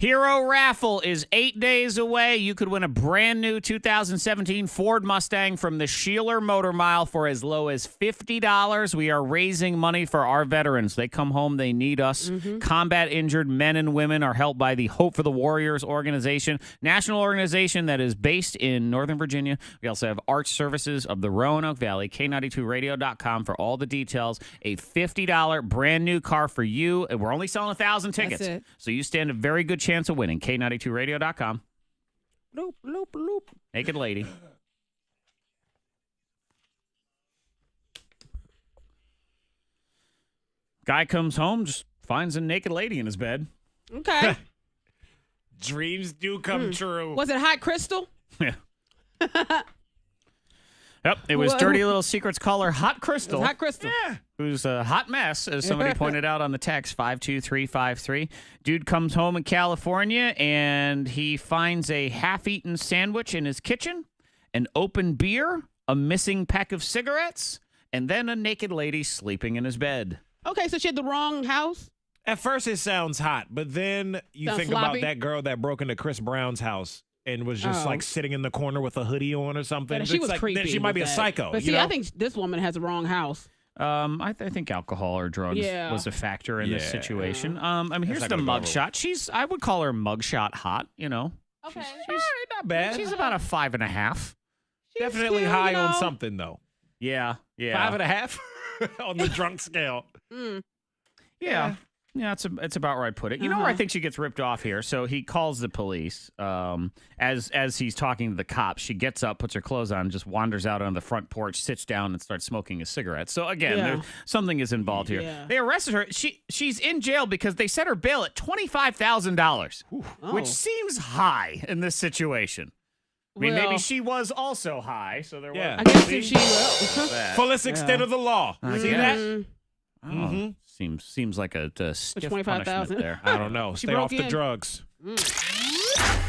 Hero Raffle is 8 days away. You could win a brand new 2017 Ford Mustang from the Sheeler Motor Mile for as low as $50. We are raising money for our veterans. They come home, they need us. Combat injured men and women are helped by the Hope for the Warriors organization, national organization that is based in Northern Virginia. We also have Arch Services of the Roanoke Valley, K92radio.com for all the details. A $50 brand new car for you. And we're only selling 1,000 tickets. That's it. So you stand a very good chance of winning. K92radio.com. Loop, loop, loop. Naked lady. Guy comes home, just finds a naked lady in his bed. Okay. Dreams do come true. Was it Hot Crystal? Yeah. Yep, it was Dirty Little Secrets caller Hot Crystal. Hot Crystal. Yeah. Who's a hot mess, as somebody pointed out on the text, 52353. Dude comes home in California, and he finds a half-eaten sandwich in his kitchen, an open beer, a missing pack of cigarettes, and then a naked lady sleeping in his bed. Okay, so she had the wrong house? At first, it sounds hot, but then you Sounds think sloppy? about that girl that broke into Chris Brown's house and was just like sitting in the corner with a hoodie on or something. But she was like, creepy. Then she might be a with that. psycho. But you see, know? I think this woman has the wrong house. I think alcohol or drugs was a factor in this situation. I mean, here's the mugshot. I would call her mugshot hot, you know. Okay. She's not bad. She's about a 5.5. Definitely still, high you on know. something, though. Yeah. 5.5 on the drunk scale. Yeah, it's about where I'd put it. You know where I think she gets ripped off here? So he calls the police. As he's talking to the cops, she gets up, puts her clothes on, just wanders out on the front porch, sits down, and starts smoking a cigarette. So again, something is involved here. Yeah. They arrested her. She's in jail because they set her bail at $25,000, which seems high in this situation. I mean, maybe she was also high, so there was. I guess if she will. Fullest extent of the law. See that? Oh, seems like a stiff 25,000. punishment there. I don't know. Stay off the in. drugs.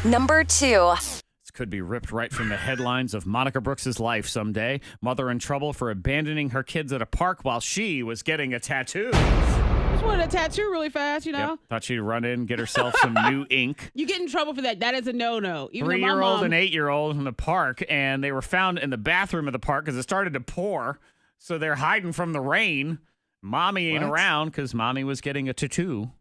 Number 2. This could be ripped right from the headlines of Monica Brooks' life someday. Mother in trouble for abandoning her kids at a park while she was getting a tattoo. Just wanted a tattoo really fast, you know? Yep. Thought she'd run in, get herself some new ink. You get in trouble for that. That is a no-no. Even though my 3-year-old mom- and 8-year-old in the park, and they were found in the bathroom of the park because it started to pour. So they're hiding from the rain. Mommy ain't around because mommy was getting a tattoo.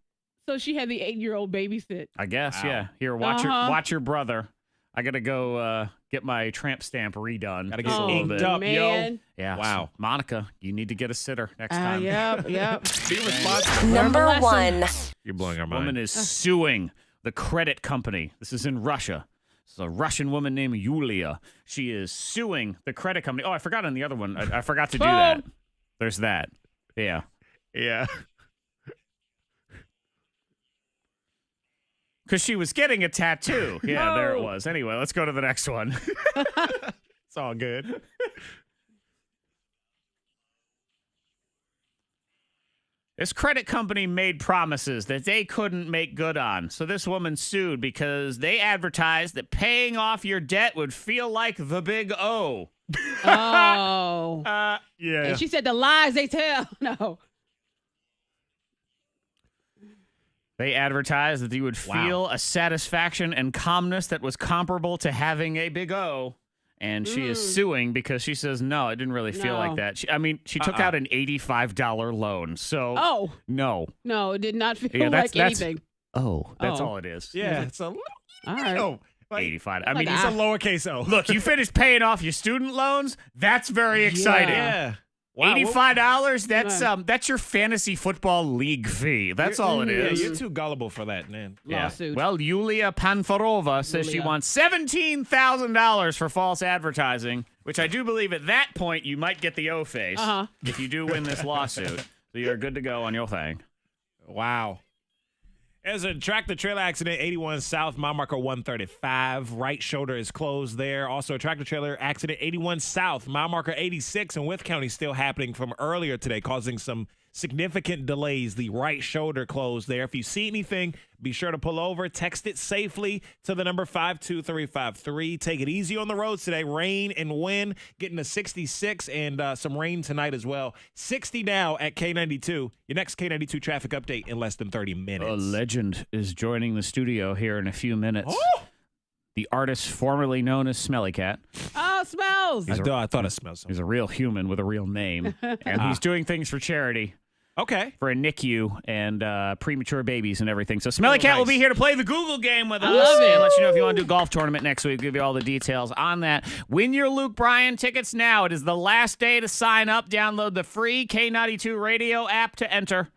So she had the 8-year-old babysit. I guess, yeah. Here, watch your brother. I gotta go get my tramp stamp redone. Gotta get inked up, man. yo. Yeah. Wow. So, Monica, you need to get a sitter next time. Yep. Be responsible. Number 1. You're blowing our mind. Woman is suing the credit company. This is in Russia. This is a Russian woman named Yulia. She is suing the credit company. Oh, I forgot on the other one. I forgot to do that. There's that. Yeah. Yeah. Because she was getting a tattoo. Yeah, there it was. Anyway, let's go to the next one. It's all good. This credit company made promises that they couldn't make good on. So this woman sued because they advertised that paying off your debt would feel like the big O. Oh. Yeah. And she said the lies they tell. No. They advertised that you would feel a satisfaction and calmness that was comparable to having a big O. And she is suing because she says, no, it didn't really feel like that. She took out an $85 loan. So, no. No, it did not feel like anything. That's all it is. Yeah, it's a little. All right. 85. I mean, it's a lowercase O. Look, you finished paying off your student loans. That's very exciting. Yeah. Wow, $85, that's your fantasy football league fee. That's all it is. Yeah, you're too gullible for that, man. Lawsuit. Well, Yulia Panfarova says she wants $17,000 for false advertising, which I do believe at that point you might get the O face if you do win this lawsuit. So you're good to go on your thing. Wow. There's a tractor-trailer accident, 81 South, mile marker 135. Right shoulder is closed there. Also, a tractor-trailer accident, 81 South, mile marker 86 in Wythe County, still happening from earlier today, causing some significant delays. The right shoulder closed there. If you see anything, be sure to pull over. Text it safely to the number 52353. Take it easy on the roads today. Rain and wind, getting to 66 and some rain tonight as well. 60 now at K92. Your next K92 traffic update in less than 30 minutes. A legend is joining the studio here in a few minutes. Oh! The artist formerly known as Smelly Kat. Oh, Smells. I thought it smelled something. He's a real human with a real name. And he's doing things for charity. Okay. For a NICU and premature babies and everything. So Smelly Kat will be here to play the Google game with us and let you know if you want to do a golf tournament next week. We'll give you all the details on that. Win your Luke Bryan tickets now. It is the last day to sign up. Download the free K92 radio app to enter.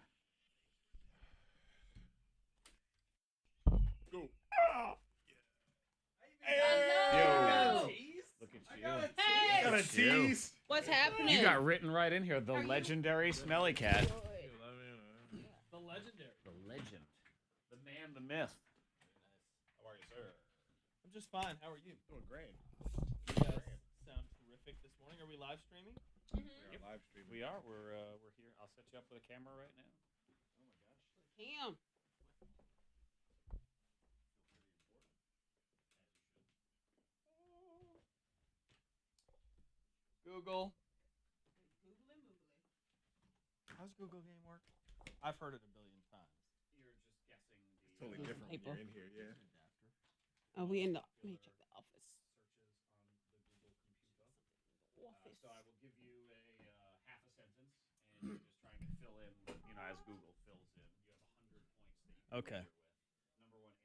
Got a tease. What's happening? You got written right in here. The legendary Smelly Kat. The legendary. The legend. The man, the myth. How are you, sir? I'm just fine. How are you? Doing great. You guys sound terrific this morning. Are we live streaming? We are live streaming. We are. We're here. I'll set you up with a camera right now. Oh my gosh. Cam. Google. How's Google game work? I've heard it a billion times. You're just guessing. It's totally different when you're in here, yeah. Oh, we in the. Let me check the office. So I will give you a half a sentence, and you're just trying to fill in, as Google fills in. You have 100 points that you can Okay. measure with.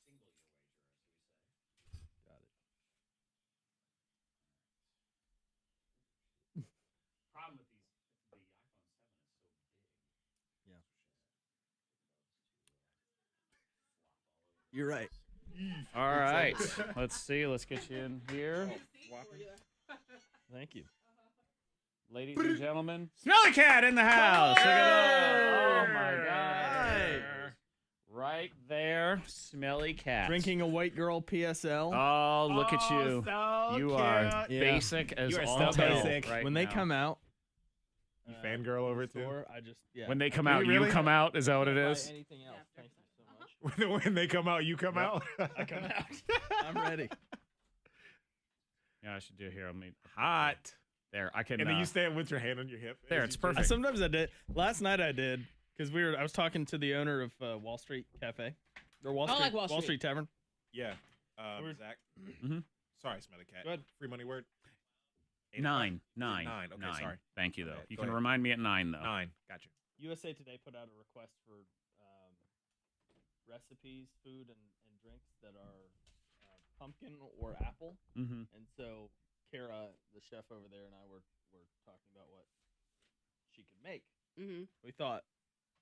Number one answer is double your wager. Anything else is single your wager, as we say. Got it. Problem with the iPhone 7 is so big. Yeah. You're right. All right. Let's see. Let's get you in here. Thank you. Ladies and gentlemen, Smelly Kat in the house. Look at that. Oh, my God. Right there, Smelly Kat. Drinking a white girl PSL. Oh, look at you. So You cute. are basic as You are all so hell basic. right When they now. come out. You fangirl over it, too? I just, When they come out, you really? come out? Is that what it is? Anything else. Thank you so much. When they come out, you come out? I come out. I'm ready. Yeah, I should do it here. Hot. There, I can. And then you stand with your hand on your hip. There, it's perfect. Sometimes I did. Last night I did because I was talking to the owner of Wall Street Cafe or Wall Street, like Wall Street. Tavern. Yeah. Zach. Mhm. Sorry, Smelly Kat. Go ahead. Free money word. 9. Nine. Okay, sorry. Thank you, though. Okay, You go can ahead. remind me at 9, though. 9. Gotcha. USA Today put out a request for recipes, food, and drinks that are pumpkin or apple. Mm-hmm. And so Kara, the chef over there, and I were talking about what she could make. Mm-hmm. We thought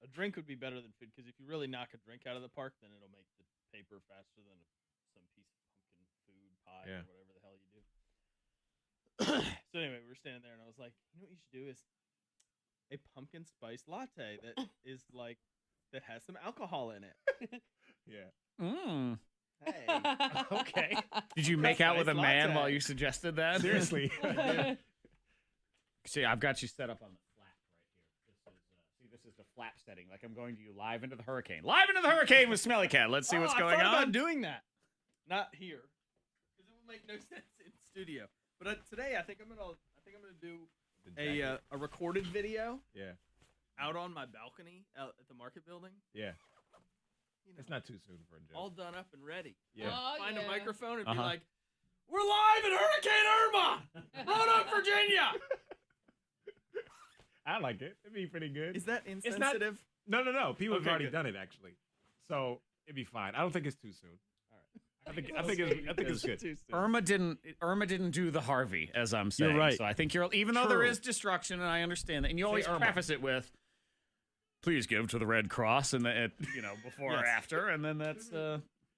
a drink would be better than food because if you really knock a drink out of the park, then it'll make the paper faster than some piece of pumpkin food pie or whatever the hell you do. So anyway, we were standing there, and I was like, you know what you should do is a pumpkin spice latte that is like that has some alcohol in it. Yeah. Mm. Hey. Okay. Did you make out with a man latte. while you suggested that? Seriously. See, I've got you set up on the flap right here. This is the flap setting. Like I'm going to you live into the hurricane. Live into the hurricane with Smelly Kat. Let's see what's going I thought on. about doing that. Not here, because it will make no sense in studio. But today, I think I'm gonna do a recorded video. Yeah. Out on my balcony out at the market building. Yeah. It's not too soon for a joke. All done up and ready. Yeah. Find a microphone and be like, "We're live at Hurricane Irma, Roanoke, Virginia." I like it. It'd be pretty good. Is that It's not- insensitive? No. People have Okay, already good. done it actually, so it'd be fine. I don't think it's too soon. All right. I think it's good. Too soon. Irma didn't do the Harvey, as I'm saying. You're right. So I think even though there True. is destruction, and I understand that, and you always Irma. preface it with, "Please give to the Red Cross," and before or Yes. after, and then that's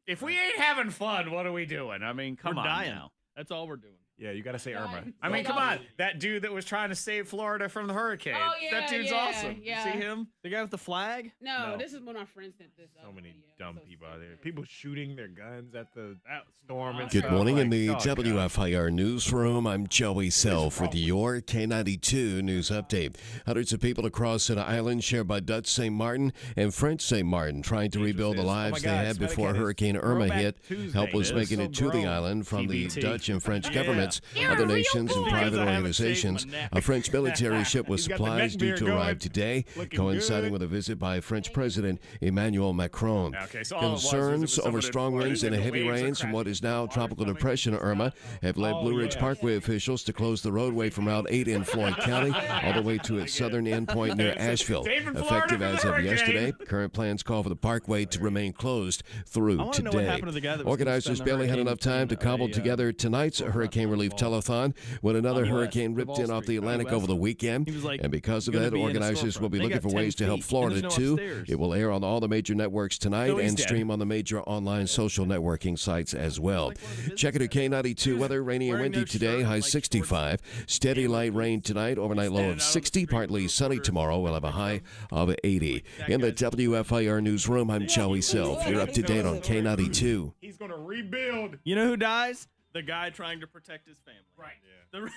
if we ain't having fun, what are we doing? I mean, come We're on dying. now. That's all we're doing. Yeah, you got to say Irma. I mean, come on. That dude that was trying to save Florida from the hurricane. Oh, yeah, that dude's yeah, awesome. yeah. You see him? The guy with the flag? No, No. this is when our friend sent this. So many video. dumb So people out there. stupid. People shooting their guns at the storm and Good stuff. morning in Like, the oh, God. WFIR newsroom. I'm Joey Self with your K92 news update. Hundreds of people across an island shared by Dutch St. Martin and French St. Martin trying to rebuild the lives they God, had Smelly before Kat is Hurricane Irma Throwback hit. Tuesday. Help was It making is it so to the grown. island from TBT. the Dutch and French Yeah. governments, You're other a real nations, and boy. private Because I haven't organizations. shaved my neck. A French military ship with He's got the supplies neck due beard to going. arrive today, Looking coinciding good. with a visit by French President Emmanuel Macron. Okay, so all it was Concerns over someone in strong Florida winds and said the heavy waves are rains from what crashing. is now Water's Tropical coming. Depression Irma have led Blue Ridge yeah. Parkway officials to close the roadway from Route 8 in Floyd County all the way to its southern endpoint near Asheville. Saving Florida Effective from the as of hurricane. yesterday, current plans call for the parkway to remain closed through I wanna know what today. happened to the guy that was gonna Organizers spend the barely had hurricane enough time to between cobble a, together tonight's hurricane relief telethon when another on the west, hurricane the ripped Wall in off the Street, Atlantic west. over the weekend. He was like, And because of gonna that, be in a organizers will be storefront. They looking got for 10 ways to help feet, and Florida there's no too. upstairs. It will air on all the major networks tonight So he's and dead. stream on the major online social networking sites as well. Check it at K92 weather, rainy and wearing windy no today, shirt, high like 65. Steady light rain tonight, overnight low of 60, partly sunny tomorrow. We'll have a high of 80. In the WFIR newsroom, I'm Joey Self. You're up to date on K92. He's going to rebuild. You know who dies? The guy trying to protect his family. Right.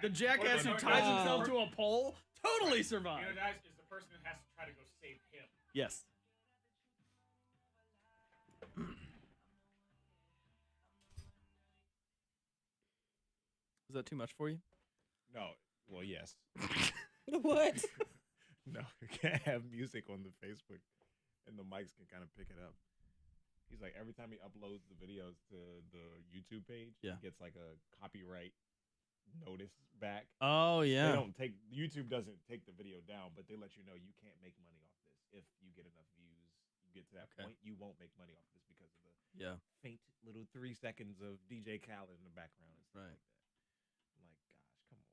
The jackass who ties himself to a pole totally survived. guys, is the person that has to try to go save him. Yes. Was that too much for you? No. Well, yes. What? No, you can't have music on the Facebook, and the mics can kind of pick it up. He's like, every time he uploads the videos to the YouTube page, Yeah. he gets like a copyright notice back. Oh yeah. YouTube doesn't take the video down, but they let you know you can't make money off this. If you get enough views, you get to that point, you won't make money off this because of the faint little 3 seconds of DJ Khaled in the background and stuff like that. I'm like, gosh, come on.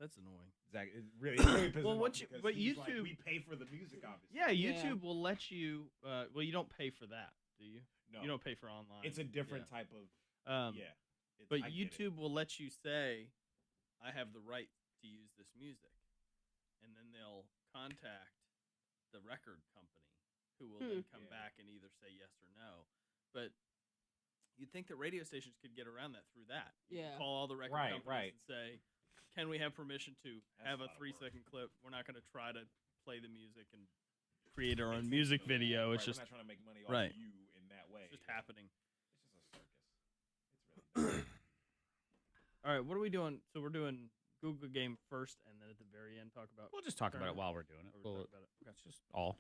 That's annoying. Zach, it really pisses Well, him what off you- because but he's like, YouTube- we pay for the music, obviously. Yeah, YouTube will let you. Well, you don't pay for that, do you? No. You don't pay for online. It's a different type of, Yeah. It's, But I get it. YouTube will let you say, "I have the right to use this music," and then they'll contact the record company, who will then come back and either say yes or no. But you'd think that radio stations could get around that through that. You could Yeah. call all the record Right, companies right. and say, "Can we have permission to have a a lot of 3-second clip? We're not going to try to play the music and create our own music video. It's Right, just we're not trying to make money off right. you in that way. It's just happening." It's just a circus. It's really All right, what are we doing? So we're doing Google game first, and then at the very end talk about. We'll just talk about it tournament? while we're doing it. Or We'll- talk about it. That's just all.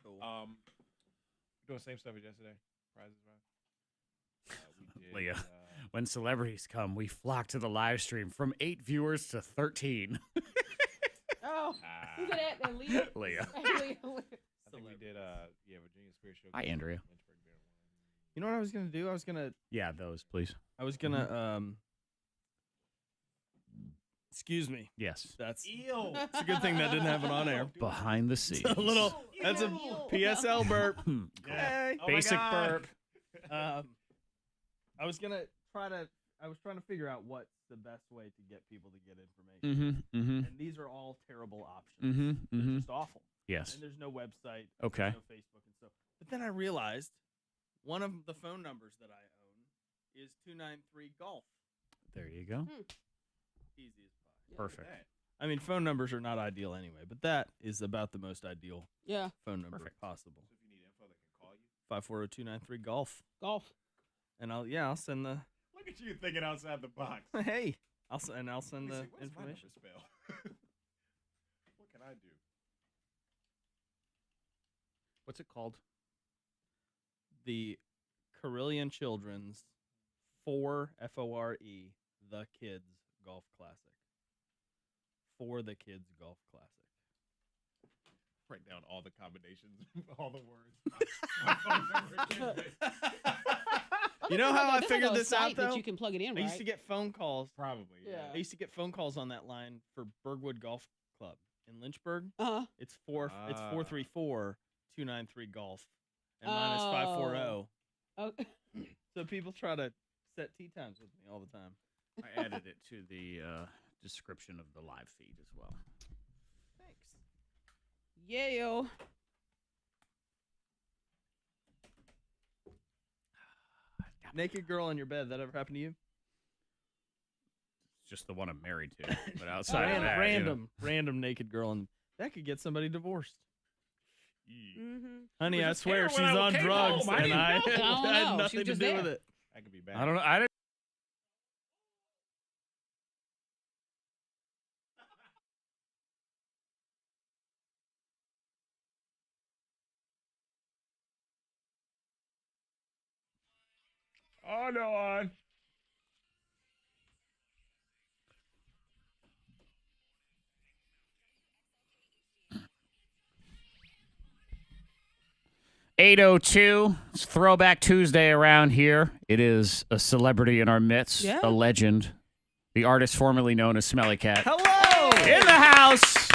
Cool. doing the same stuff as yesterday. Prizes, right? We did, Leah, when celebrities come, we flock to the live stream from 8 viewers to 13. Oh, who's that? That Leah? Leah. I think we did, Virginia Spirit Show. Hi, Andrea. You know what I was gonna do? I was gonna. Yeah, those, please. I was gonna. Excuse me. Yes. That's. It's a good thing that didn't happen on air. Behind the scenes. A little. That's a PSL burp. Hey. Basic burp. I was gonna try to. I was trying to figure out what's the best way to get people to get information. And these are all terrible options. They're just awful. Yes. And there's no website. Okay. There's no Facebook and stuff. But then I realized one of the phone numbers that I own is 293 golf. There you go. Easy as pie. Perfect. I mean, phone numbers are not ideal anyway, but that is about the most ideal phone number possible. So if you need info, they can call you. 540-293-GOLF. Golf. And I'll send the. Look at you thinking outside the box. Hey, I'll send the information. Spell? What can I do? What's it called? The Carillion Children's Fore Fore the Kids Golf Classic. For the Kids Golf Classic. Write down all the combinations, all the words. You know how I There's figured like a this out site that though? you can plug it in, I right? used to get phone calls. Probably, yeah. I used to get phone calls on that line for Bergwood Golf Club in Lynchburg. It's 434-293-GOLF, and mine is 540. Oh. So people try to set tee times with me all the time. I added it to the description of the live feed as well. Thanks. Yeah. Naked girl in your bed. That ever happened to you? It's just the one I'm married to. But outside of that, random naked girl, and that could get somebody divorced. Mm-hmm. Honey, I swear she's when I on came drugs, home. I and didn't I know. I don't had know. She nothing was to just do there. with it. That could be bad. I don't know. I didn't. Oh, no, on. $8:02. It's Throwback Tuesday around here. It is a celebrity in our midst, a legend, the artist formerly known as Smelly Kat. Hello! In the house,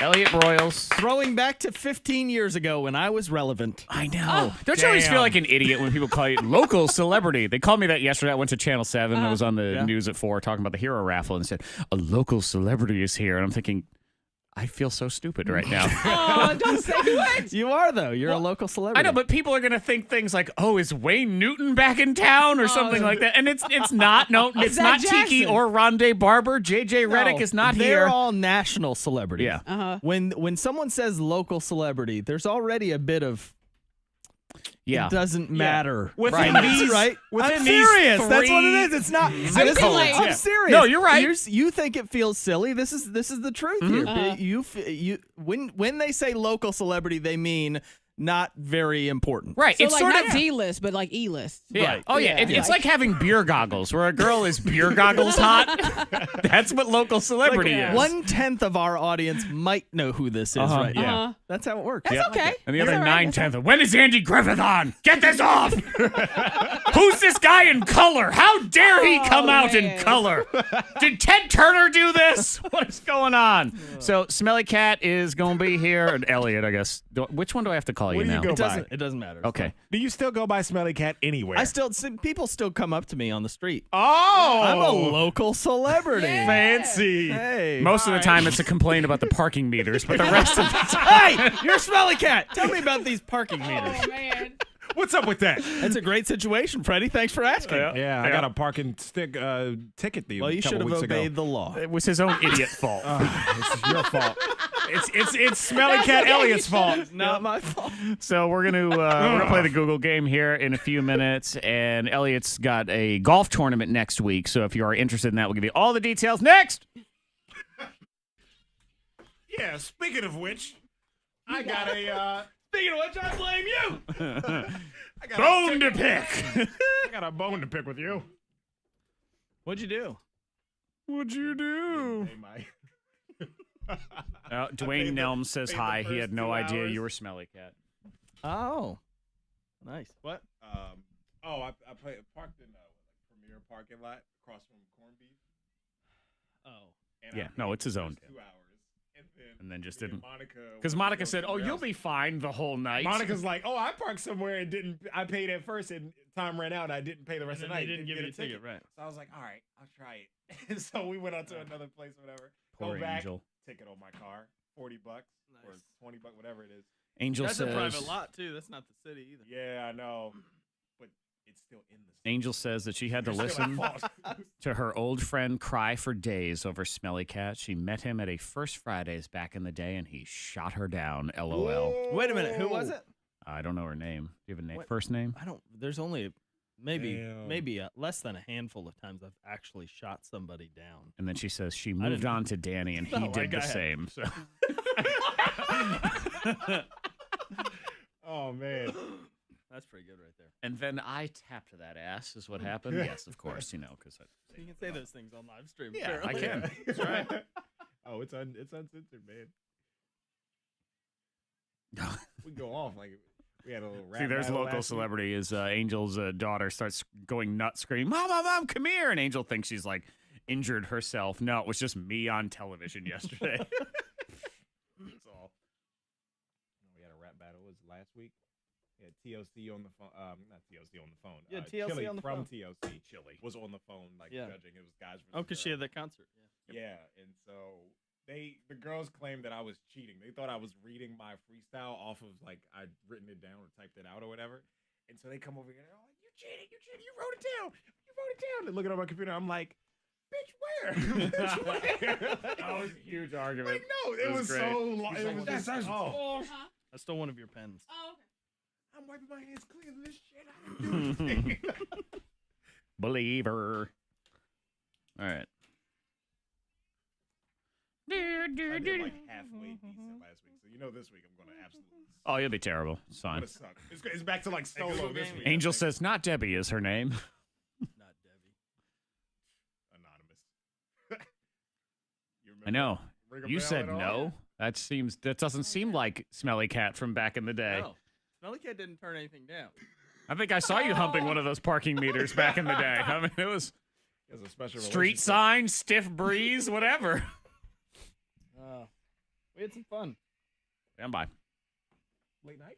Elliot Broyles. Throwing back to 15 years ago when I was relevant. I know. Don't you always feel like an idiot when people call you local celebrity? They called me that yesterday. I went to Channel 7. I was on the news at 4 talking about the hero raffle and said, a local celebrity is here. And I'm thinking, I feel so stupid right now. Oh, don't say what. You are, though. You're a local celebrity. I know, but people are going to think things like, oh, is Wayne Newton back in town or something like that? And it's not. No, it's not Tiki or Rondé Barber. JJ Reddick is not here. They're all national celebrities. Yeah. Uh-huh. When someone says local celebrity, there's already a bit of it doesn't matter. Within these, right? Within I'm serious. these That's what it three is. It's not. zip codes. I'm serious. No, you're right. You think it feels silly. This is the truth here. When they say local celebrity, they mean not very important. Right. So it's like sort not of D-list, but like E-list. Yeah. Right. Oh, yeah. Yeah. It's like having beer goggles, where a girl is beer goggles hot. That's what local celebrity is. 1/10 of our audience might know who this is right now. That's how it works. That's okay. And the That's other all right. 9/10 of, when is Andy Griffith on? Get this off! Who's this guy in color? How dare he come out in color? Did Ted Turner do this? What is going on? So Smelly Kat is going to be here. And Elliot, I guess. Which one do I have to call you What do you now? go It doesn't matter. It's Okay. fine. Do you still go by Smelly Kat anywhere? People still come up to me on the street. Oh! I'm a local celebrity. Fancy. Hey. Most of the time, it's a complaint about the parking meters, but the rest of the time. Hey, you're Smelly Kat. Tell me about these parking meters. Oh, man. What's up with that? That's a great situation, Freddie. Thanks for asking. Yeah, I got a parking ticket Well, you should have obeyed the law. It was his own idiot fault. It's your fault. It's Smelly Kat Elliot's fault. Not my fault. So we're gonna play the Google game here in a few minutes, and Elliot's got a golf tournament next week. So if you are interested in that, we'll give you all the details next. Yeah. Speaking of which, I got a. Speaking of which, I blame you. I got Bone to pick. I got a bone to pick with you. What'd you do? What'd you do? Hey, Mike. Dwayne Nelm says paid the hi. He first had no 2 idea hours. you were Smelly Kat. Oh, nice. What? I parked in Premier parking lot across from corned beef. Oh. And Yeah, no, it's his own. 2 hours. And then just didn't. Monica. Because Monica said, "Oh, you'll be fine the whole night." Monica's like, "Oh, I parked somewhere and didn't. I paid at first and time ran out. And I didn't pay the rest of the night. They didn't give get you a ticket, right? So I was like, all right, I'll try it. And so we went out to another place, whatever. Poor Go back, Angel. ticket on my car, $40 or $20, whatever it is. Angel That's says, a private lot too. That's not the city either. Yeah, I know. But it's still in the. Angel says that she had to listen to her old friend cry for days over Smelly Kat. She met him at a First Fridays back in the day, and he shot her down. LOL. Wait a minute. Who was it? I don't know her name. Do you have a name? First name? I don't. There's only maybe less than a handful of times I've actually shot somebody down. And then she says she moved on to Danny, and he did the same. So. Oh man. That's pretty good right there. And then I tapped that ass is what happened. Yes, of course, because you can say those things on live stream. Yeah, apparently. I can. That's right. Oh, it's uncensored, man. We go off like we had a little rap. See, there's battle local last celebrity. Is Angel's daughter starts going nuts, screaming, "Mom, come here!" And Angel thinks she's like injured herself. No, it was just me on television yesterday. That's all. We had a rap battle. It was last week. We had TLC on the phone. Not TLC on the phone. Yeah, TLC Chili on the from phone. TLC. Chili was on the phone, judging. It was guys. Oh, because she had that concert. Yeah, and so the girls claimed that I was cheating. They thought I was reading my freestyle off of like I'd written it down or typed it out or whatever. And so they come over here and they're like, "You cheated! You wrote it down! You wrote it down!" They're looking at my computer. I'm like, "Bitch, where?" Bitch, where? That was a huge argument. Like, no, it was great. so long. It was just, I stole one of your pens. Oh, okay. I'm wiping my hands clean of this shit. I didn't do anything. Believer. All right. I did like halfway decent last week, so this week I'm going to absolutely. Oh, you'll be terrible. It's I'm fine. gonna suck. It's back to like solo this week. Angel says not Debbie is her name. Not Debbie. Anonymous. I know. Ring a You bell said at all? no. That doesn't seem like Smelly Kat from back in the day. No. Smelly Kat didn't turn anything down. I think I saw you humping one of those parking meters back in the day. I mean, it was He has a special street relationship. sign, stiff breeze, whatever. We had some fun. Stand by. Late night.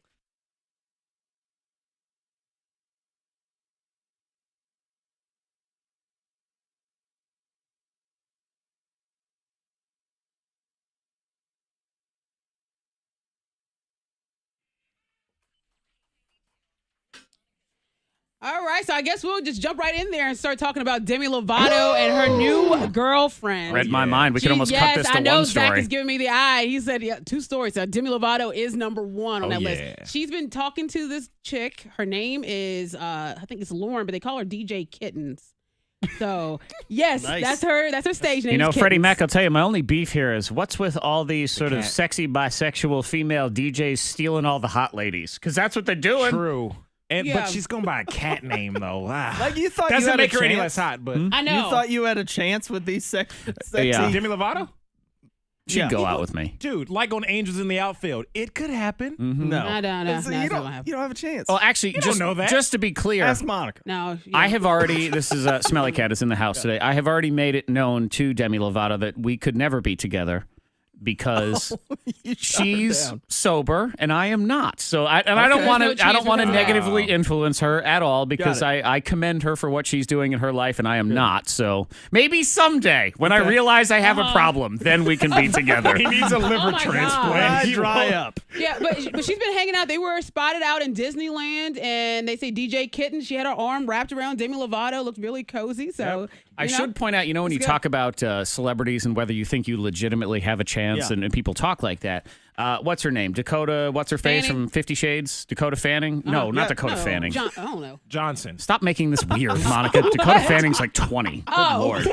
All right, so I guess we'll just jump right in there and start talking about Demi Lovato and her new girlfriend. Read my mind. We could almost cut this to I know one Zach story. is giving me the eye. He said, yeah, 2 stories. So Demi Lovato is number 1 on that list. She's been talking to this chick. Her name is, I think it's Lauren, but they call her DJ Kittens. So, yes, Nice. that's her stage name. You know, is Freddie Kittens. Mac, I'll tell you, my only beef here is what's with all these sort of sexy bisexual female DJs stealing all the hot ladies? Because that's what they're doing. True. And Yeah. but she's going by a cat name though. Like you thought doesn't you had make a her any chance? less hot, but I know. You thought you had a chance with these sexy. Yeah. Demi Lovato? She'd go out with me. Dude, like on Angels in the Outfield, it could happen. No. I don't know. It's- No, you, it's not don't, gonna happen. you don't have a chance. Oh, actually, don't just know that. just to be clear, Ask Monica. No. I have already, this is Smelly Kat is in the house today. I have already made it known to Demi Lovato that we could never be together because You shot her she's down. sober and I am not. So I don't Okay. want No to I don't chance want to for that. negatively influence her at all because Got I commend her for what she's doing in her life and I am not. So maybe someday when I realize I have a problem, then we can be together. He needs a liver Oh my transplant. Dry up. Yeah, but she's been hanging out. They were spotted out in Disneyland, and they say DJ Kitten. She had her arm wrapped around Demi Lovato. Looked really cozy. So I you know, should point out, when you good. talk about celebrities and whether you think you legitimately have a chance, Yeah. and people talk like that. What's her name? Dakota. What's her face Fanning? from 50 Shades? Dakota Fanning? No, not Dakota no, Fanning. I don't know. Johnson. Stop making this weird, Monica. Dakota Fanning's like 20. Good Lord.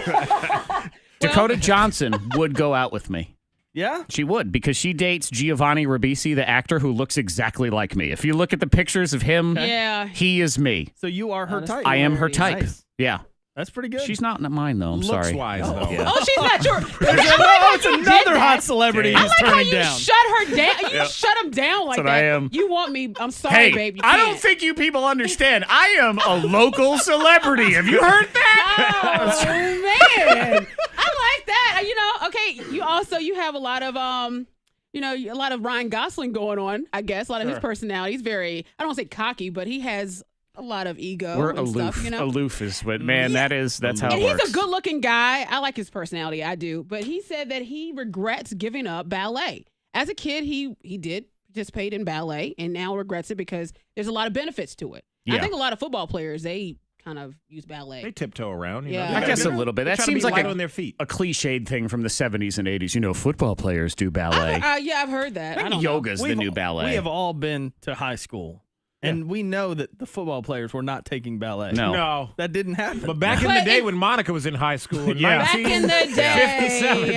Dakota Johnson would go out with me. Yeah? She would, because she dates Giovanni Ribisi, the actor who looks exactly like me. If you look at the pictures of him, Yeah. he is me. So you are her type. I am her type. Nice. Yeah. That's pretty good. She's not mine, though. I'm sorry. Looks-wise, though. Yeah. Oh, she's not your. it's another hot celebrity I he's like how turning you down. shut her down. You shut him down like That's what that. I am. You want me? I'm sorry, Hey, babe. You I don't can't. think you people understand. I am a local celebrity. Have you heard that? Oh man, I like that. Okay. You have a lot of a lot of Ryan Gosling going on. I guess a lot of his personality. He's very. I don't want to say cocky, but he has a lot of ego. We're and aloof. Stuff, Aloof is what, man. That's how and it he's works. a good-looking guy. I like his personality. I do. But he said that he regrets giving up ballet. As a kid, he did participate in ballet and now regrets it because there's a lot of benefits to it. Yeah. I think a lot of football players, they kind of use ballet. They tiptoe around. Yeah. Know? I guess a little bit. That seems like on their feet. a cliched thing from the 70s and 80s. You know, football players do ballet. Yeah, I've heard that. I don't Yoga's know. the new ballet. We have all been to high school. And we know that the football players were not taking ballet. No. That didn't happen. But back in the day when Monica was in high school, Back in the day.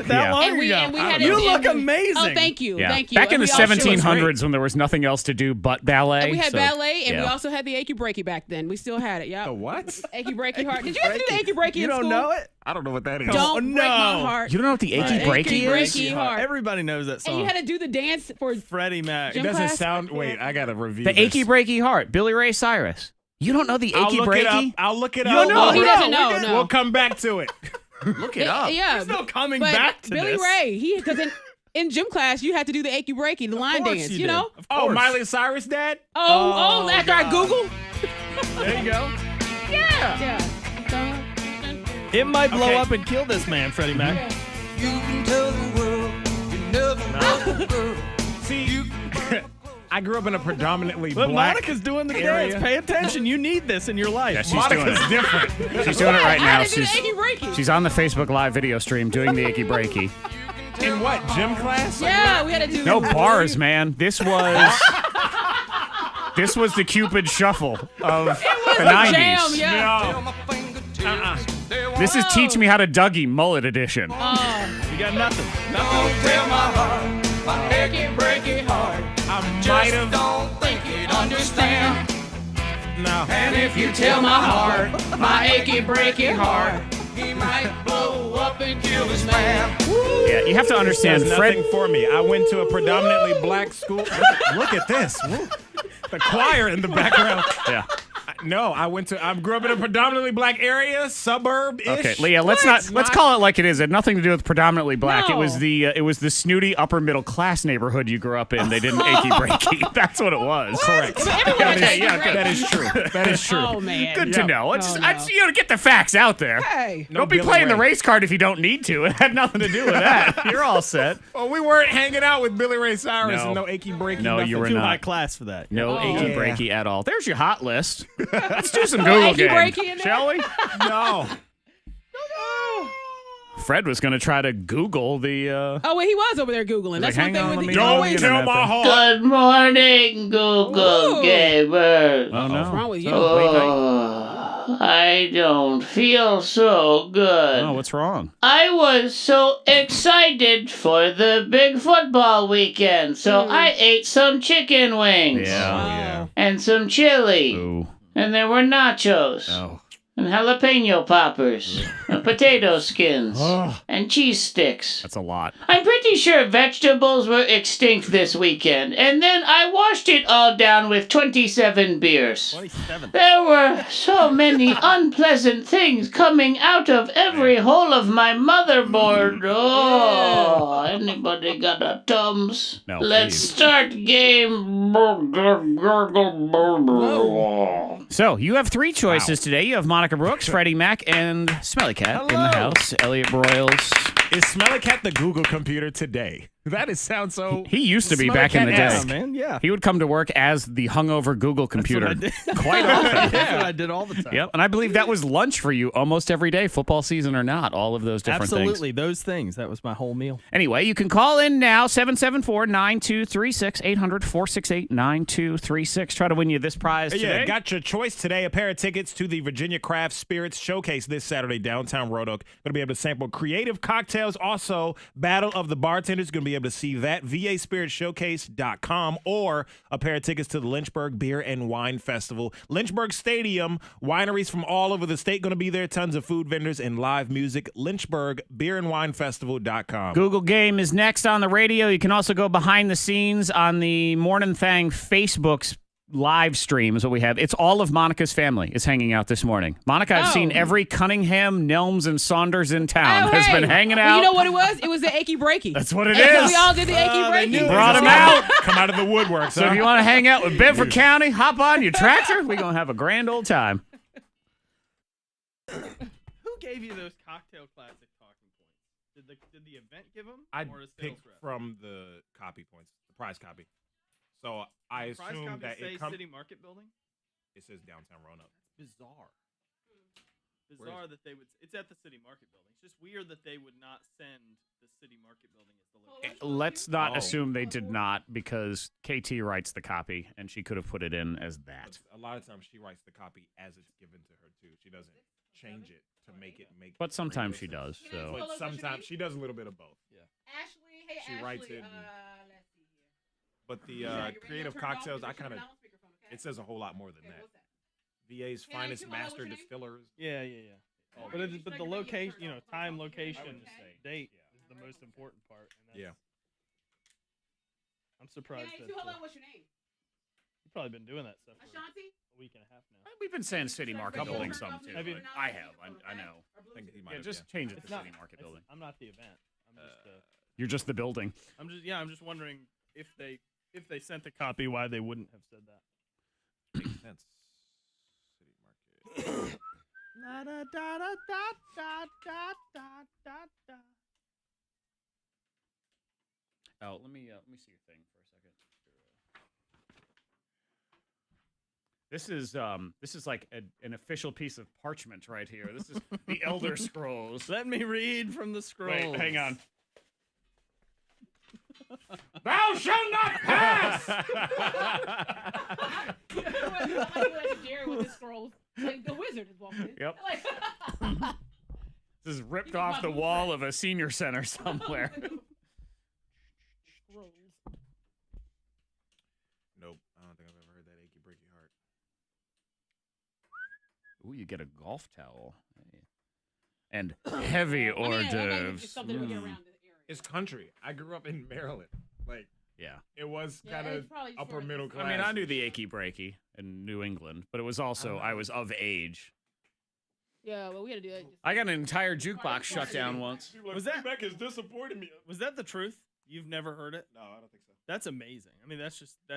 That long And we ago. had You it- look and we- amazing. Oh, thank you. Yeah. Thank you. Back in And the we also- 1700s when there was nothing else to do but ballet. And we had so- ballet, and we yeah. also had the achy breaky back then. We still had it. Yeah. The what? Achy breaky heart. Did you ever do the achy breaky You in don't school? know it? I don't know what that is. Don't break my heart. You don't know what the achy Achy breaky is? breaky heart. Everybody knows that song. And you had to do the dance for Freddie Mac. Gym It doesn't class? sound. Wait, I gotta review The this. achy breaky heart. Billy Ray Cyrus. You don't know the I'll achy look it up. breaky? I'll look it You up. don't know? He doesn't know. No. We'll come back to it. Look it up. Yeah. We're still coming but back to Billy this. Ray, because in gym class you had to do the achy breaky, the line course dance. you You did. know? Of Oh, course. Miley Cyrus, Dad. Oh, after I Google. There you go. Yeah. It might blow Okay. up and kill this man, Freddie Mac. You can tell the world you never loved a girl. See, I grew up in a predominantly But black Monica's doing the area. dance. Pay attention. You need this in your life. Yeah, she's doing Monica's it. different. She's doing it right I now. had to do the achy breaky. She's on the Facebook Live video stream doing the achy breaky. In what, gym class? Yeah, we had to do No bars, man. This was the Cupid Shuffle of the 90s. Jam, yeah. No. This is Teach Me How to Dougie Mullet Edition. You got nothing. Don't tell my heart, my achy breaky heart. I might Just have. don't think you'd understand. No. And if you tell my heart, my achy breaky heart, he might blow up and kill this man. Yeah, you have to understand, Does Fred. nothing for me. I went to a predominantly black school. Look at this. Woo. The choir in the background. Yeah. No, I grew up in a predominantly black area, suburb-ish. Okay, Leah, let's call it like it is. It had nothing to do with predominantly black. No. It was the snooty upper middle class neighborhood you grew up in. They didn't achy breaky. That's what it was. Correct. Everyone had achy breaky. That is true. That is true. Oh man. Good to know. It's Oh, just, you know, to get the facts out there. Hey. No Don't be Billy playing the Ray. race card if you don't need to. It had nothing to do with that. You're all set. Well, we weren't hanging out with Billy Ray Cyrus No. and no achy breaky. No, nothing. you were Too not. high class for that. No Oh. achy Yeah. breaky at all. There's your hot list. Let's do some Google achy game, breaky in there? shall we? No. Fred was going to try to Google the. Oh, well, he was over there Googling. That's Like, one hang on, thing let with me the Don't always. tell my heart. Good morning, Google Ooh. Gamers. Oh no! What's wrong with you? Late night. Oh, I don't feel so good. Oh, what's wrong? I was so excited for the big football weekend, so I ate some chicken wings. Yeah. And some chili. Ooh. And there were nachos. Oh. And jalapeno poppers. And potato skins. And cheese sticks. That's a lot. I'm pretty sure vegetables were extinct this weekend, and then I washed it all down with 27 beers. 27. There were so many unpleasant things coming out of every hole of my motherboard. Oh, anybody got a Tums? No, Let's please. start game. So you have three choices today. You have Monica Brooks, Freddie Mac, and Smelly Kat in the house. Elliot Broyles. Is Smelly Kat the Google computer today? That sounds so. He used to be Smelly back in the day. Kat-esque. Yeah, man. Yeah. He would come to work as the hungover Google computer That's what I did. quite often. That's what I did all the time. Yep, and I believe that was lunch for you almost every day, football season or not, all of those different things. Absolutely. Those things. That was my whole meal. Anyway, you can call in now, 774-9236, 800-468-9236. Try to win you this prize today. Yeah, got your choice today. A pair of tickets to the Virginia Craft Spirits Showcase this Saturday, downtown Roanoke. Going to be able to sample creative cocktails. Also, Battle of the Bartenders. Going to be able to see that. VASpiritShowcase.com, or a pair of tickets to the Lynchburg Beer and Wine Festival. Lynchburg Stadium, wineries from all over the state going to be there. Tons of food vendors and live music. Lynchburg Beer and Wine Festival.com. Google Game is next on the radio. You can also go behind the scenes on the Mornin Thang Facebook's live stream is what we have. It's all of Monica's family is hanging out this morning. Monica, I've seen every Cunningham, Nelms, and Saunders in town has been hanging out. Well, you know what it was? It was the achy breaky. That's what it And is. we all did the achy breaky. Brought them out. Come out of the woodwork. So if you want to hang out with Bedford County, hop on your tractor. We're going to have a grand old time. Who gave you those cocktail classic talking points? Did the event give them? I or a sales picked rep? from the copy points. The prize copy. So I Prize assume copy that say it comes. City Market Building. It says downtown Roanoke. Bizarre. Bizarre that they would. It's at the City Market Building. It's just weird that they would not send the City Market Building as the location. Let's not assume they did not, because KT writes the copy, and she could have put it in as that. But a lot of times she writes the copy as it's given to her too. She doesn't change it to make it make. But sometimes she does. So. But sometimes she does a little bit of both. Yeah. Ashley, hey She Ashley. writes it. Let's see here. But the creative cocktails, I kind of. It says a whole lot more than that. VA's finest master distillers. Yeah. But the location, time, location, date is the most important part. And that's, I'm surprised that Hello, what's your name? you've probably been doing that stuff for Ashanti? a week and a half now. We've been saying City Market Building some too. Have you? I have. I know. I think he might Yeah, have, just change it It's to not- City Market Building. I'm not the event. I'm just. You're just the building. I'm just wondering if they sent the copy, why they wouldn't have said that. Makes sense. City Market. La da da da da da da da da da. Oh, let me see your thing for a second. This is like an official piece of parchment right here. This is the Elder Scrolls. Let me read from the scrolls. Wait, hang on. Thou shalt not pass. I like when Jerry with his scrolls. Like the wizard is walking in. Yep. Like, This is ripped off the wall of a senior center somewhere. scrolls. Nope, I don't think I've ever heard that achy breaky heart. Ooh, you get a golf towel. Hey. And heavy hors d'oeuvres. It's something we get around the area. It's country. I grew up in Maryland. Like, Yeah. it was Yeah, kind it's of probably just upper for, like, middle class. I mean, I knew the achy breaky in New England, but it was also I was of age. Yeah, well, we had to do that. I got an entire jukebox shut down once. Was that Beck is disappointing me? Was that the truth? You've never heard it? No, I don't think so. That's amazing. I mean, that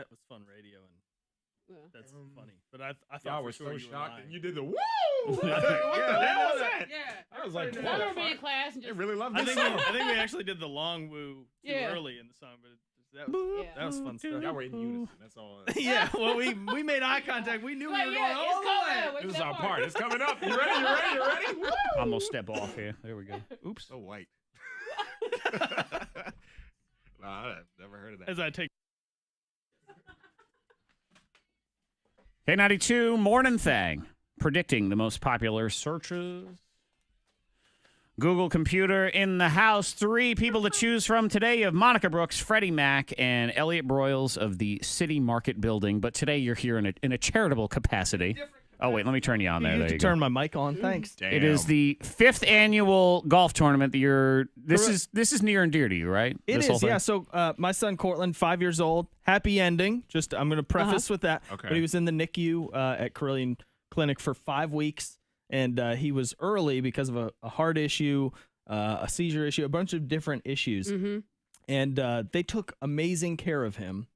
was fun radio, and Yeah. that's funny. But I thought Y'all for were sure so you were shocked, lying. and you did the woo. Yeah, What the that hell was was that? Yeah. I was like, I remember being in class and they just. really love I this think song. I think we actually did the long woo too Yeah. early in the song, but that was fun stuff. Y'all were in unison. That's all. Yeah, well, we made eye contact. We knew we Like, were yeah, going it's all the coming. way. Wait This for is that our part. part. It's coming up. You ready? You ready? You ready? Woo! I'm gonna step off here. There we go. Oops. So white. No, I've never heard of that. As I take. K92 Mornin Thang, predicting the most popular searches. Google computer in the house. 3 people to choose from today. You have Monica Brooks, Freddie Mac, and Elliot Broyles of the City Market Building. But today you're here in a charitable capacity. Oh, wait, let me turn you on there. You There have you to turn go. my mic on. Thanks. Damn. It is the 5th annual golf tournament that this is near and dear to you, right? It This whole is, thing? yeah. So my son Cortland, 5 years old, happy ending. Just I'm going to preface with that. Okay. But he was in the NICU at Carillion Clinic for 5 weeks, and he was early because of a heart issue, a seizure issue, a bunch of different issues. Mm-hmm. And they took amazing care of him.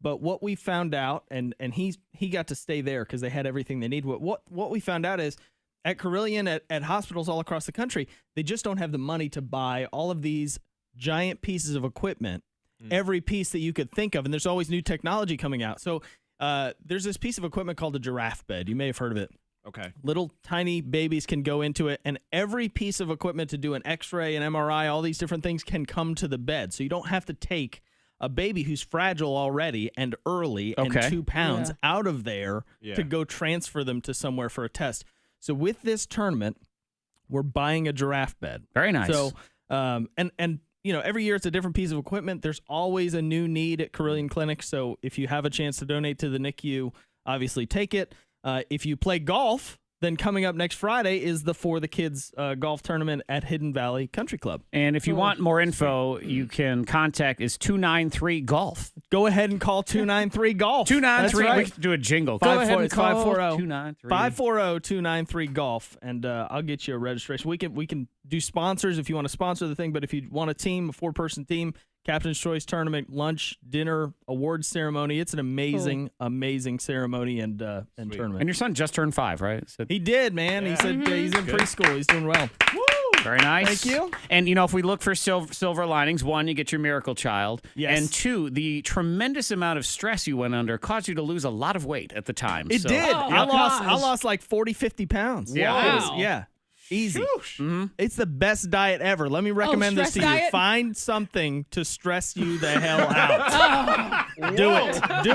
But what we found out, and he got to stay there because they had everything they need. What we found out is at Carillion, at hospitals all across the country, they just don't have the money to buy all of these giant pieces of equipment, every piece that you could think of. And there's always new technology coming out. So there's this piece of equipment called a giraffe bed. You may have heard of it. Okay. Little tiny babies can go into it, and every piece of equipment to do an X-ray, an MRI, all these different things can come to the bed. So you don't have to take a baby who's fragile already and early and 2 pounds out of there to go transfer them to somewhere for a test. So with this tournament, we're buying a giraffe bed. Very nice. So, and you know, every year it's a different piece of equipment. There's always a new need at Carillion Clinic. So if you have a chance to donate to the NICU, obviously take it. If you play golf, then coming up next Friday is the For the Kids golf tournament at Hidden Valley Country Club. And if you want more info, you can contact is 293 Golf. Go ahead and call 293 Golf. 293. That's right. We can do a jingle. Go ahead and It's call 540 293. 540-293 Golf, and I'll get you a registration. We can do sponsors if you want to sponsor the thing, but if you want a team, a 4-person team, Captain's Choice Tournament, lunch, dinner, awards ceremony. It's an amazing, amazing ceremony and tournament. And your son just turned 5, right? So he did, man. He said he's in preschool. He's doing well. Woo! Very nice. Thank you. And, if we look for silver linings, one, you get your miracle child. Yes. And two, the tremendous amount of stress you went under caused you to lose a lot of weight at the time. It did. Oh, I gosh. lost like 40, 50 pounds. Yeah. Wow. Yeah. Easy. Mm-hmm. It's the best diet ever. Let me recommend this to stress you. diet? Find something to stress you the hell out. Do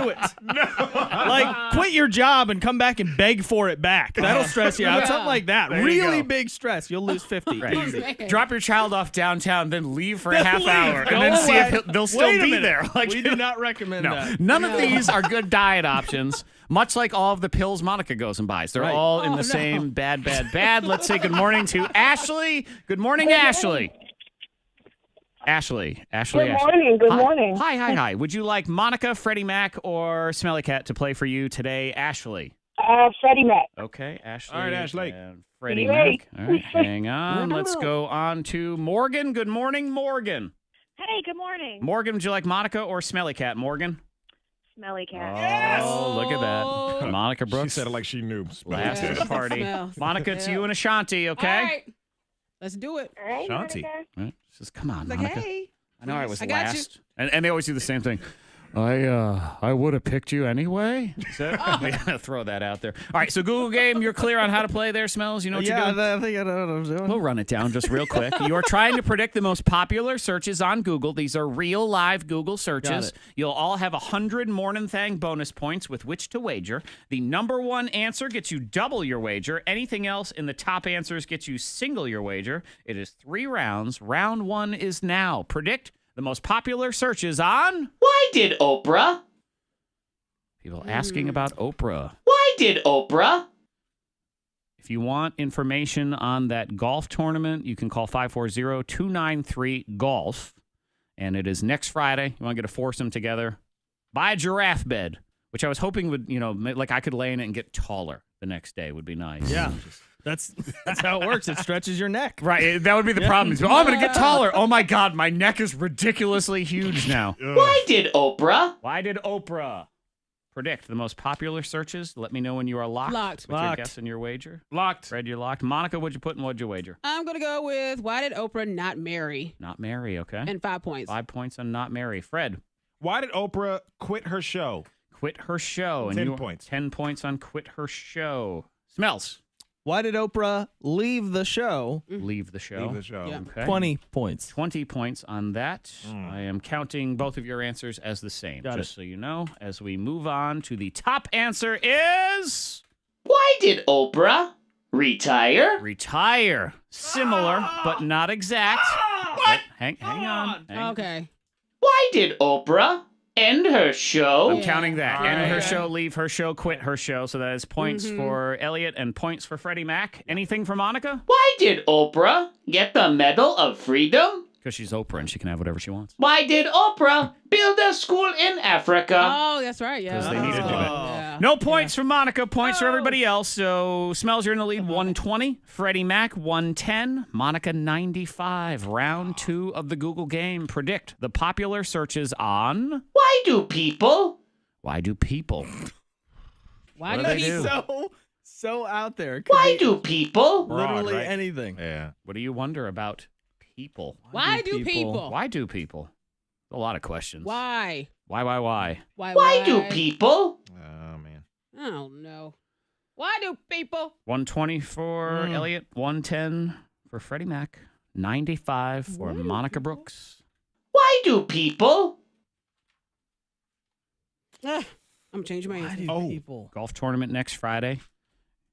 it. Like, quit your job and come back and beg for it back. That'll stress you out. Yeah. Something like that. There you Really go. big stress. You'll lose 50. Right. Easy. Man. Drop your child off downtown, then leave for a Then half leave. hour, Go and then see away. if they'll still Wait a be minute. there. Like, We do not recommend no, that. none of these are good diet options. Much like all of the pills Monica goes and buys, they're Right. all in Oh, the no. same bad. Let's say good morning to Ashley. Good morning, Ashley. Ashley. Good morning. Good morning. Hi. Would you like Monica, Freddie Mac, or Smelly Kat to play for you today, Ashley? Freddie Mac. Okay, Ashley. All right, Ashley. And Freddie Great. Mac. All right, hang on. Let's go on to Morgan. Good morning, Morgan. Hey, good morning. Morgan, would you like Monica or Smelly Kat, Morgan? Smelly Kat. Oh, look at that. Monica She Brooks. said it like she knew. Last Yeah. at the party. Smells. Monica, it's Yeah. you and Ashanti, okay? All right. Let's do it. All right, Shanti. Monica. Right. Says, come on, Like, Monica. hey. I know I was I got you. last. And they always do the same thing. I would have picked you anyway. So, yeah, throw that out there. All right, so Google game, you're clear on how to play there, Smells? You know what you're doing? I think I know what I'm doing. We'll run it down just real quick. You are trying to predict the most popular searches on Google. These are real live Google searches. Got it. You'll all have 100 Mornin Thang bonus points with which to wager. The number one answer gets you double your wager. Anything else in the top answers gets you single your wager. It is 3 rounds. Round 1 is now. Predict the most popular searches on... Why did Oprah? People asking about Oprah. Why did Oprah? If you want information on that golf tournament, you can call 540-293-GOLF. And it is next Friday. You want to get a foursome together. Buy a giraffe bed, which I was hoping would, like I could lay in it and get taller the next day would be nice. Yeah. That's how it works. It stretches your neck. Right. That would be the problem. I'm going to get taller. Oh, my God. My neck is ridiculously huge now. Why did Oprah? Why did Oprah? Predict the most popular searches. Let me know when you are locked. Locked. With your Locked. guess and your wager. Locked. Fred, you're locked. Monica, what'd you put and what'd you wager? I'm going to go with why did Oprah not marry? Not marry, okay. And 5 points. 5 points on not marry. Fred, Why did Oprah quit her show? quit her show. 10 points. 10 points on quit her show. Smells. Why did Oprah leave the show? Leave the show. Leave the show. Yeah. Okay. 20 points. 20 points on that. I am counting both of your answers as the same, Got just it. so you know. As we move on to the top answer is Why did Oprah retire? retire. Similar, but not exact. What? Hang on. Okay. Why did Oprah end her show? I'm counting that. All End right. her show, leave her show, quit her show. So that is points Mm-hmm. for Elliot and points for Freddie Mac. Anything for Monica? Why did Oprah get the Medal of Freedom? Because she's Oprah and she can have whatever she wants. Why did Oprah build a school in Africa? Oh, that's right. Yeah. 'Cause they need to do it. Yeah. No points for Monica, points for everybody else. So Smells, you're in the lead, 120. Freddie Mac, 110. Monica, 95. Round 2 of the Google game. Predict the popular searches on... Why do people? Why do people? Why What do do they do? people? So out there. It could Why be do people? literally right? anything. Yeah. What do you wonder about people? Why do people? Why do people? A lot of questions. Why? Why? Why do people? Oh, man. I don't know. Why do people? 120 for Elliot, 110 for Freddie Mac, 95 for Monica Brooks. Why do people? I'm changing my answer. People. Golf tournament next Friday.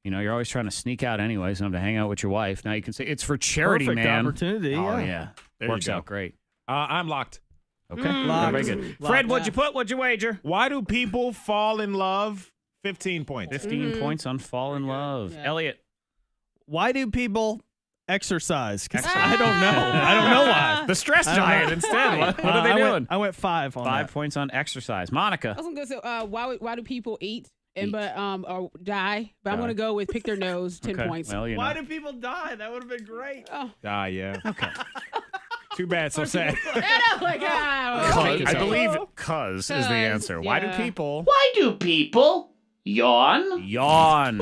You're always trying to sneak out anyways and have to hang out with your wife. Now you can say it's for charity, Perfect man. opportunity. Oh, yeah. yeah. There you Works go. out great. I'm locked. Okay. Locked. Very good. Locked. Fred, what'd you put? What'd you wager? Why do people fall in love? 15 points. 15 points on Fall in Love. Yeah. Elliot. Why do people exercise? 'Cause I don't know. I don't know why. The stress I don't diet know. instead. What are they I doing? Went, I went 5 on 5 that. points on exercise. I Monica. was gonna say, why do people eat and Eat. or die? But I'm Die. gonna go with pick their nose, 10 Okay. points. Well, Why do people die? That would have been great. Oh, Yeah. Okay. Too bad, so sad. I believe cuz is the answer. Why do yeah. people Why do people yawn? yawn?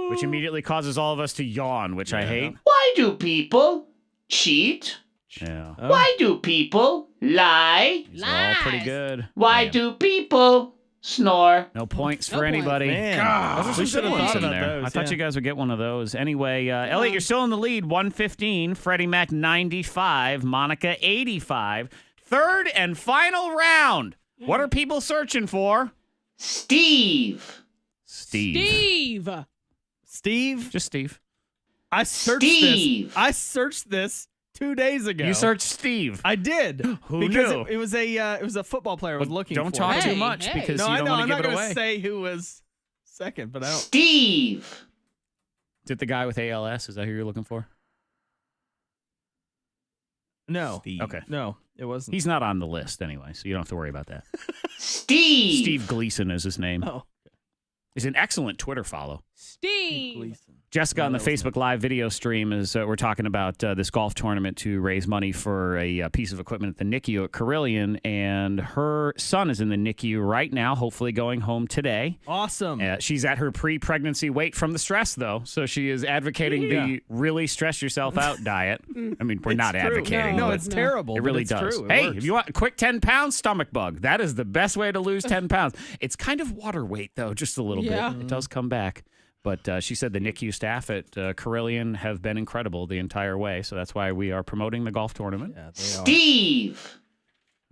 Which immediately causes all of us to yawn, which I hate. Why do people cheat? Yeah. Why do people lie? These are all pretty good. Why do people snore? No points for anybody. Man, God, we we should have thought in about there. those. I thought you guys would get one of those. Anyway, Elliot, you're still in the lead. 115. Freddie Mac 95. Monica 85. Third and final round. What are people searching for? Steve. Steve. Steve. Just Steve. I searched Steve. this. I searched this 2 days ago. You searched Steve. I did. Who because knew? It was a football player I was looking Don't for. talk too Hey, much hey. because No, you I don't know. want I'm to not give it going to away. say who was second, but I don't. Steve. Is it the guy with ALS? Is that who you're looking for? No. Okay. No, it wasn't. He's not on the list anyway, so you don't have to worry about that. Steve. Steve Gleason is his name. Oh. He's an excellent Twitter follow. Steve. Jessica on the Facebook Live video stream is we're talking about this golf tournament to raise money for a piece of equipment at the NICU at Carilion, and her son is in the NICU right now, hopefully going home today. Awesome. She's at her pre-pregnancy weight from the stress, though, so she is advocating the really stress yourself out diet. I mean, we're not True. advocating. No, but it's terrible. It but really it's does. True. It Hey, works. if you want a quick 10 pounds stomach bug, that is the best way to lose 10 pounds. It's kind of water weight, though, just a little Yeah. bit. It does come back. But she said the NICU staff at Carilion have been incredible the entire way, so that's why we are promoting the golf tournament. Yeah, they are. Steve.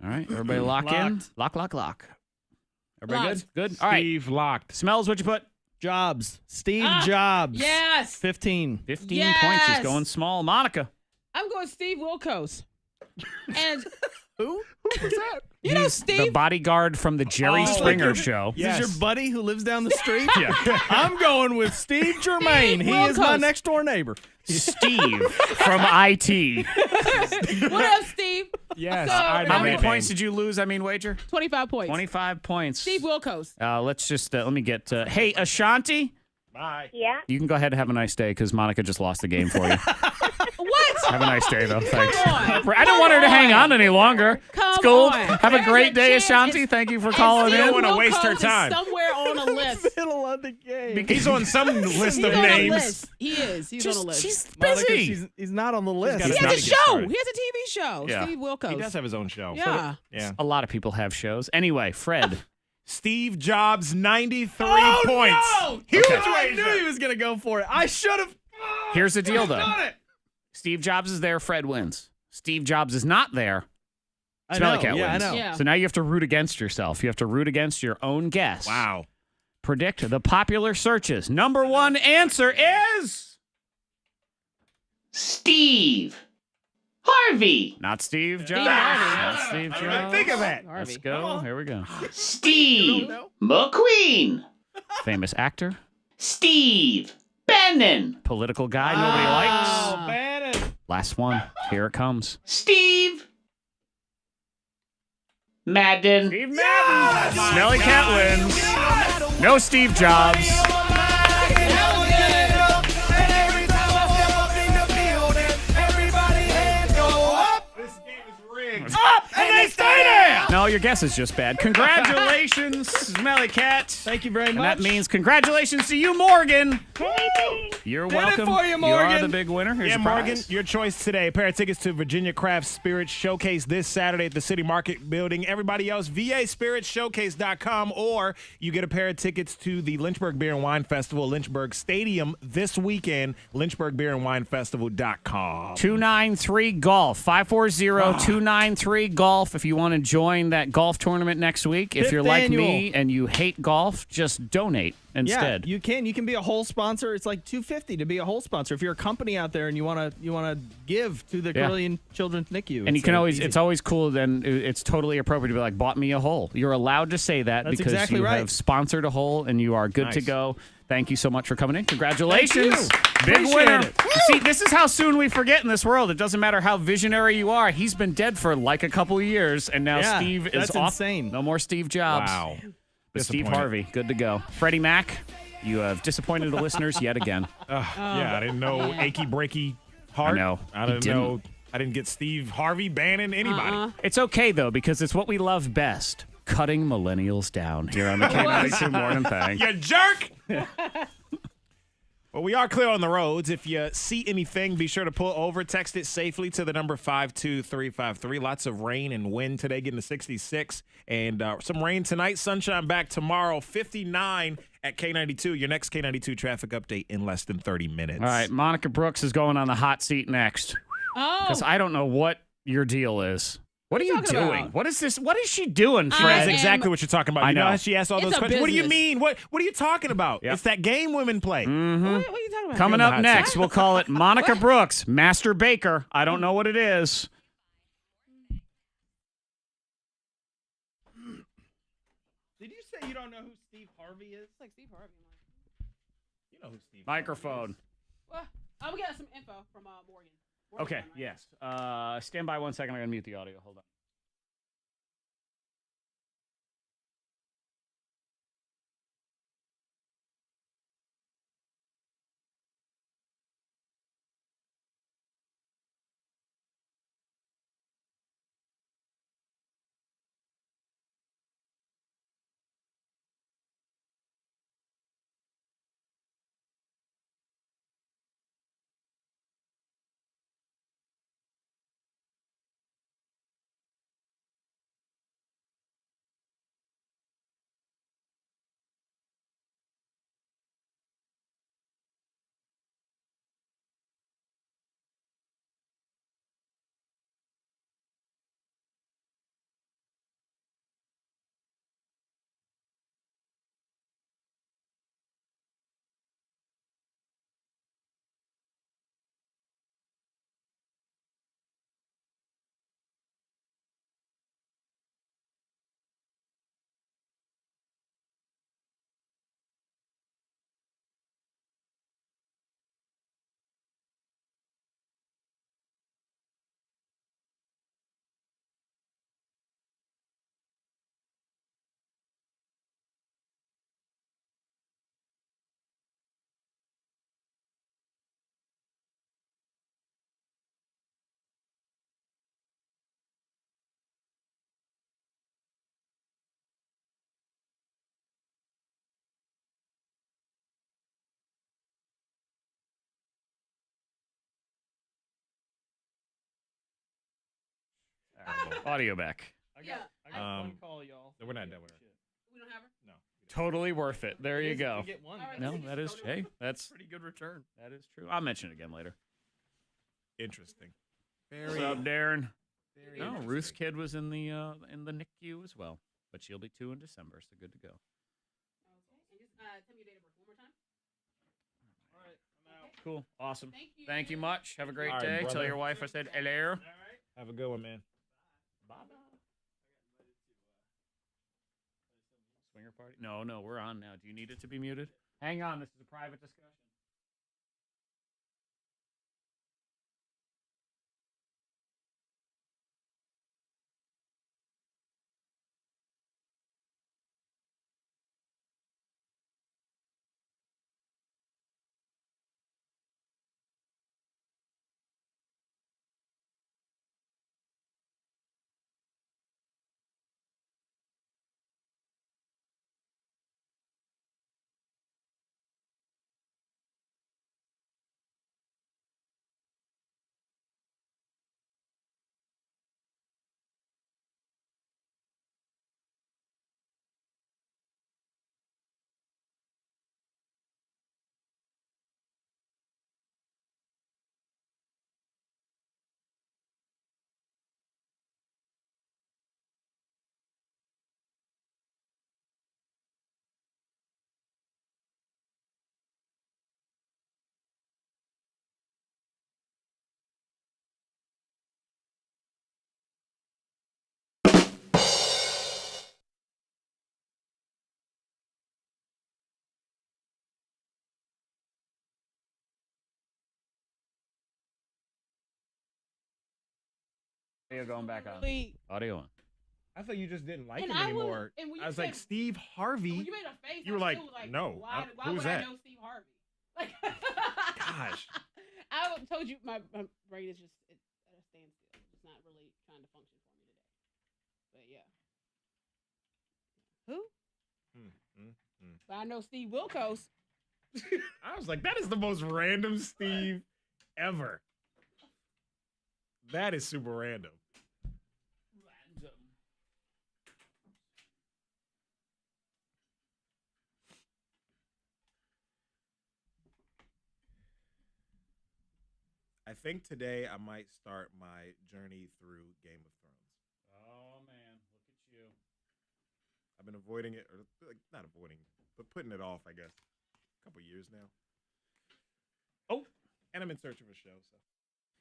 All right, everybody lock in. Lock. Everybody Locked. good? All right. Steve locked. Smells, what'd you put? Jobs. Steve Jobs. Yes. 15. 15 points. She's Yes. going small. Monica. I'm going Steve Wilkos. And Who? Who was that? you know He's Steve. the bodyguard from the Jerry Springer show. Is this your buddy who lives down the street? Yeah. I'm going with Steve Germain. He is my Wilkos. next door neighbor. Steve from IT. What up, Steve? Yes. So, I know How many that points name. did you lose, wager? 25 points. 25 points. Steve Wilkos. Let's just, let me get, hey, Ashanti, Bye. Yeah. you can go ahead and have a nice day because Monica just lost the game for you. What? Have a nice day, though. Thanks. on. I don't want her to hang on any longer. Come It's cool. on. Have a There's great a day, chance Ashanti. it's- Thank you for And calling Steve in. don't wanna waste her Wilkos is time. somewhere on a list. Middle of the game. He's on some list He's of on a names. list. He is. He's on a list. She's Monica, busy. he's not on the list. gotta He Not has a to get show. started. He has a TV show. Yeah. Steve Wilkos. He does have his own show. Yeah. Yeah. A lot of people have shows. Anyway, Fred. Steve Jobs, 93 Oh, points. no! Huge I wager. knew he was going to go for it. I should have. Here's the deal, though. done it. Steve Jobs is there. Fred wins. Steve Jobs is not there. I Smelly know. Kat Yeah, I wins. know. Yeah. So now you have to root against yourself. You have to root against your own guess. Wow. Predict the popular searches. Number one answer is Steve. Harvey. not Steve Jobs. Harvey. Not Steve I Jobs. didn't think of that. Let's Harvey. go. Here we go. Steve McQueen. Famous actor, Steve Bannon. political guy nobody likes. Oh, Bannon. Last one. Here it comes. Steve Madden. Steve Madden. Smelly Kat wins. No Steve Jobs. This game is rigged. And they stay there. No, your guess is just bad. Congratulations, Smelly Kat. Thank you very And much. that means congratulations to you, Morgan. You're Did it welcome. for you, You are Morgan. the big winner. Here's Yeah, your Morgan, prize. your choice today. A pair of tickets to Virginia Craft Spirits Showcase this Saturday at the City Market Building. Everybody else, VASpiritShowcase.com, or you get a pair of tickets to the Lynchburg Beer and Wine Festival, Lynchburg Stadium this weekend, LynchburgBeerandWineFestival.com. 293-GOLF. 540-293-GOLF if you want to join that golf tournament next week. If Fifth you're like annual. me and you hate golf, just donate instead. Yeah, you can be a whole sponsor. It's like $250 to be a whole sponsor. If you're a company out there and you want to give to the Yeah. Carilion Children's NICU, And you can always, easy. it's always cool then, it's totally appropriate to be like, bought me a hole. You're allowed to say that That's because exactly you right. have sponsored a hole and you are good to Nice. go. Thank you so much for coming in. Congratulations. Big Appreciate winner. it. See, this is how soon we forget in this world. It doesn't matter how visionary you are. He's been dead for like a couple of years, and now Yeah, Steve is that's off. insane. No more Steve Jobs. Wow. But Steve Disappointed. Harvey, good to go. Freddie Mac, you have disappointed the listeners yet again. Yeah, I didn't know achy breaky heart. I know. I You didn't know. I didn't get Steve Harvey, Bannon, anybody. It's okay, though, because it's what we love best. Cutting millennials down here on the K92 Morning Thang. You jerk! Well, we are clear on the roads. If you see anything, be sure to pull over. Text it safely to the number 52353. Lots of rain and wind today, getting to 66. And some rain tonight, sunshine back tomorrow, 59 at K92. Your next K92 traffic update in less than 30 minutes. All right, Monica Brooks is going on the hot seat next. Oh. Because I don't know what your deal is. What are you doing? About? What is this? What is she doing, Fred? That's exactly what you're talking about. I know. How she asked all those questions. What do you mean? What are you talking about? Yep. It's that game women play. Mm-hmm. What are you talking about? Coming up next, we'll call it Monica Brooks, Master Baker. I don't know what it is. Did you say you don't know who Steve Harvey is? It's like Steve Harvey. You know who Steve Microphone. Well, we got some info from Morgan. Okay, yes. Stand by 1 second. I'm going to mute the audio. Hold on. Audio back. I got one call, y'all. No, we're not done. We don't have her? No. Totally worth it. There you go. You get one. No, that is that's pretty good return. That is true. I'll mention it again later. Interesting. What's up, Darren? No, Ruth's kid was in the NICU as well, but she'll be 2 in December, so good to go. Okay. And just tell me your date of birth one more time. All right, I'm out. Cool. Awesome. Thank you. Thank you much. Have a great All right, day. brother. Tell your wife I said hello. All right. Have a good one, man. Bye-bye. Swinger party? No, we're on now. Do you need it to be muted? Hang on. This is a private discussion. Audio going back on. Audio on. I thought you just didn't like And him anymore. I was like, Steve Harvey. When you made a face, You were I like, still was no. Why Who's would that? I know Steve Harvey? Like, Gosh. I told you my brain is just at a standstill. It's not really trying to function for me today. But yeah. Who? But I know Steve Wilkos. I was like, that is the most random Steve ever. That is super random. I think today I might start my journey through Game of Thrones. Oh, man. Look at you. I've been avoiding it, or like, not avoiding, but putting it off, I guess, a couple years now. Oh, and I'm in search of a show, so.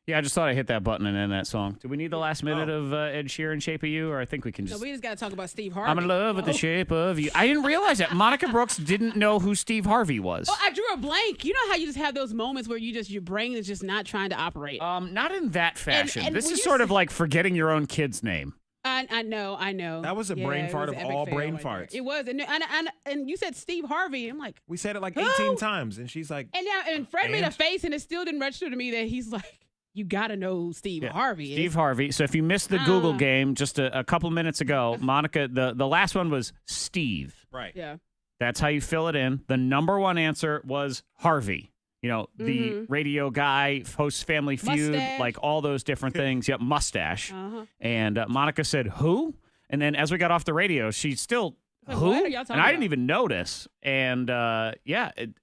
Yeah, I just thought I hit that button and end that song. Do we need the last minute of Ed Sheeran, Shape of You, or I think we can just... No, we just got to talk about Steve Harvey. I'm in love with the shape of you. I didn't realize that. Monica Brooks didn't know who Steve Harvey was. Oh, I drew a blank. You know how you just have those moments where your brain is just not trying to operate? Not in that fashion. And this when is you sort of like forgetting your own kid's name. I know. That was a brain fart of all brain farts. It was. And you said Steve Harvey. I'm like... We said it like 18 times, and she's like... And Fred made a face, and it still didn't register to me that he's like... You got to know who Steve Harvey is. Steve Harvey. So if you missed the Google game just a couple minutes ago, Monica, the last one was Steve. Right. Yeah. That's how you fill it in. The number one answer was Harvey. You know, the radio guy, hosts Family Feud, Mustache. like all those different things. Yep, mustache. Uh-huh. And Monica said, who? And then as we got off the radio, she still, who? what are y'all talking And I didn't about? even notice. And and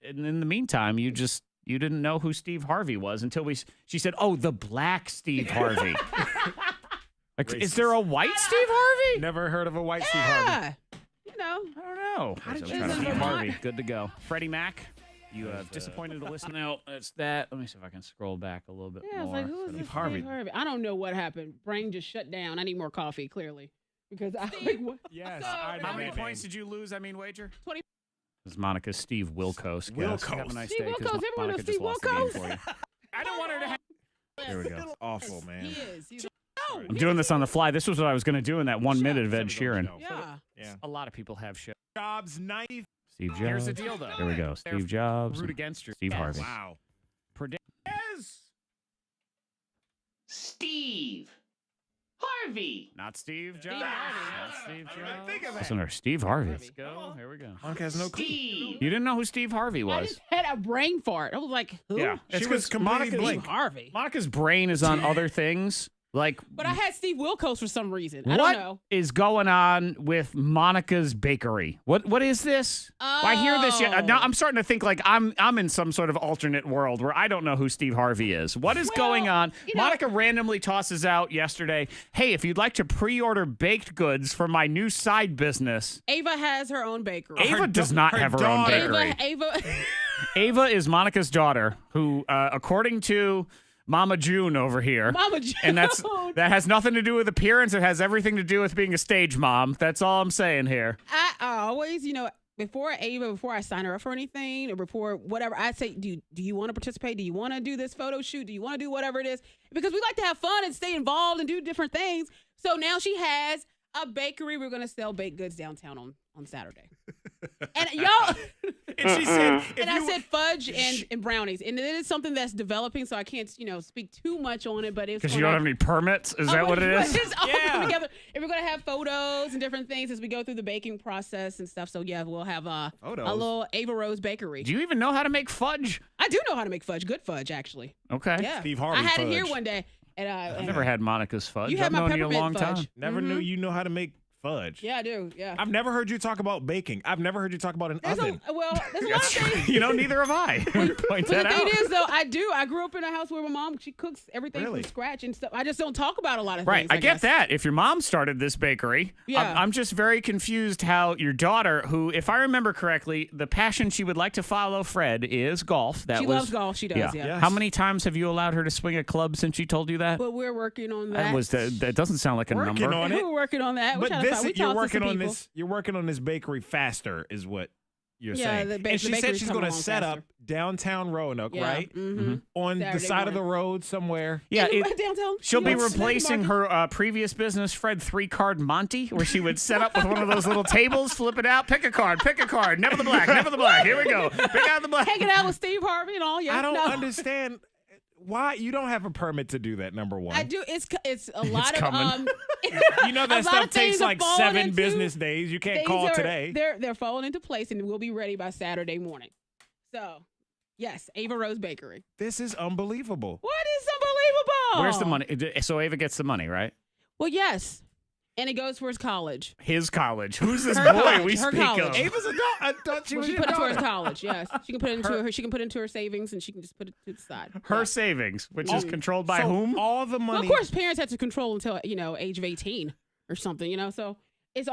in the meantime, you didn't know who Steve Harvey was until she said, oh, the black Steve Harvey. Like, is there a white Steve Harvey? Never heard of a white Steve Harvey. You know. I don't know. How did I'm you trying to know? Steve Harvey. Good to go. Freddie Mac. You have disappointed to listen. No, it's that. Let me see if I can scroll back a little bit Yeah, I was more. like, who is Steve this Harvey. Steve Harvey? I don't know what happened. Brain just shut down. I need more coffee, clearly. Because I like, what? Yes. How many points did you lose? I mean, wager? 20. This is Monica's Steve Wilkos. Wilkos. Have a nice Steve day, 'cause Wilkos. Everyone knows Monica just Steve lost the game Wilkos. for you. I don't want her to have. Here we go. Awful, man. He is. He's I'm doing this on the fly. This was what I was going to do in that 1 minute of Ed Sheeran. Yeah. A lot of people have shows. Jobs 90. Steve Jobs. Here's the deal, though. Here we go. Steve Jobs. Root against your Steve Harvey. Wow. Predict. Yes. Steve Harvey. Not Steve Jobs. Harvey. Not Steve Jobs. Think of that. Listen to her. Steve Harvey. Let's go. Here we go. Monica has no clue. Steve. You didn't know who Steve Harvey I was? just had a brain fart. I was like, who? Yeah. She It's was 'cause completely Monica's- blank. Steve Harvey. Monica's brain is on other things. Like, But I had Steve Wilkos for some reason. I what don't know. is going on with Monica's Bakery? What is this? I hear this. Now I'm starting to think like I'm in some sort of alternate world where I don't know who Steve Harvey is. What is going on? Monica randomly tosses out yesterday, hey, if you'd like to pre-order baked goods for my new side business. Ava has her own bakery. Ava does not have her own bakery. Ava. Ava is Monica's daughter, who, according to Mama June over here, Mama June. and that has nothing to do with appearance. It has everything to do with being a stage mom. That's all I'm saying here. I always, before I sign her up for anything or before whatever, I say, do you want to participate? Do you want to do this photo shoot? Do you want to do whatever it is? Because we like to have fun and stay involved and do different things. So now she has a bakery. We're going to sell baked goods downtown on Saturday. And y'all, And she said, I said fudge and brownies, and it is something that's developing, so I can't, speak too much on it. But it's Because you don't have any permits? Is that what it is? It's all come together, and we're gonna have photos and different things as we go through the baking process and stuff. So yeah, we'll have a little Ava Rose bakery. Do you even know how to make fudge? I do know how to make fudge, good fudge actually. Okay. Yeah, Steve Harvey I had it here fudge. one day, and I've never had Monica's fudge. You I've had my known you a peppermint long fudge. time. Never knew you know how to make fudge. Yeah, I do. Yeah. I've never heard you talk about baking. I've never heard you talk about an oven. There's a lot of things. Neither have I. Point But that the thing out. is, though, I grew up in a house where my mom, she cooks everything Really? from scratch and stuff. I just don't talk about a lot of Right, things. I get guess. that. If your mom started this bakery, Yeah. I'm just very confused how your daughter, who, if I remember correctly, the passion she would like to follow, Fred, is golf. She loves golf. She does, yeah. Yes. How many times have you allowed her to swing a club since she told you that? But we're working on that. That doesn't sound like a Working number. on it. We're working on that. But we you're talked to working some on people. this. You're working on this bakery faster, is what you're Yeah, saying. the And the she said bakery's she's coming going to along set faster. up downtown Roanoke, Yeah, right? mhm. On the Saturday side of the morning. road somewhere. Yeah, downtown. she'll be You know, replacing Market. her previous business, Fred 3-Card Monty, where she would set up with one of those little tables, flip it out, pick a card, never the black, never the black. Here we go. Pick out the black. Hanging out with Steve Harvey and all. Yeah, I don't no. understand why you don't have a permit to do that. Number one, I do. It's a lot of coming. You know a that lot stuff of things takes are like falling 7 into- business days. You can't things call are- today. They're falling into place, and we'll be ready by Saturday morning. So, yes, Ava Rose Bakery. This is unbelievable. What is unbelievable? Where's the money? So Ava gets the money, right? Well, yes. And it goes for his college. His college. Who's this Her boy college, we her speak college. of? Ava's a dog. I thought she was She your put it towards daughter. college. Yes, she can put it into her. She can put it into her savings, and she can just put it to the side. Her Yeah. savings, which is controlled by So whom? all the Well, money. of course, parents have to control until age of 18 or something. So it's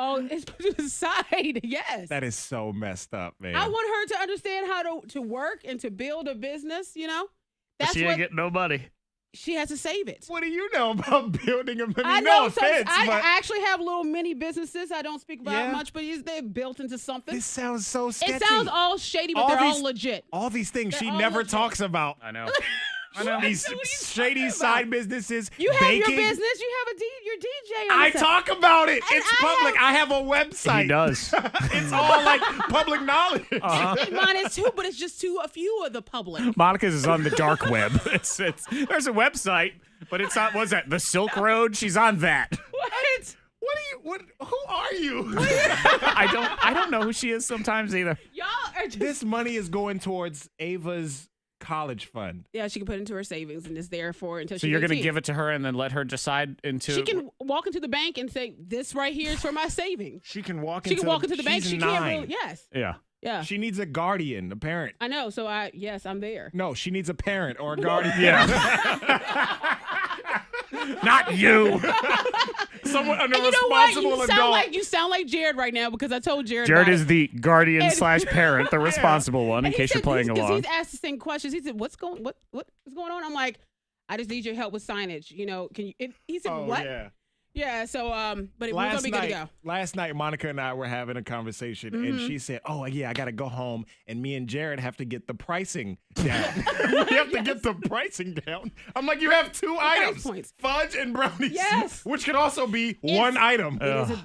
put to the side. Yes. That is so messed up, man. I want her to understand how to work and to build a business. That's She what ain't getting no money. she has to save it. What do you know about building a? I no know. offense, I but actually have little mini businesses. I don't speak about Yeah. much, but they're built into something. this sounds so sketchy. It sounds all shady, but they're all legit. All these things They're she all never legit. talks about. I know. These shady side businesses. You have baking. your business. You have your DJ. On I the side. talk about it. And It's public. I have a website. He does. It's all like public knowledge. Mine is too, but it's just a few of the public. Monica's is on the dark web. It's there's a website, but it's not. What's that? The Silk Road. She's on that. What? Who are you? I don't know who she is sometimes either. Y'all are just. This money is going towards Ava's college fund. Yeah, she can put it into her savings and it's there for until So she's you're going to 18. give it to her and then let her decide into. She can walk into the bank and say, "This right here is for my savings." She can walk. She can walk into the bank. she's She 9. can't really. Yes. Yeah. Yeah. She needs a guardian, a parent. I know. So I'm there. No, she needs a parent or a guardian. Yeah. Not you. Someone, an And you know what? irresponsible adult. You sound like Jared right now because I told Jared. Jared about is it. the guardian And- / parent, the responsible one, in And he case you're said- playing because along. He's asked the same questions. He said, "What's going on?" I'm like, "I just need your help with signage. Can you?" He said, Oh, "What?" yeah. Yeah. So but we're gonna be good to go. Last night, Monica and I were having a conversation, and she said, "Oh yeah, I got to go home, and me and Jared have to get the pricing down. We have to get the pricing down." I'm like, "You have two items: points. fudge and brownies, Yes. which could also be one item." It is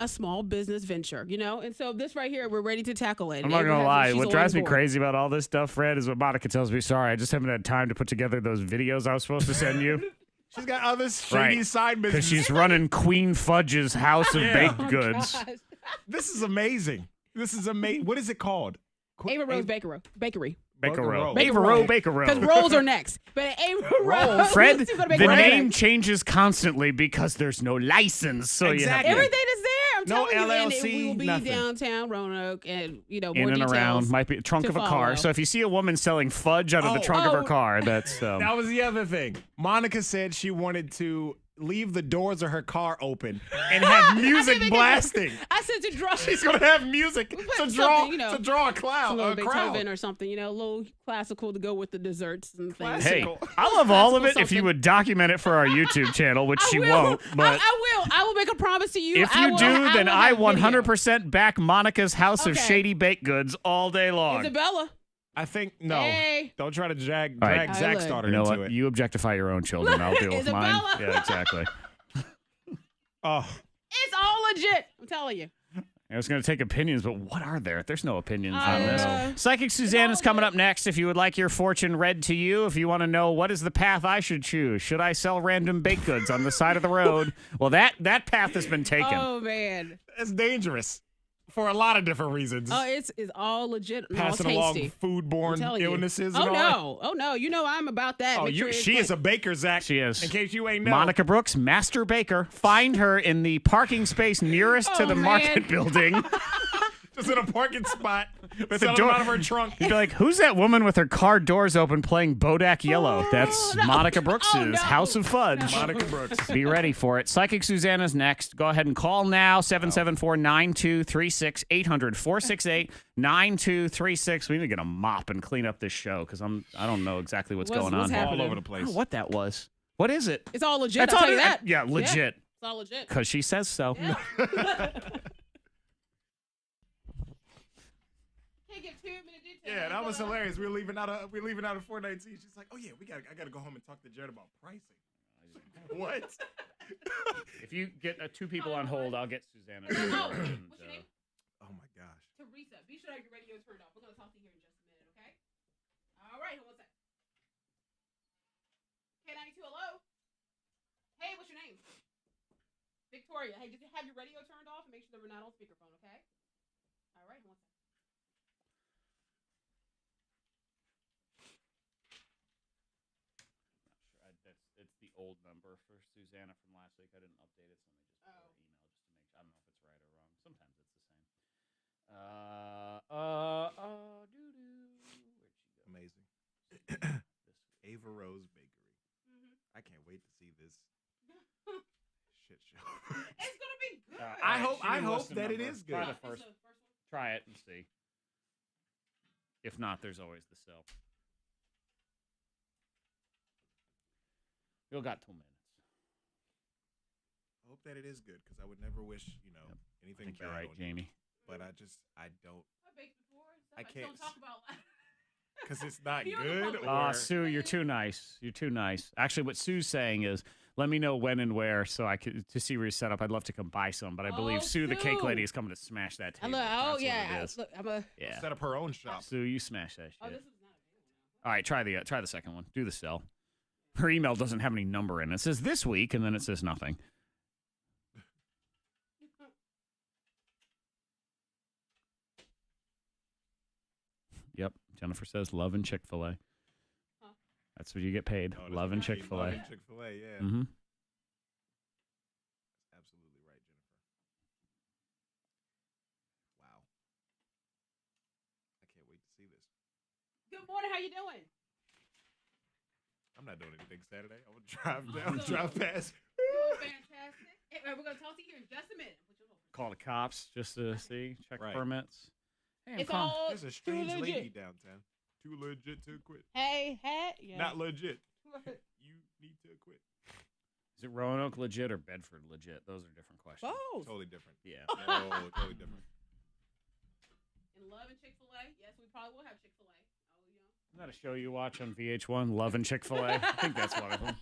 a small business venture, and so this right here, we're ready to tackle it. I'm not Ava gonna has- lie. she's What on drives me board. crazy about all this stuff, Fred, is what Monica tells me. Sorry, I just haven't had time to put together those videos I was supposed to send you. She's got other shady side Because businesses. she's running Queen Fudge's House of Yeah. Baked Oh, Goods. gosh. This is amazing. This is amazing. What is it called? Ava Rose Bakery. Baker Row. Baker Ava Row, Row. Baker Row. Because rolls are next. But Ava Rose. Fred, she's gonna the make rolls name next. changes constantly because there's no license. So you have Exactly. to Everything is there. I'm No telling you. And LLC, we will be nothing. downtown Roanoke and, more in and details around. Might be the trunk to of a car. follow. So if you see a woman selling fudge out of the trunk of her car, that's That was the other thing. Monica said she wanted to leave the doors of her car open and have music blasting. I said to draw. She's gonna have music to draw something, to draw a cloud, a little a crowd. Beethoven or something, a little classical to go with the desserts and things. Hey, I love all of it Classical if you something. would document it for our YouTube channel, which she won't. But I will make a promise to you. if I you will- do, then will I have video. 100% back Monica's House of Okay. Shady Baked Goods all day long. Isabella. I think no. Hey. Don't try to drag All right. Zach's daughter You know into what? it. You objectify your own children. I'll deal with mine. Isabella. Yeah, exactly. Oh, It's all legit. I'm telling you. I was going to take opinions, but what are there? There's no opinions I on this. know. Psychic Suzanna's coming up next. If you would like your fortune read to you, if you want to know what is the path I should choose, should I sell random baked goods on the side of the road? Well, that path has been taken. Oh man. it's dangerous for a lot of different reasons. Oh, it's all legit. And Passing all along tasty. foodborne I'm telling you. illnesses. Oh and all no. Oh no. You know I'm about that. Oh, Make sure it's she is a clean. baker, Zach. She is. In case you ain't know. Monica Brooks, master baker. Find her in the parking space nearest to Oh, the man. market building. Just in a parking spot with the selling door- them out of her trunk. You'd be like, who's that woman with her car doors open playing Bodak Yellow? That's no. Monica Brooks' Oh, no. House of Fudge. Monica Brooks. Be ready for it. Psychic Susanna's next. Go ahead and call now. 774-9236 800-468-9236. We need to get a mop and clean up this show because I don't know exactly what's going on what's here. happening? All over the place. I don't know what that was. What is it? It's all legit. That's I'll all tell you that. Yeah, legit. It's all legit. Because she says so. Yeah. Can't give 2 minute details. Yeah, that was hilarious. We were leaving out of 419. She's like, "Oh yeah, I gotta go home and talk to Jared about pricing." What? If you get two people on hold, I'll get Susanna. Oh, what's your name? Oh my gosh. Teresa. Be sure to have your radio turned off. We're going to talk to you here in just a minute, okay? All right. Hold on a sec. K92, hello? Hey, what's your name? Victoria. Hey, just have your radio turned off and make sure that we're not on speakerphone, okay? All right. Hold on a sec. the old number for Suzanna from last week. I didn't update it, so let me just put her email just to make sure. I don't know if it's right or wrong. Sometimes it's the same. Where'd she go? Amazing. Ava Rose Bakery. I can't wait to see this shit show. It's gonna be good. I hope that it is good. Try the first. Try it and see. If not, there's always the cell. You got 2 minutes. I hope that it is good because I would never wish, anything I think bad you're right, on Jamie. You. But I don't. I baked before. I can't. Don't talk about. Because it's not good. Sue, you're too nice. You're too nice. Actually, what Sue's saying is, let me know when and where so I could to see where you set up. I'd love to come buy some, but I believe Sue, the cake lady, is coming to smash that table. Oh That's yeah. what it is. Look, I'm a. Yeah. Set up her own shop. Sue, you smash that shit. Oh, this is not All right, try the second one. Do the cell. Her email doesn't have any number in it. It says this week, and then it says nothing. Yep. Jennifer says love and Chick-fil-A. Huh. That's what you get paid. Oh, love and Chick-fil-A. Love and Chick-fil-A, yeah. Mm-hmm. Absolutely right, Jennifer. Wow. I can't wait to see this. Good morning. How you doing? I'm not doing anything Saturday. I will drive down, drive past. Doing fantastic. Hey, we're gonna talk to you here in just a minute. Call the cops just to see, check permits. Hey, It's all There's a strange too lady legit. downtown. Too legit to quit. Hey. Yeah. Not legit. You need to quit. Is it Roanoke legit or Bedford legit? Those are different questions. Both. Totally different. Yeah. No, totally different. And love and Chick-fil-A. Yes, we probably will have Chick-fil-A. Isn't that a show you watch on VH1, Love and Chick-fil-A? I think that's one of them.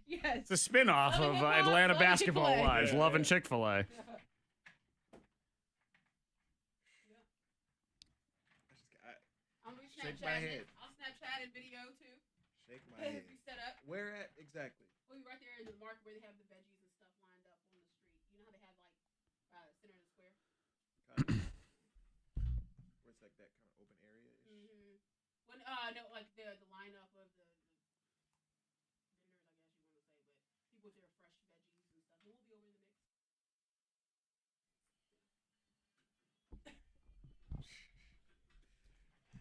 Yes. It's a spin-off of Atlanta Love and Basketball Chick-fil-A. Wives, Love and Chick-fil-A. I'm gonna be Shake my Snapchatting head. it. I'll Snapchat and video too. Shake my head. We set up. Where at exactly? We'll be right there in the market where they have the veggies and stuff lined up on the street. You know how they have like center of the square. Where it's like that kind of open area ish. When no, like the lineup of the vendors, I guess you want to say, but people with their fresh veggies and stuff. And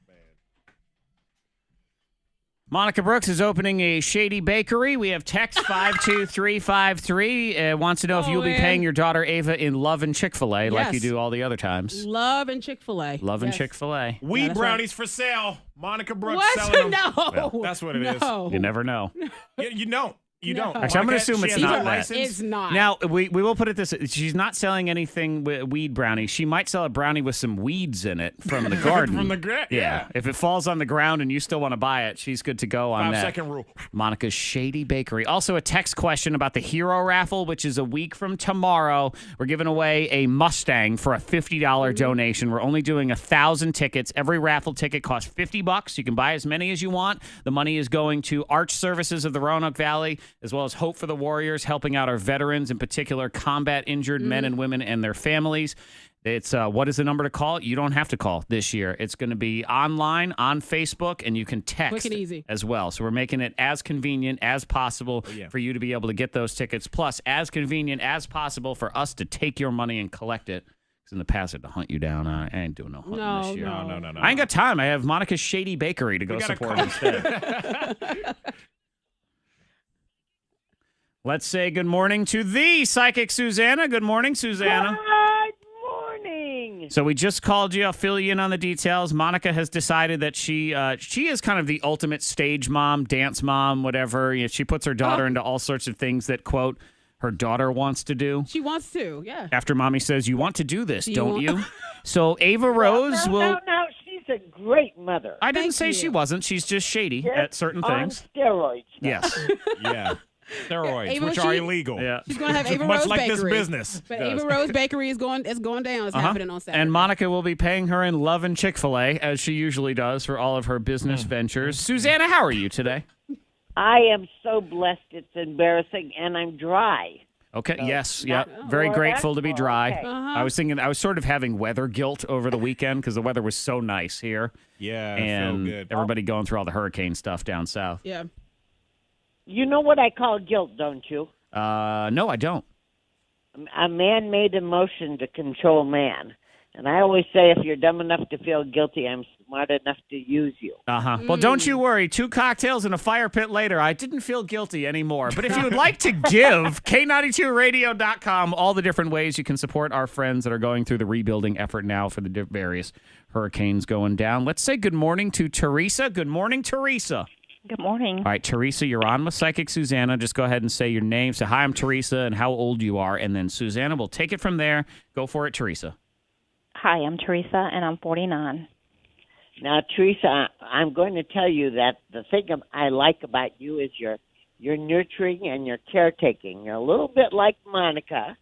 we'll be over in the mix. Monica Brooks is opening a shady bakery. We have text 52353. Wants to know if you'll be paying your daughter Ava in Love and Chick-fil-A like you do all the other times. Love and Chick-fil-A. Love and Chick-fil-A. Weed brownies for sale. Monica Brooks What? selling them. No. Well, that's what it is. You never know. You don't. You don't. Actually, I'm going to assume it's not that. license. It's not. Now, we will put it this way. She's not selling anything with weed brownie. She might sell a brownie with some weeds in it from the garden. From the yeah. If it falls on the ground and you still want to buy it, she's good to go on that. 5-second rule. Monica's Shady Bakery. Also, a text question about the Hero Raffle, which is a week from tomorrow. We're giving away a Mustang for a $50 donation. We're only doing 1,000 tickets. Every raffle ticket costs $50. You can buy as many as you want. The money is going to Arch Services of the Roanoke Valley, as well as Hope for the Warriors, helping out our veterans, in particular combat injured men and women and their families. It's what is the number to call? You don't have to call this year. It's going to be online on Facebook, and you can text Quick and easy as well. So we're making it as convenient as possible for you to be able to get those tickets, plus as convenient as possible for us to take your money and collect it. Because in the past, I had to hunt you down. I ain't doing no hunting this year. No. I ain't got time. I have Monica's Shady Bakery to go support instead. Let's say good morning to the psychic Suzanna. Good morning, Suzanna. Good morning. So we just called you. I'll fill you in on the details. Monica has decided that she is kind of the ultimate stage mom, dance mom, whatever. You know, she puts her daughter into all sorts of things that, quote, her daughter wants to do. She wants to, yeah. After mommy says, you want to do this, don't you? So Ava Rose will... No, she's a great mother. I didn't say she wasn't. She's just shady at certain things. On steroids. Yes. Yeah. Steroids, Ava, which are illegal. Yeah. She's going to have Ava Much Rose like Bakery. this business. But Ava Rose Bakery is going down. It's happening on Saturday. And Monica will be paying her in Love and Chick-fil-A, as she usually does for all of her business ventures. Susanna, how are you today? I am so blessed it's embarrassing, and I'm dry. Okay, So, yes, not- yeah. Very well, grateful to be that's dry. okay. I was thinking, I was sort of having weather guilt over the weekend because the weather was so nice here. Yeah, it and felt good. everybody going through all the hurricane stuff down south. Yeah. You know what I call guilt, don't you? No, I don't. A man-made emotion to control man. And I always say, if you're dumb enough to feel guilty, I'm smart enough to use you. Well, don't you worry. 2 cocktails in a fire pit later, I didn't feel guilty anymore. But if you would like to give, K92radio.com, all the different ways you can support our friends that are going through the rebuilding effort now for the various hurricanes going down. Let's say good morning to Teresa. Good morning, Teresa. Good morning. All right, Teresa, you're on with Psychic Suzanna. Just go ahead and say your name. Say, hi, I'm Teresa, and how old you are. And then Suzanna will take it from there. Go for it, Teresa. Hi, I'm Teresa, and I'm 49. Now, Teresa, I'm going to tell you that the thing I like about you is your nurturing and your caretaking. You're a little bit like Monica,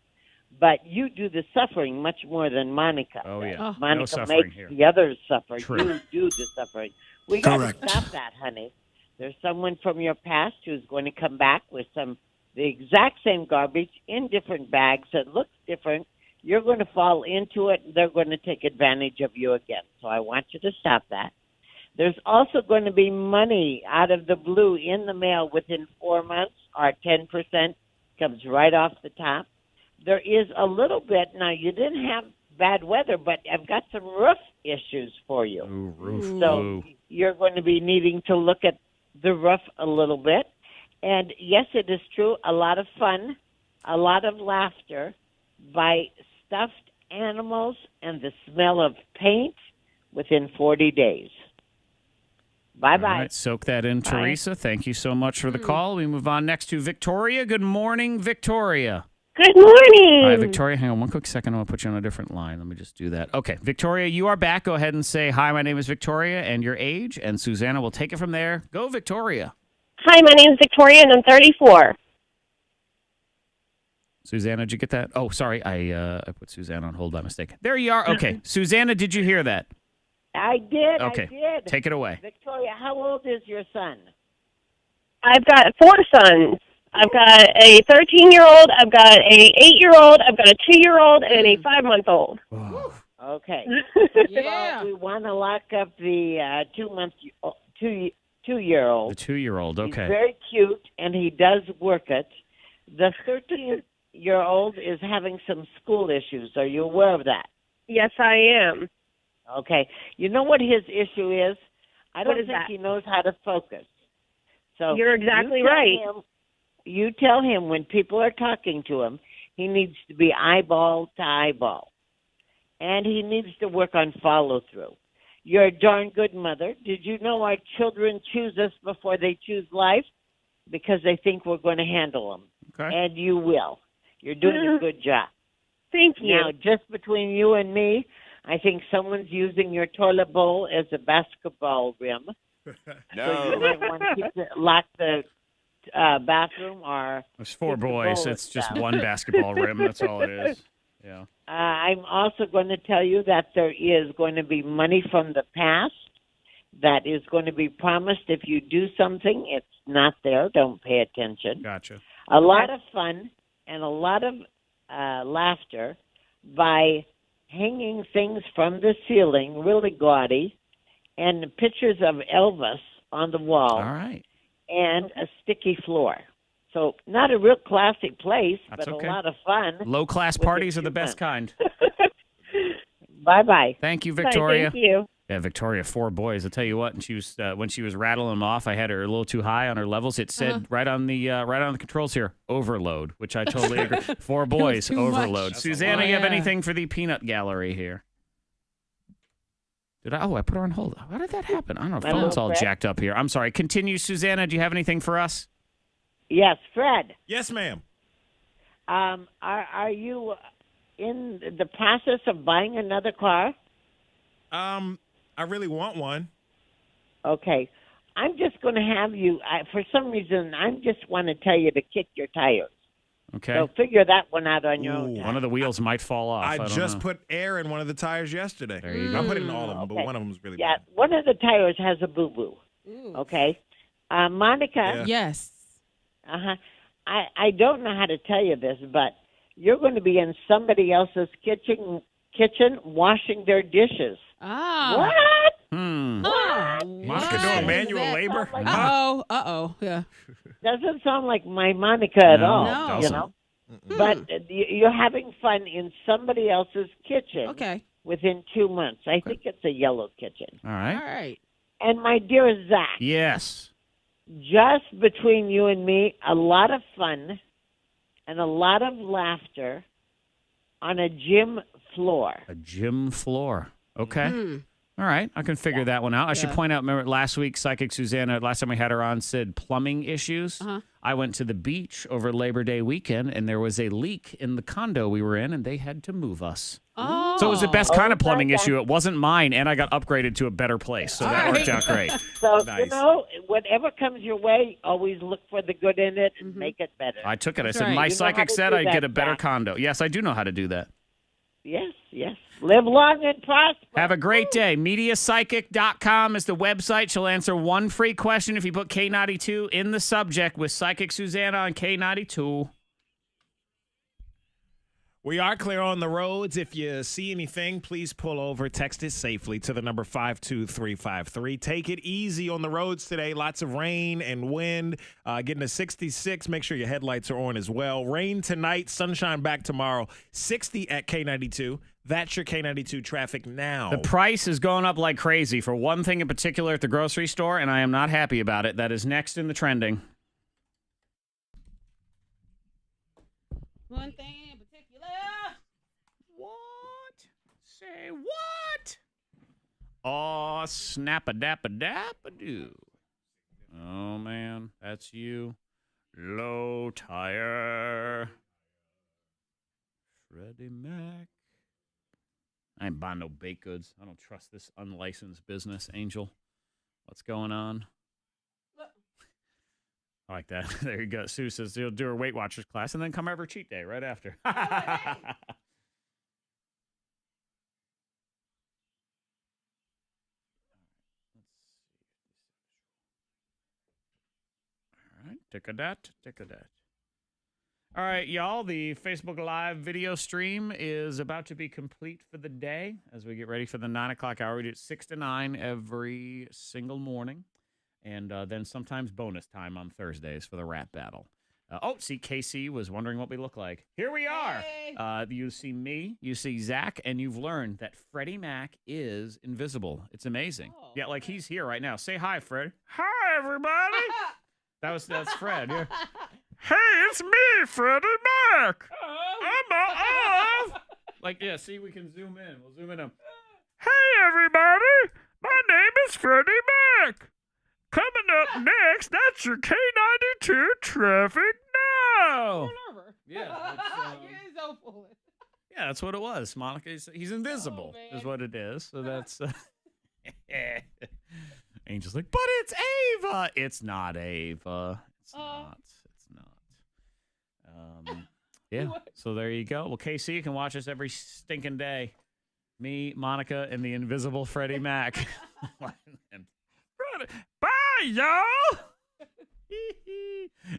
but you do the suffering much more than Monica. Oh, yeah. Monica no makes here. the others suffer. True. You do the suffering. We got to Correct. stop that, honey. There's someone from your past who's going to come back with the exact same garbage in different bags that looks different. You're going to fall into it. They're going to take advantage of you again. So I want you to stop that. There's also going to be money out of the blue in the mail within 4 months. Our 10% comes right off the top. There is a little bit. Now, you didn't have bad weather, but I've got some roof issues for you. Ooh, roof. So Ooh. you're going to be needing to look at the roof a little bit. And yes, it is true, a lot of fun, a lot of laughter by stuffed animals and the smell of paint within 40 days. Bye-bye. All right, soak that in, Teresa. Thank you so much for the call. We move on next to Victoria. Good morning, Victoria. Good morning. All right, Victoria, hang on one quick second. I'm going to put you on a different line. Let me just do that. Okay, Victoria, you are back. Go ahead and say, hi, my name is Victoria, and your age, and Suzanna will take it from there. Go, Victoria. Hi, my name is Victoria, and I'm 34. Susanna, did you get that? Oh, sorry. I put Susanna on hold by mistake. There you are. Okay. Susanna, did you hear that? I did. Okay. I did. Take it away. Victoria, how old is your son? I've got 4 sons. I've got a 13-year-old, I've got a 8-year-old, I've got a 2-year-old, and a 5-month-old. Okay. Yeah. Well, we want to lock up the 2-year-old. The 2-year-old. Okay. He's very cute, and he does work it. The 13-year-old is having some school issues. Are you aware of that? Yes, I am. Okay. You know what his issue is? I What don't is think that? he knows how to focus. So You're exactly you tell right. You tell him when people are talking to him, he needs to be eyeball to eyeball. And he needs to work on follow-through. You're a darn good mother. Did you know our children choose us before they choose life? Because they think we're going to handle them. Okay. And you will. You're doing a good job. Thank you. Now, just between you and me, I think someone's using your toilet bowl as a basketball rim. So you might want to lock the bathroom or... There's 4 keep the boys. bowl It's just down. one basketball rim. That's all it is. Yeah. I'm also going to tell you that there is going to be money from the past that is going to be promised. If you do something, it's not there. Don't pay attention. Gotcha. A lot of fun and a lot of laughter by hanging things from the ceiling, really gaudy, and pictures of Elvis on the wall. All right. And a sticky floor. So not a real classy place, That's but okay. a lot of fun. Low-class with parties a are the few best months. kind. Bye-bye. Thank you, Bye, Victoria. thank you. Yeah, Victoria, 4 boys. I'll tell you what. And she was when she was rattling them off, I had her a little too high on her levels. It said right on the controls here, overload, which I totally agree. 4 boys, too much. overload. That's Susanna, a lot. you have Yeah. anything for the peanut gallery here? Did I? Oh, I put her on hold. How did that happen? I don't know. My Phone's little all Fred? jacked up here. I'm sorry. Continue, Susanna. Do you have anything for us? Yes, Fred. Yes, ma'am. Are you in the process of buying another car? I really want one. Okay. I'm just going to have you, for some reason, I just want to tell you to kick your tires. Okay. So figure that one out on your own time. One of the wheels might fall off. I don't just know. put air in one of the tires yesterday. There you go. I put it in all of them, but Okay. one of them was really Yeah, bad. one of the tires has a boo-boo. Okay. Monica. Yes. Uh-huh. I don't know how to tell you this, but you're going to be in somebody else's kitchen washing their dishes. Ah. What? Hmm. Ah. My Monica doing manual labor? Yeah. Doesn't sound like my Monica at all. No. You know? But you're having fun in somebody else's kitchen. Okay. Within 2 months. I think it's a yellow kitchen. All right. All right. And my dear Zach. Yes. Just between you and me, a lot of fun and a lot of laughter on a gym floor. A gym floor. Okay. All right. I can figure that one out. I should point out, remember last week, Psychic Suzanna, last time we had her on, said plumbing issues. I went to the beach over Labor Day weekend, and there was a leak in the condo we were in, and they had to move us. Oh. So it was the best kind of plumbing issue. It wasn't mine, and I got upgraded to a better place. So that worked out great. So, Nice. you know, whatever comes your way, always look for the good in it and make it better. I took it. That's I said, right. my You know how psychic to said do I'd that, get a better Zach. condo. Yes, I do know how to do that. Yes, yes. Live long and prosper. Have a great day. MediaPsychic.com is the website. She'll answer one free question if you put K92 in the subject with Psychic Suzanna on K92. We are clear on the roads. If you see anything, please pull over. Text it safely to the number 52353. Take it easy on the roads today. Lots of rain and wind. Getting to 66. Make sure your headlights are on as well. Rain tonight, sunshine back tomorrow. 60 at K92. That's your K92 traffic now. The price is going up like crazy for one thing in particular at the grocery store, and I am not happy about it. That is next in the trending. One thing in particular. What? Say what? Oh, snap-a-dap-a-dap-a-doo. Oh, man. That's you. Low tire. Freddie Mac. I ain't buying no baked goods. I don't trust this unlicensed business. Angel, what's going on? I like that. There you go. Sue says she'll do her Weight Watchers class and then come over cheat day right after. All right. Tick-a-dat, tick-a-dat. All right, y'all, the Facebook Live video stream is about to be complete for the day as we get ready for the 9 o'clock hour. We do it 6 to 9 every single morning, and then sometimes bonus time on Thursdays for the rap battle. See, Casey was wondering what we look like. Here we are. Hey. You see me, you see Zach, and you've learned that Freddie Mac is invisible. It's amazing. Oh, yeah, like he's here right now. Say hi, Fred. Hi, everybody. That's Fred. Yeah. Hey, it's me, Freddie Mac. I'm off. Like, yeah, see, we can zoom in. We'll zoom in. Hey, everybody. My name is Freddie Mac. Coming up next, that's your K92 traffic now. Yeah. You're so foolish. Yeah, that's what it was. Monica, he's invisible, is what it is. So that's. Angel's like, but it's Ava. It's not Ava. It's not. Yeah, so there you go. Well, KC, you can watch us every stinking day. Me, Monica, and the invisible Freddie Mac. Bye, y'all.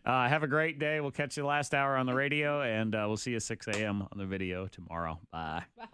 Have a great day. We'll catch you last hour on the radio, and we'll see you at 6 a.m. on the video tomorrow. Bye. Bye.